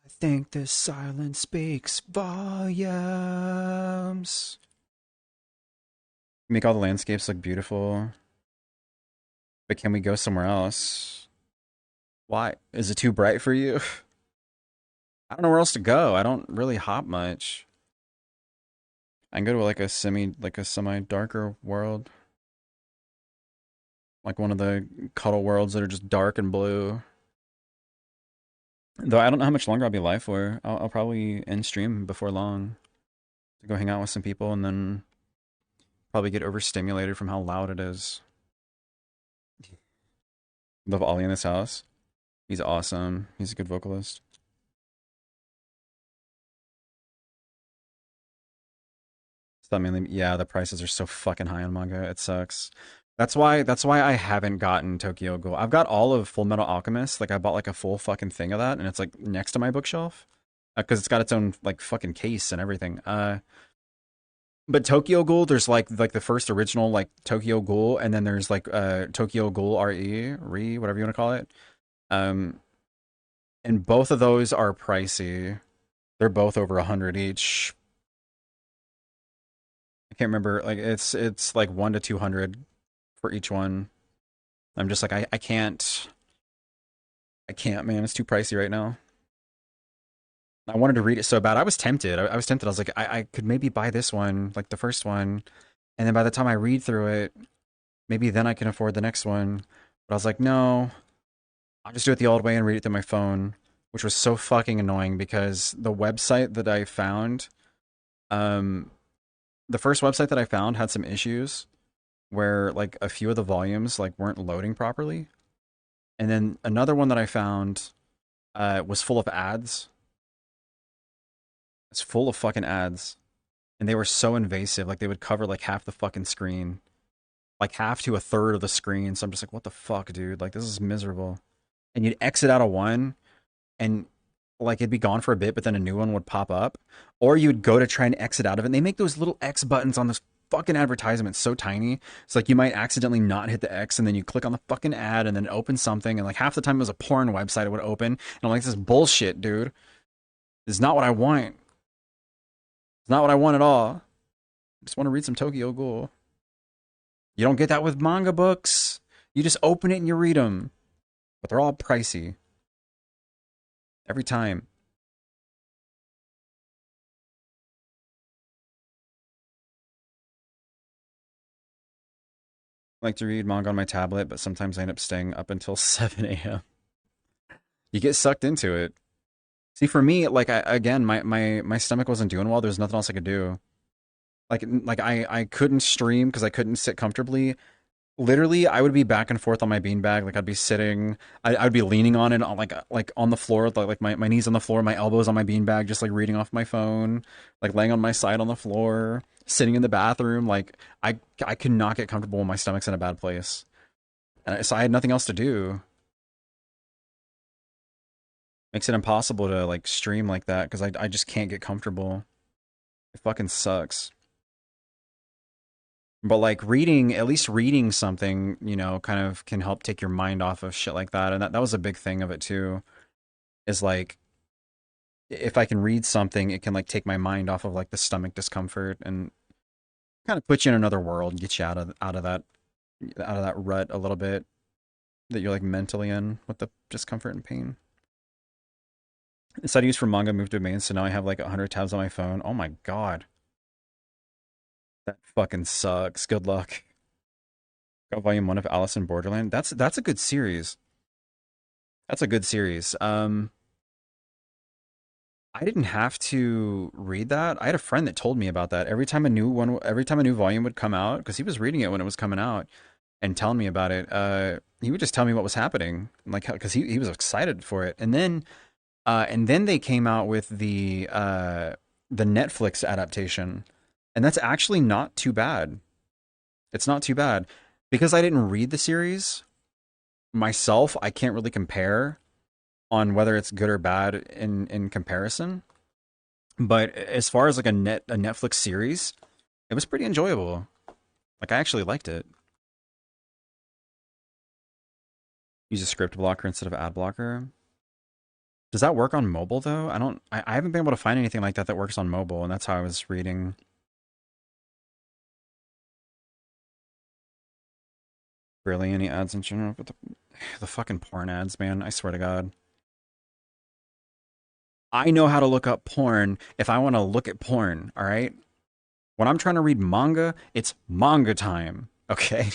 I think the silence speaks volumes. Make all the landscapes look beautiful. But can we go somewhere else? Why? Is it too bright for you? I don't know where else to go. I don't really hop much. I can go to like a semi darker world. Like one of the cuddle worlds that are just dark and blue. Though I don't know how much longer I'll be live for. I'll probably end stream before long to go hang out with some people and then probably get overstimulated from how loud it is. Love Ollie in this house. He's awesome. He's a good vocalist. So mainly, yeah, the prices are so fucking high on manga. It sucks. That's why I haven't gotten Tokyo Ghoul. I've got all of Full Metal Alchemist. Like I bought like a full fucking thing of that, and it's like next to my bookshelf because it's got its own like fucking case and everything. But Tokyo Ghoul, there's like the first original like Tokyo Ghoul, and then there's like Tokyo Ghoul Re, whatever you want to call it. Um, and both of those are pricey. They're both over 100 each. I can't remember. Like it's like 1 to 200 for each one. I'm just like I can't, man. It's too pricey right now. I wanted to read it so bad. I was tempted. I was tempted. I was like, I could maybe buy this one, like the first one, and then by the time I read through it, maybe then I can afford the next one. But I was like, no, I'll just do it the old way and read it through my phone, which was so fucking annoying because the website that I found, um, the first website that I found had some issues where like a few of the volumes like weren't loading properly, and then another one that I found was full of ads. It's full of fucking ads, and they were so invasive. Like they would cover like half the fucking screen, like half to a third of the screen. So I'm just like, what the fuck, dude? Like this is miserable. And you'd exit out of one, and like it'd be gone for a bit, but then a new one would pop up, or you'd go to try and exit out of it. And they make those little X buttons on this fucking advertisement so tiny. It's like you might accidentally not hit the X, and then you click on the fucking ad, and then open something, and like half the time it was a porn website it would open, and I'm like, this is bullshit, dude. This is not what I want. It's not what I want at all. I just want to read some Tokyo Ghoul. You don't get that with manga books. You just open it and you read them, but they're all pricey every time. I like to read manga on my tablet, but sometimes I end up staying up until 7 a.m. You get sucked into it. See, for me, like again, my stomach wasn't doing well. There's nothing else I could do. I couldn't stream because I couldn't sit comfortably. Literally, I would be back and forth on my beanbag. Like I'd be sitting, I'd be leaning on it on like on the floor, like my knees on the floor, my elbows on my beanbag, just like reading off my phone, like laying on my side on the floor, sitting in the bathroom. Like I could not get comfortable when my stomach's in a bad place, so I had nothing else to do. Makes it impossible to like stream like that because I just can't get comfortable. It fucking sucks. But like reading, at least reading something, kind of can help take your mind off of shit like that. And that was a big thing of it too. Is like if I can read something, it can like take my mind off of like the stomach discomfort and kind of put you in another world, get you out of that rut a little bit that you're like mentally in with the discomfort and pain. Instead I used for manga move domains, so now I have like 100 tabs on my phone. Oh my god. That fucking sucks. Good luck. Got volume one of Alice in Borderland. That's a good series. That's a good series. I didn't have to read that. I had a friend that told me about that. Every time a new volume would come out, because he was reading it when it was coming out and telling me about it, he would just tell me what was happening, like because he was excited for it. And then they came out with the Netflix adaptation, and that's actually not too bad. It's not too bad because I didn't read the series myself. I can't really compare on whether it's good or bad in comparison. But as far as like a Netflix series, it was pretty enjoyable. Like I actually liked it. Use a script blocker instead of ad blocker. Does that work on mobile though? I haven't been able to find anything like that that works on mobile, and that's how I was reading. Barely any ads in general, but the fucking porn ads, man. I swear to God. I know how to look up porn if I want to look at porn, all right? When I'm trying to read manga, it's manga time, okay?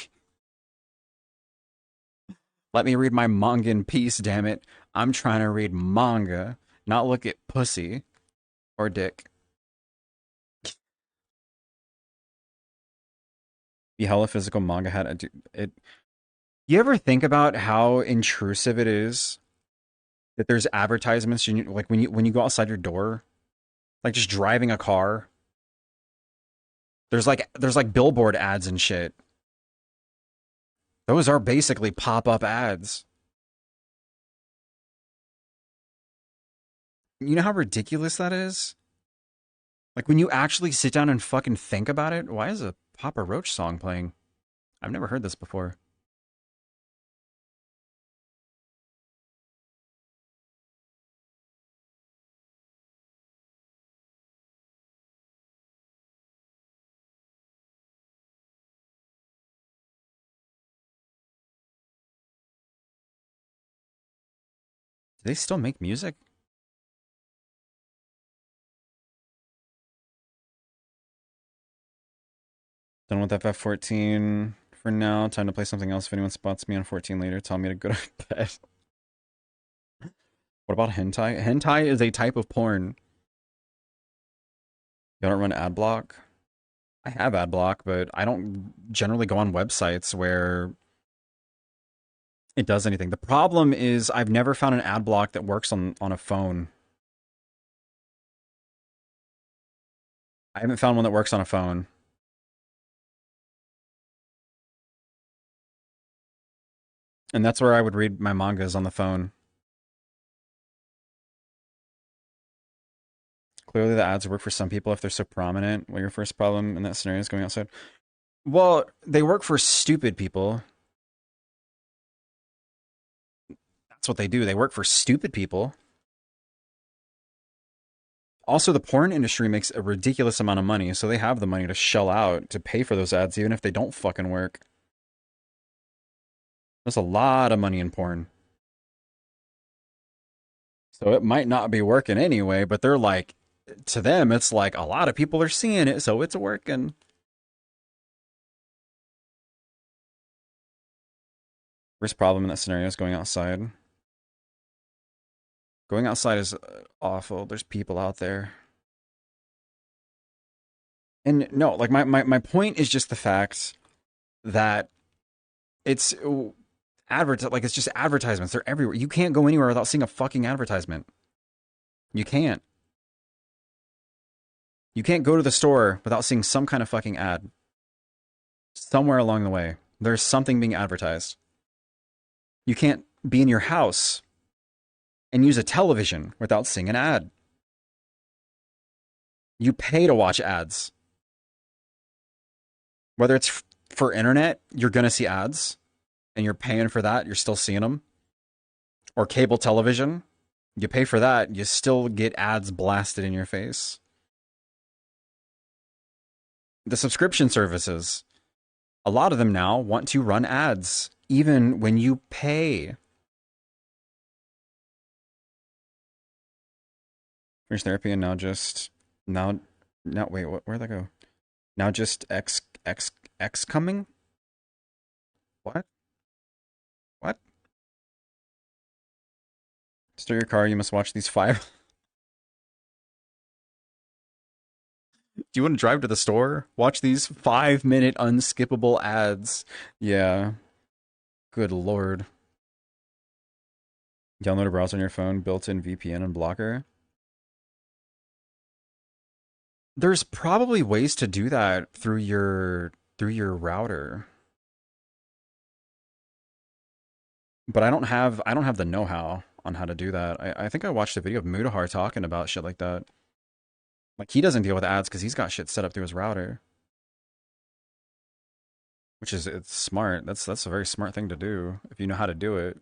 Let me read my manga in peace, damn it. I'm trying to read manga, not look at pussy or dick. The hella physical manga had it. You ever think about how intrusive it is that there's advertisements, like when you go outside your door, like just driving a car, there's like billboard ads and shit. Those are basically pop-up ads. You know how ridiculous that is? Like when you actually sit down and fucking think about it, why is a Papa Roach song playing? I've never heard this before. Do they still make music? Done with FF14 for now. Time to play something else. If anyone spots me on 14 later, tell me to go to bed. What about hentai? Hentai is a type of porn. You don't run ad block? I have ad block, but I don't generally go on websites where it does anything. The problem is I've never found an ad block that works on a phone. I haven't found one that works on a phone. And that's where I would read my mangas on the phone. Clearly, the ads work for some people if they're so prominent. Well, your first problem in that scenario is going outside. Well, they work for stupid people. That's what they do. They work for stupid people. Also, the porn industry makes a ridiculous amount of money, so they have the money to shell out to pay for those ads, even if they don't fucking work. There's a lot of money in porn. So it might not be working anyway, but they're like, to them, it's like a lot of people are seeing it, so it's working. First problem in that scenario is going outside. Going outside is awful. There's people out there. And no, like my point is just the fact that it's like it's just advertisements. They're everywhere. You can't go anywhere without seeing a fucking advertisement. You can't. You can't go to the store without seeing some kind of fucking ad. Somewhere along the way, there's something being advertised. You can't be in your house and use a television without seeing an ad. You pay to watch ads. Whether it's for internet, you're going to see ads and you're paying for that, you're still seeing them. Or cable television, you pay for that, you still get ads blasted in your face. The subscription services, a lot of them now want to run ads, even when you pay. Finish therapy and now wait, where'd that go? Now just X coming? What? What? Start your car, you must watch these 5. Do you want to drive to the store? Watch these 5-minute unskippable ads. Yeah. Good lord. Download a browser on your phone, built-in VPN and blocker. There's probably ways to do that through your router. But I don't have the know-how on how to do that. I think I watched a video of Mudahar talking about shit like that. Like, he doesn't deal with ads because he's got shit set up through his router. Which is, it's smart. That's a very smart thing to do if you know how to do it.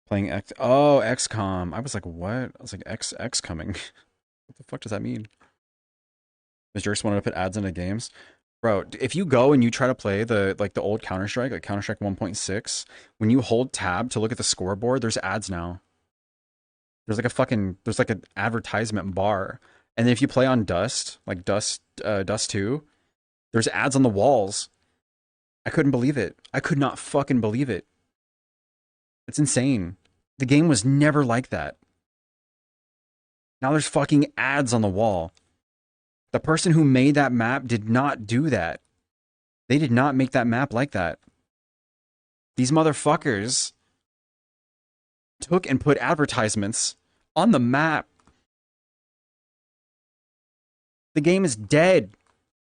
Playing XCOM. I was like, what? I was like, X coming. What the fuck does that mean? Does Jerks wanted to put ads into games? Bro, if you go and you try to play the old Counter-Strike, like Counter-Strike 1.6, when you hold tab to look at the scoreboard, there's ads now. There's like an advertisement bar. And then if you play on Dust, like Dust 2, there's ads on the walls. I couldn't believe it. I could not fucking believe it. It's insane. The game was never like that. Now there's fucking ads on the wall. The person who made that map did not do that. They did not make that map like that. These motherfuckers took and put advertisements on the map. The game is dead.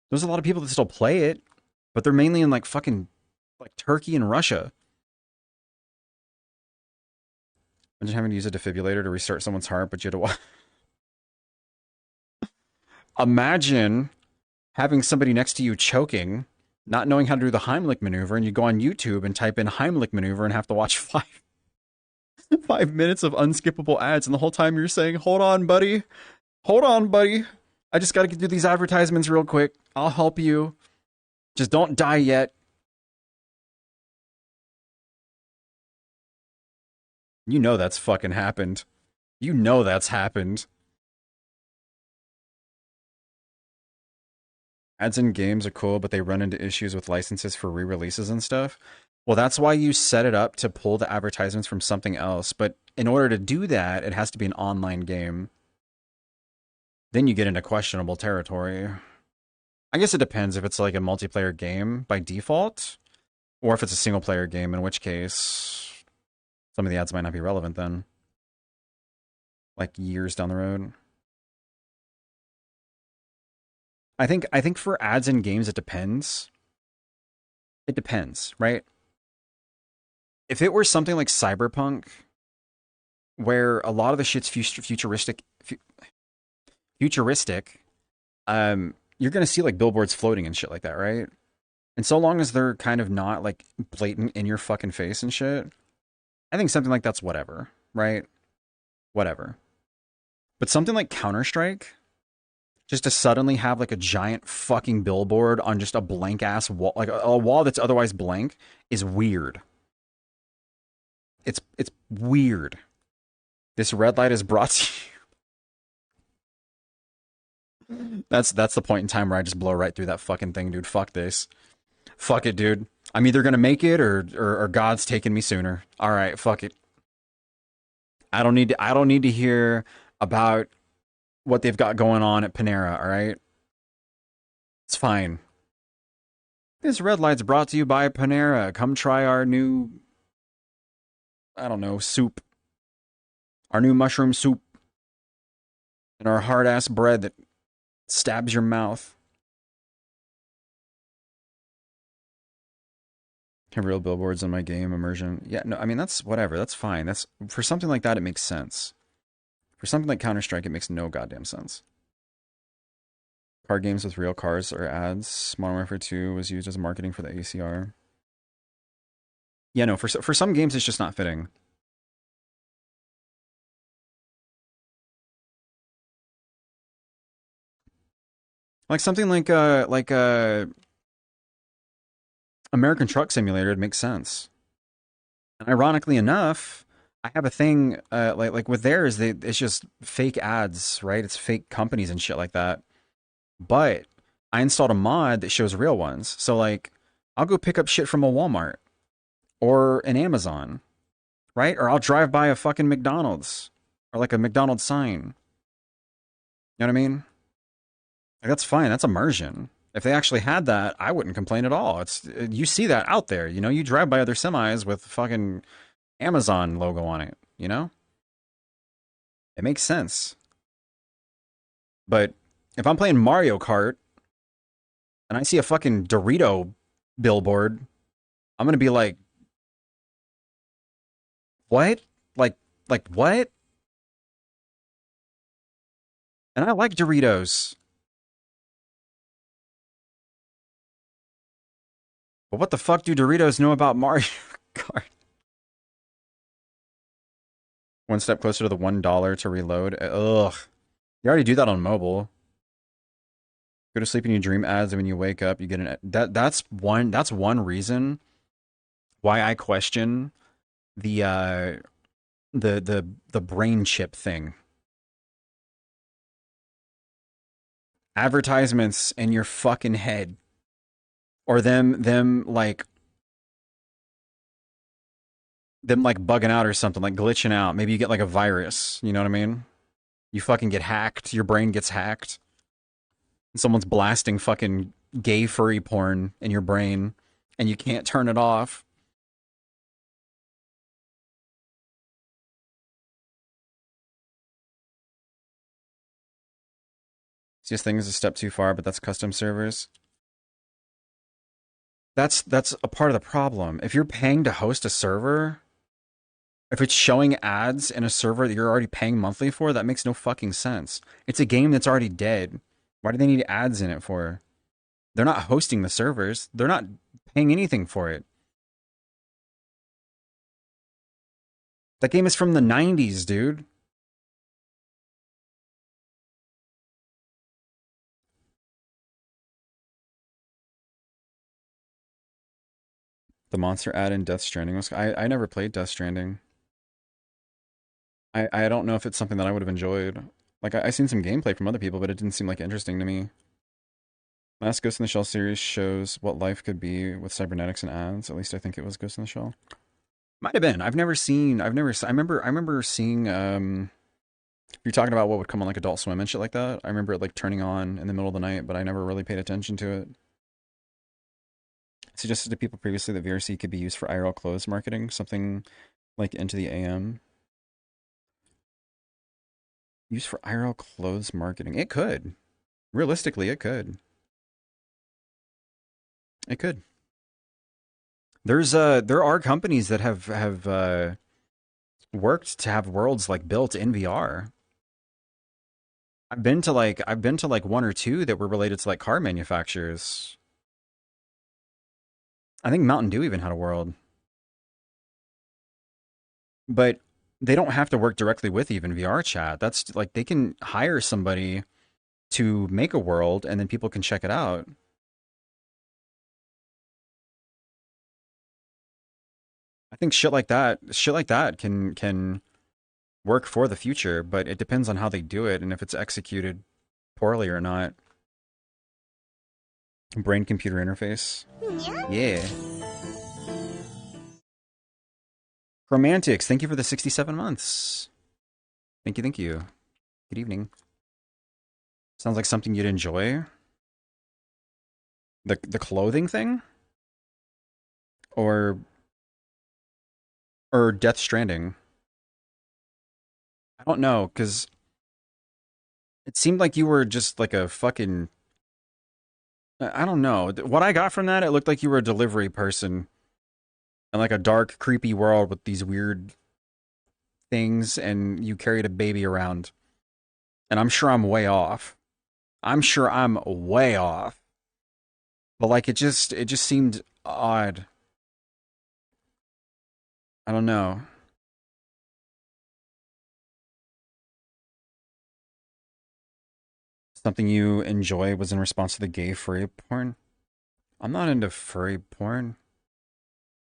There's a lot of people that still play it, but they're mainly in like fucking like Turkey and Russia. Imagine having to use a defibrillator to restart someone's heart, but you had to watch. Imagine having somebody next to you choking, not knowing how to do the Heimlich maneuver, and you go on YouTube and type in Heimlich maneuver and have to watch 5 minutes of unskippable ads, and the whole time you're saying, hold on, buddy. Hold on, buddy. I just gotta do these advertisements real quick. I'll help you. Just don't die yet. You know that's fucking happened. You know that's happened. Ads in games are cool, but they run into issues with licenses for re-releases and stuff. Well, that's why you set it up to pull the advertisements from something else. But in order to do that, it has to be an online game. Then you get into questionable territory. I guess it depends if it's like a multiplayer game by default, or if it's a single player game, in which case some of the ads might not be relevant then. Like years down the road. I think for ads in games it depends. It depends, right? If it were something like Cyberpunk, where a lot of the shit's futuristic, you're gonna see like billboards floating and shit like that, right? And so long as they're kind of not like blatant in your fucking face and shit, I think something like that's whatever, right? Whatever. But something like Counter-Strike, just to suddenly have like a giant fucking billboard on just a blank ass wall, like a wall that's otherwise blank, is weird. It's weird. This red light is brought to you. That's the point in time where I just blow right through that fucking thing, dude. Fuck this. Fuck it, dude. I'm either gonna make it or God's taking me sooner. All right, fuck it. I don't need to hear about what they've got going on at Panera, all right? It's fine. This red light's brought to you by Panera. Come try our new, I don't know, soup. Our new mushroom soup. And our hard ass bread that stabs your mouth. Have real billboards in my game immersion. Yeah, no, I mean that's whatever. That's fine. That's for something like that. It makes sense. For something like Counter-Strike, it makes no goddamn sense. Car games with real cars or ads. Modern Warfare 2 was used as marketing for the ACR. Yeah, no, for some games it's just not fitting. Like something like American Truck Simulator, it makes sense. And ironically enough, I have a thing like with theirs, it's just fake ads, right? It's fake companies and shit like that. But I installed a mod that shows real ones. So like I'll go pick up shit from a Walmart or an Amazon, right? Or I'll drive by a fucking McDonald's or like a McDonald's sign. You know what I mean? Like, that's fine. That's immersion. If they actually had that, I wouldn't complain at all. It's you see that out there, you know. You drive by other semis with fucking Amazon logo on it, you know. It makes sense. But if I'm playing Mario Kart and I see a fucking Dorito billboard, I'm gonna be like, what? Like what? And I like Doritos. But what the fuck do Doritos know about Mario Kart? One step closer to the $1 to reload. Ugh. You already do that on mobile. Go to sleep and you dream ads, and when you wake up, you get an that's one reason why I question the the brain chip thing. Advertisements in your fucking head. Or them like bugging out or something, like glitching out. Maybe you get like a virus, you know what I mean? You fucking get hacked, your brain gets hacked. And someone's blasting fucking gay furry porn in your brain and you can't turn it off. See, this thing is a step too far, but that's custom servers. That's a part of the problem. If you're paying to host a server, if it's showing ads in a server that you're already paying monthly for, that makes no fucking sense. It's a game that's already dead. Why do they need ads in it for? They're not hosting the servers. They're not paying anything for it. That game is from the 90s, dude. The monster ad in Death Stranding was. I never played Death Stranding. I don't know if it's something that I would have enjoyed. Like I seen some gameplay from other people, but it didn't seem like interesting to me. Last Ghost in the Shell series shows what life could be with cybernetics and ads. At least I think it was Ghost in the Shell. Might have been. I've never seen. I remember seeing. You're talking about what would come on like Adult Swim and shit like that. I remember it like turning on in the middle of the night, but I never really paid attention to it. Suggested to people previously that VRC could be used for IRL clothes marketing, something like Into the AM. Used for IRL clothes marketing. It could. Realistically, it could. It could. There are companies that have worked to have worlds like built in VR. I've been to like one or two that were related to like car manufacturers. I think Mountain Dew even had a world. But they don't have to work directly with even VR chat. That's like they can hire somebody to make a world and then people can check it out. I think shit like that can work for the future, but it depends on how they do it and if it's executed poorly or not. Brain computer interface. Yeah. Romantics, thank you for the 67 months. Thank you, thank you. Good evening. Sounds like something you'd enjoy. The clothing thing? Or Death Stranding? I don't know, because it seemed like you were just like a fucking I don't know. What I got from that, it looked like you were a delivery person in like a dark, creepy world with these weird things and you carried a baby around. And I'm sure I'm way off. I'm sure I'm way off. But like it just seemed odd. I don't know. Something you enjoy was in response to the gay furry porn. I'm not into furry porn.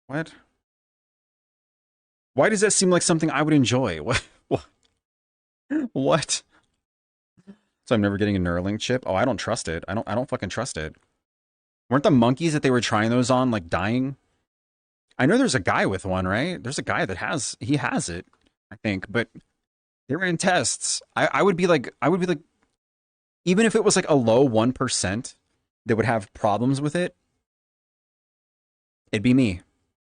What? Why does that seem like something I would enjoy? What? What? What? So I'm never getting a Neuralink chip? Oh, I don't trust it. I don't fucking trust it. Weren't the monkeys that they were trying those on like dying? I know there's a guy with one, right? There's a guy that has it, I think, but they ran tests. I would be like even if it was like a low 1% that would have problems with it, it'd be me.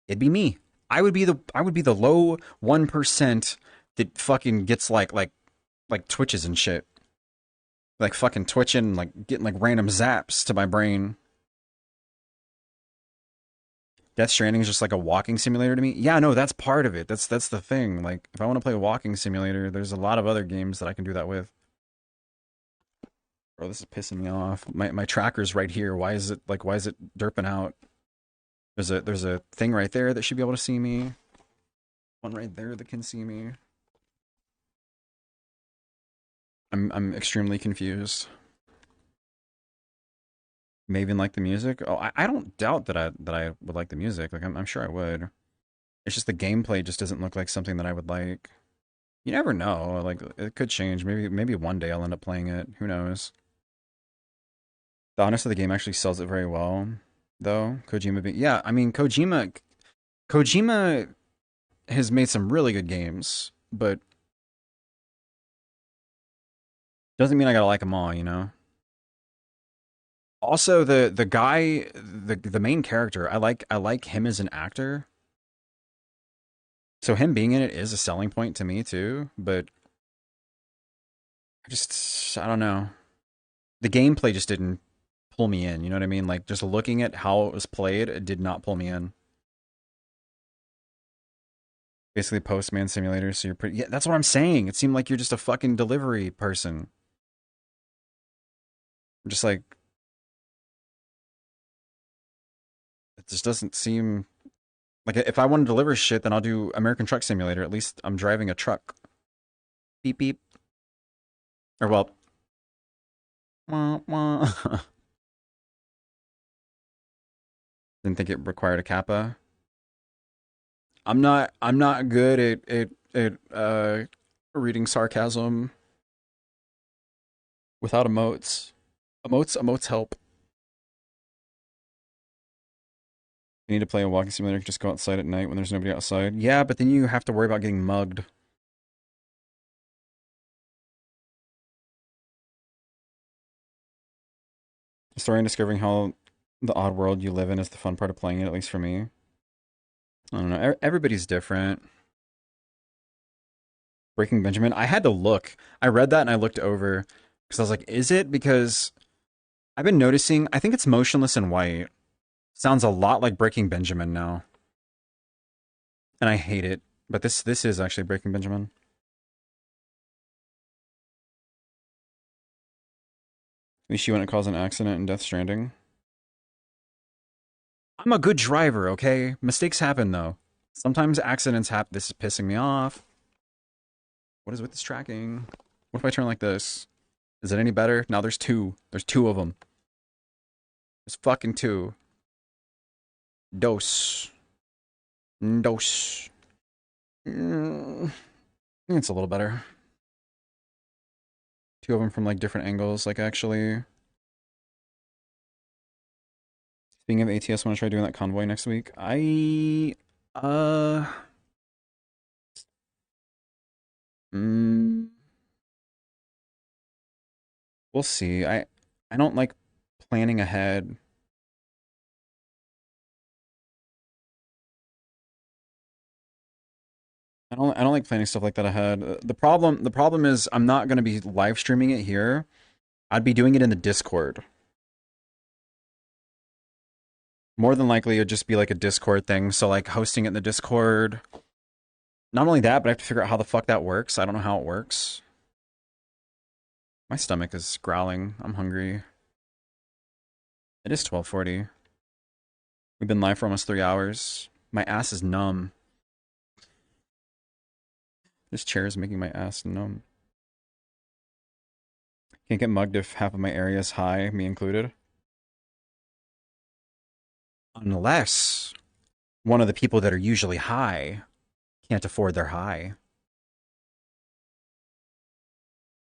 It'd be me. I would be the low 1% that fucking gets like twitches and shit. Like fucking twitching, like getting like random zaps to my brain. Death Stranding is just like a walking simulator to me. Yeah, no, that's part of it. That's the thing. Like if I want to play a walking simulator, there's a lot of other games that I can do that with. Bro, this is pissing me off. My tracker's right here. Why is it derping out? There's a thing right there that should be able to see me. One right there that can see me. I'm extremely confused. Maven like the music? Oh, I don't doubt that I would like the music. Like I'm sure I would. It's just the gameplay just doesn't look like something that I would like. You never know. Like it could change. Maybe one day I'll end up playing it. Who knows? The honest of the game actually sells it very well, though. Yeah, I mean Kojima has made some really good games, but doesn't mean I gotta like them all, you know. Also, the guy, the main character, I like him as an actor. So him being in it is a selling point to me too, but I don't know. The gameplay just didn't pull me in, you know what I mean? Like just looking at how it was played, it did not pull me in. Basically Postman Simulator, so you're pretty yeah, that's what I'm saying. It seemed like you're just a fucking delivery person. Just like it just doesn't seem like if I want to deliver shit, then I'll do American Truck Simulator. At least I'm driving a truck. Beep beep. Or well, wah, wah. Didn't think it required a kappa. I'm not good at reading sarcasm without emotes. Emotes help. You need to play a walking simulator, just go outside at night when there's nobody outside. Yeah, but then you have to worry about getting mugged. The story and discovering how the odd world you live in is the fun part of playing it, at least for me. I don't know. Everybody's different. Breaking Benjamin. I had to look. I read that and I looked over because I was like, is it? Because I've been noticing, I think it's Motionless in White. Sounds a lot like Breaking Benjamin now. And I hate it. But this is actually Breaking Benjamin. At least you wouldn't cause an accident in Death Stranding. I'm a good driver, okay? Mistakes happen though. Sometimes accidents happen. This is pissing me off. What is with this tracking? What if I turn like this? Is it any better? Now there's two. There's two of them. There's fucking two. Dos. Dos. It's a little better. Two of them from like different angles. Like actually, speaking of ATS, I want to try doing that convoy next week. Uh Mm, we'll see. I don't like planning ahead. I don't like planning stuff like that ahead. The problem is I'm not gonna be live streaming it here. I'd be doing it in the Discord. More than likely it'd just be like a Discord thing. So like hosting it in the Discord. Not only that, but I have to figure out how the fuck that works. I don't know how it works. My stomach is growling. I'm hungry. It is 12:40. We've been live for almost 3 hours. My ass is numb. This chair is making my ass numb. Can't get mugged if half of my area is high, me included. Unless one of the people that are usually high can't afford their high.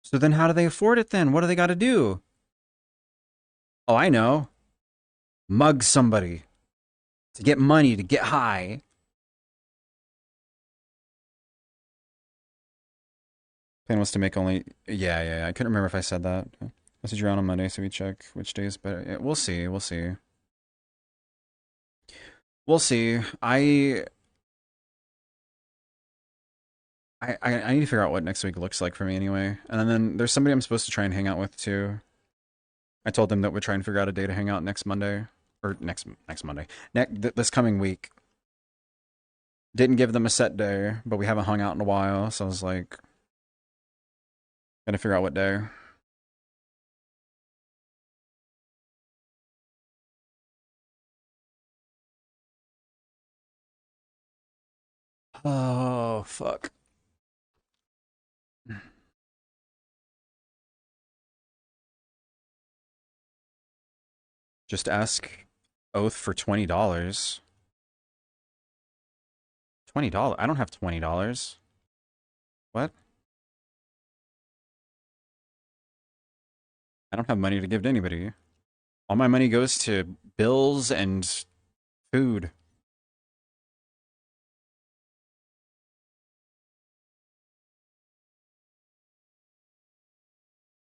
So then how do they afford it then? What do they got to do? Oh, I know. Mug somebody to get money to get high. Plan was to make only. Yeah. I couldn't remember if I said that. Message you around on Monday, so we check which day is better. Yeah, we'll see. We'll see. We'll see. I need to figure out what next week looks like for me anyway. And then there's somebody I'm supposed to try and hang out with too. I told them that we're trying to figure out a day to hang out next Monday or next Monday. This coming week. Didn't give them a set day, but we haven't hung out in a while, so I was like, gotta figure out what day. Oh fuck. Just ask Oath for $20. $20? I don't have $20. What? I don't have money to give to anybody. All my money goes to bills and food.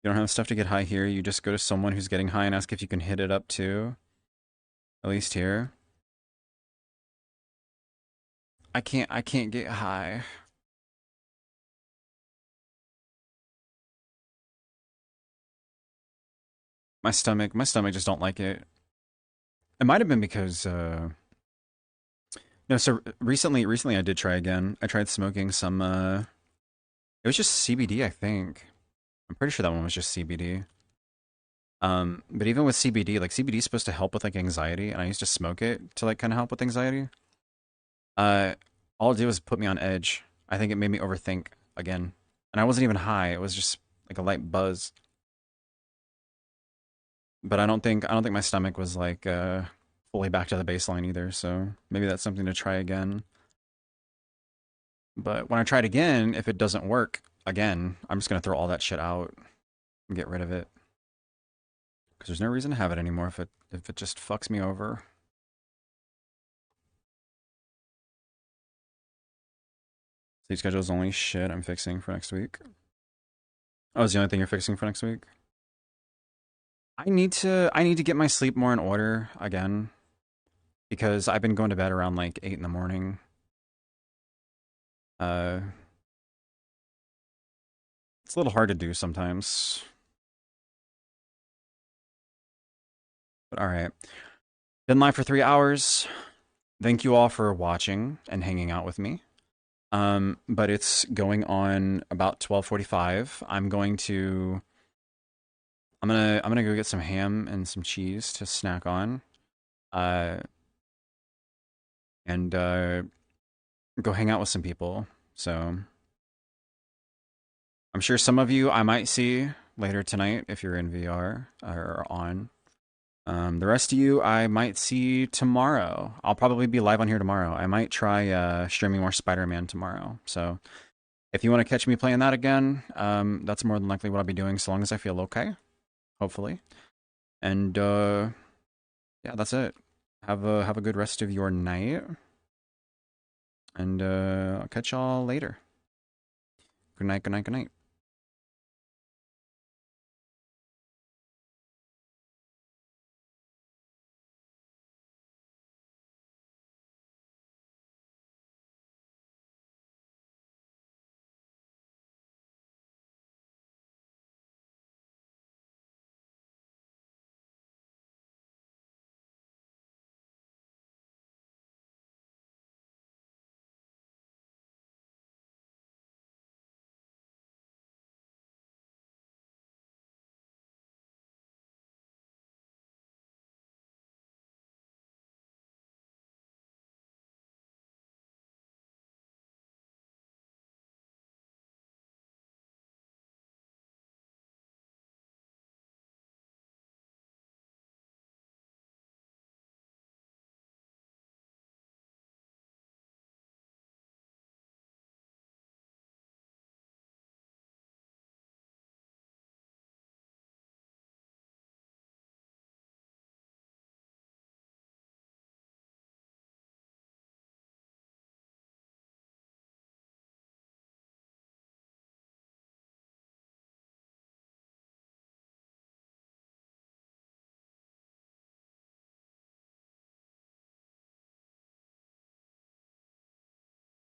You don't have stuff to get high here. You just go to someone who's getting high and ask if you can hit it up too. At least here. I can't get high. My stomach just don't like it. It might have been because no, so recently I did try again. I tried smoking some it was just CBD, I think. I'm pretty sure that one was just CBD. But even with CBD, like CBD is supposed to help with like anxiety, and I used to smoke it to like kind of help with anxiety. Uh, all it did was put me on edge. I think it made me overthink again, and I wasn't even high. It was just like a light buzz. But I don't think my stomach was like fully back to the baseline either. So maybe that's something to try again. But when I try it again, if it doesn't work again, I'm just gonna throw all that shit out and get rid of it because there's no reason to have it anymore if it just fucks me over. Sleep schedule is only shit I'm fixing for next week. Oh, it's the only thing you're fixing for next week? I need to get my sleep more in order again because I've been going to bed around like 8 in the morning. Uh it's a little hard to do sometimes. But all right. Been live for 3 hours. Thank you all for watching and hanging out with me. But it's going on about 12:45. I'm gonna go get some ham and some cheese to snack on. Uh and go hang out with some people. So I'm sure some of you I might see later tonight if you're in VR or on. The rest of you I might see tomorrow. I'll probably be live on here tomorrow. I might try streaming more Spider-Man tomorrow. So if you want to catch me playing that again, that's more than likely what I'll be doing, so long as I feel okay, hopefully. And yeah, that's it. Have a good rest of your night, and I'll catch y'all later. Good night, good night, good night.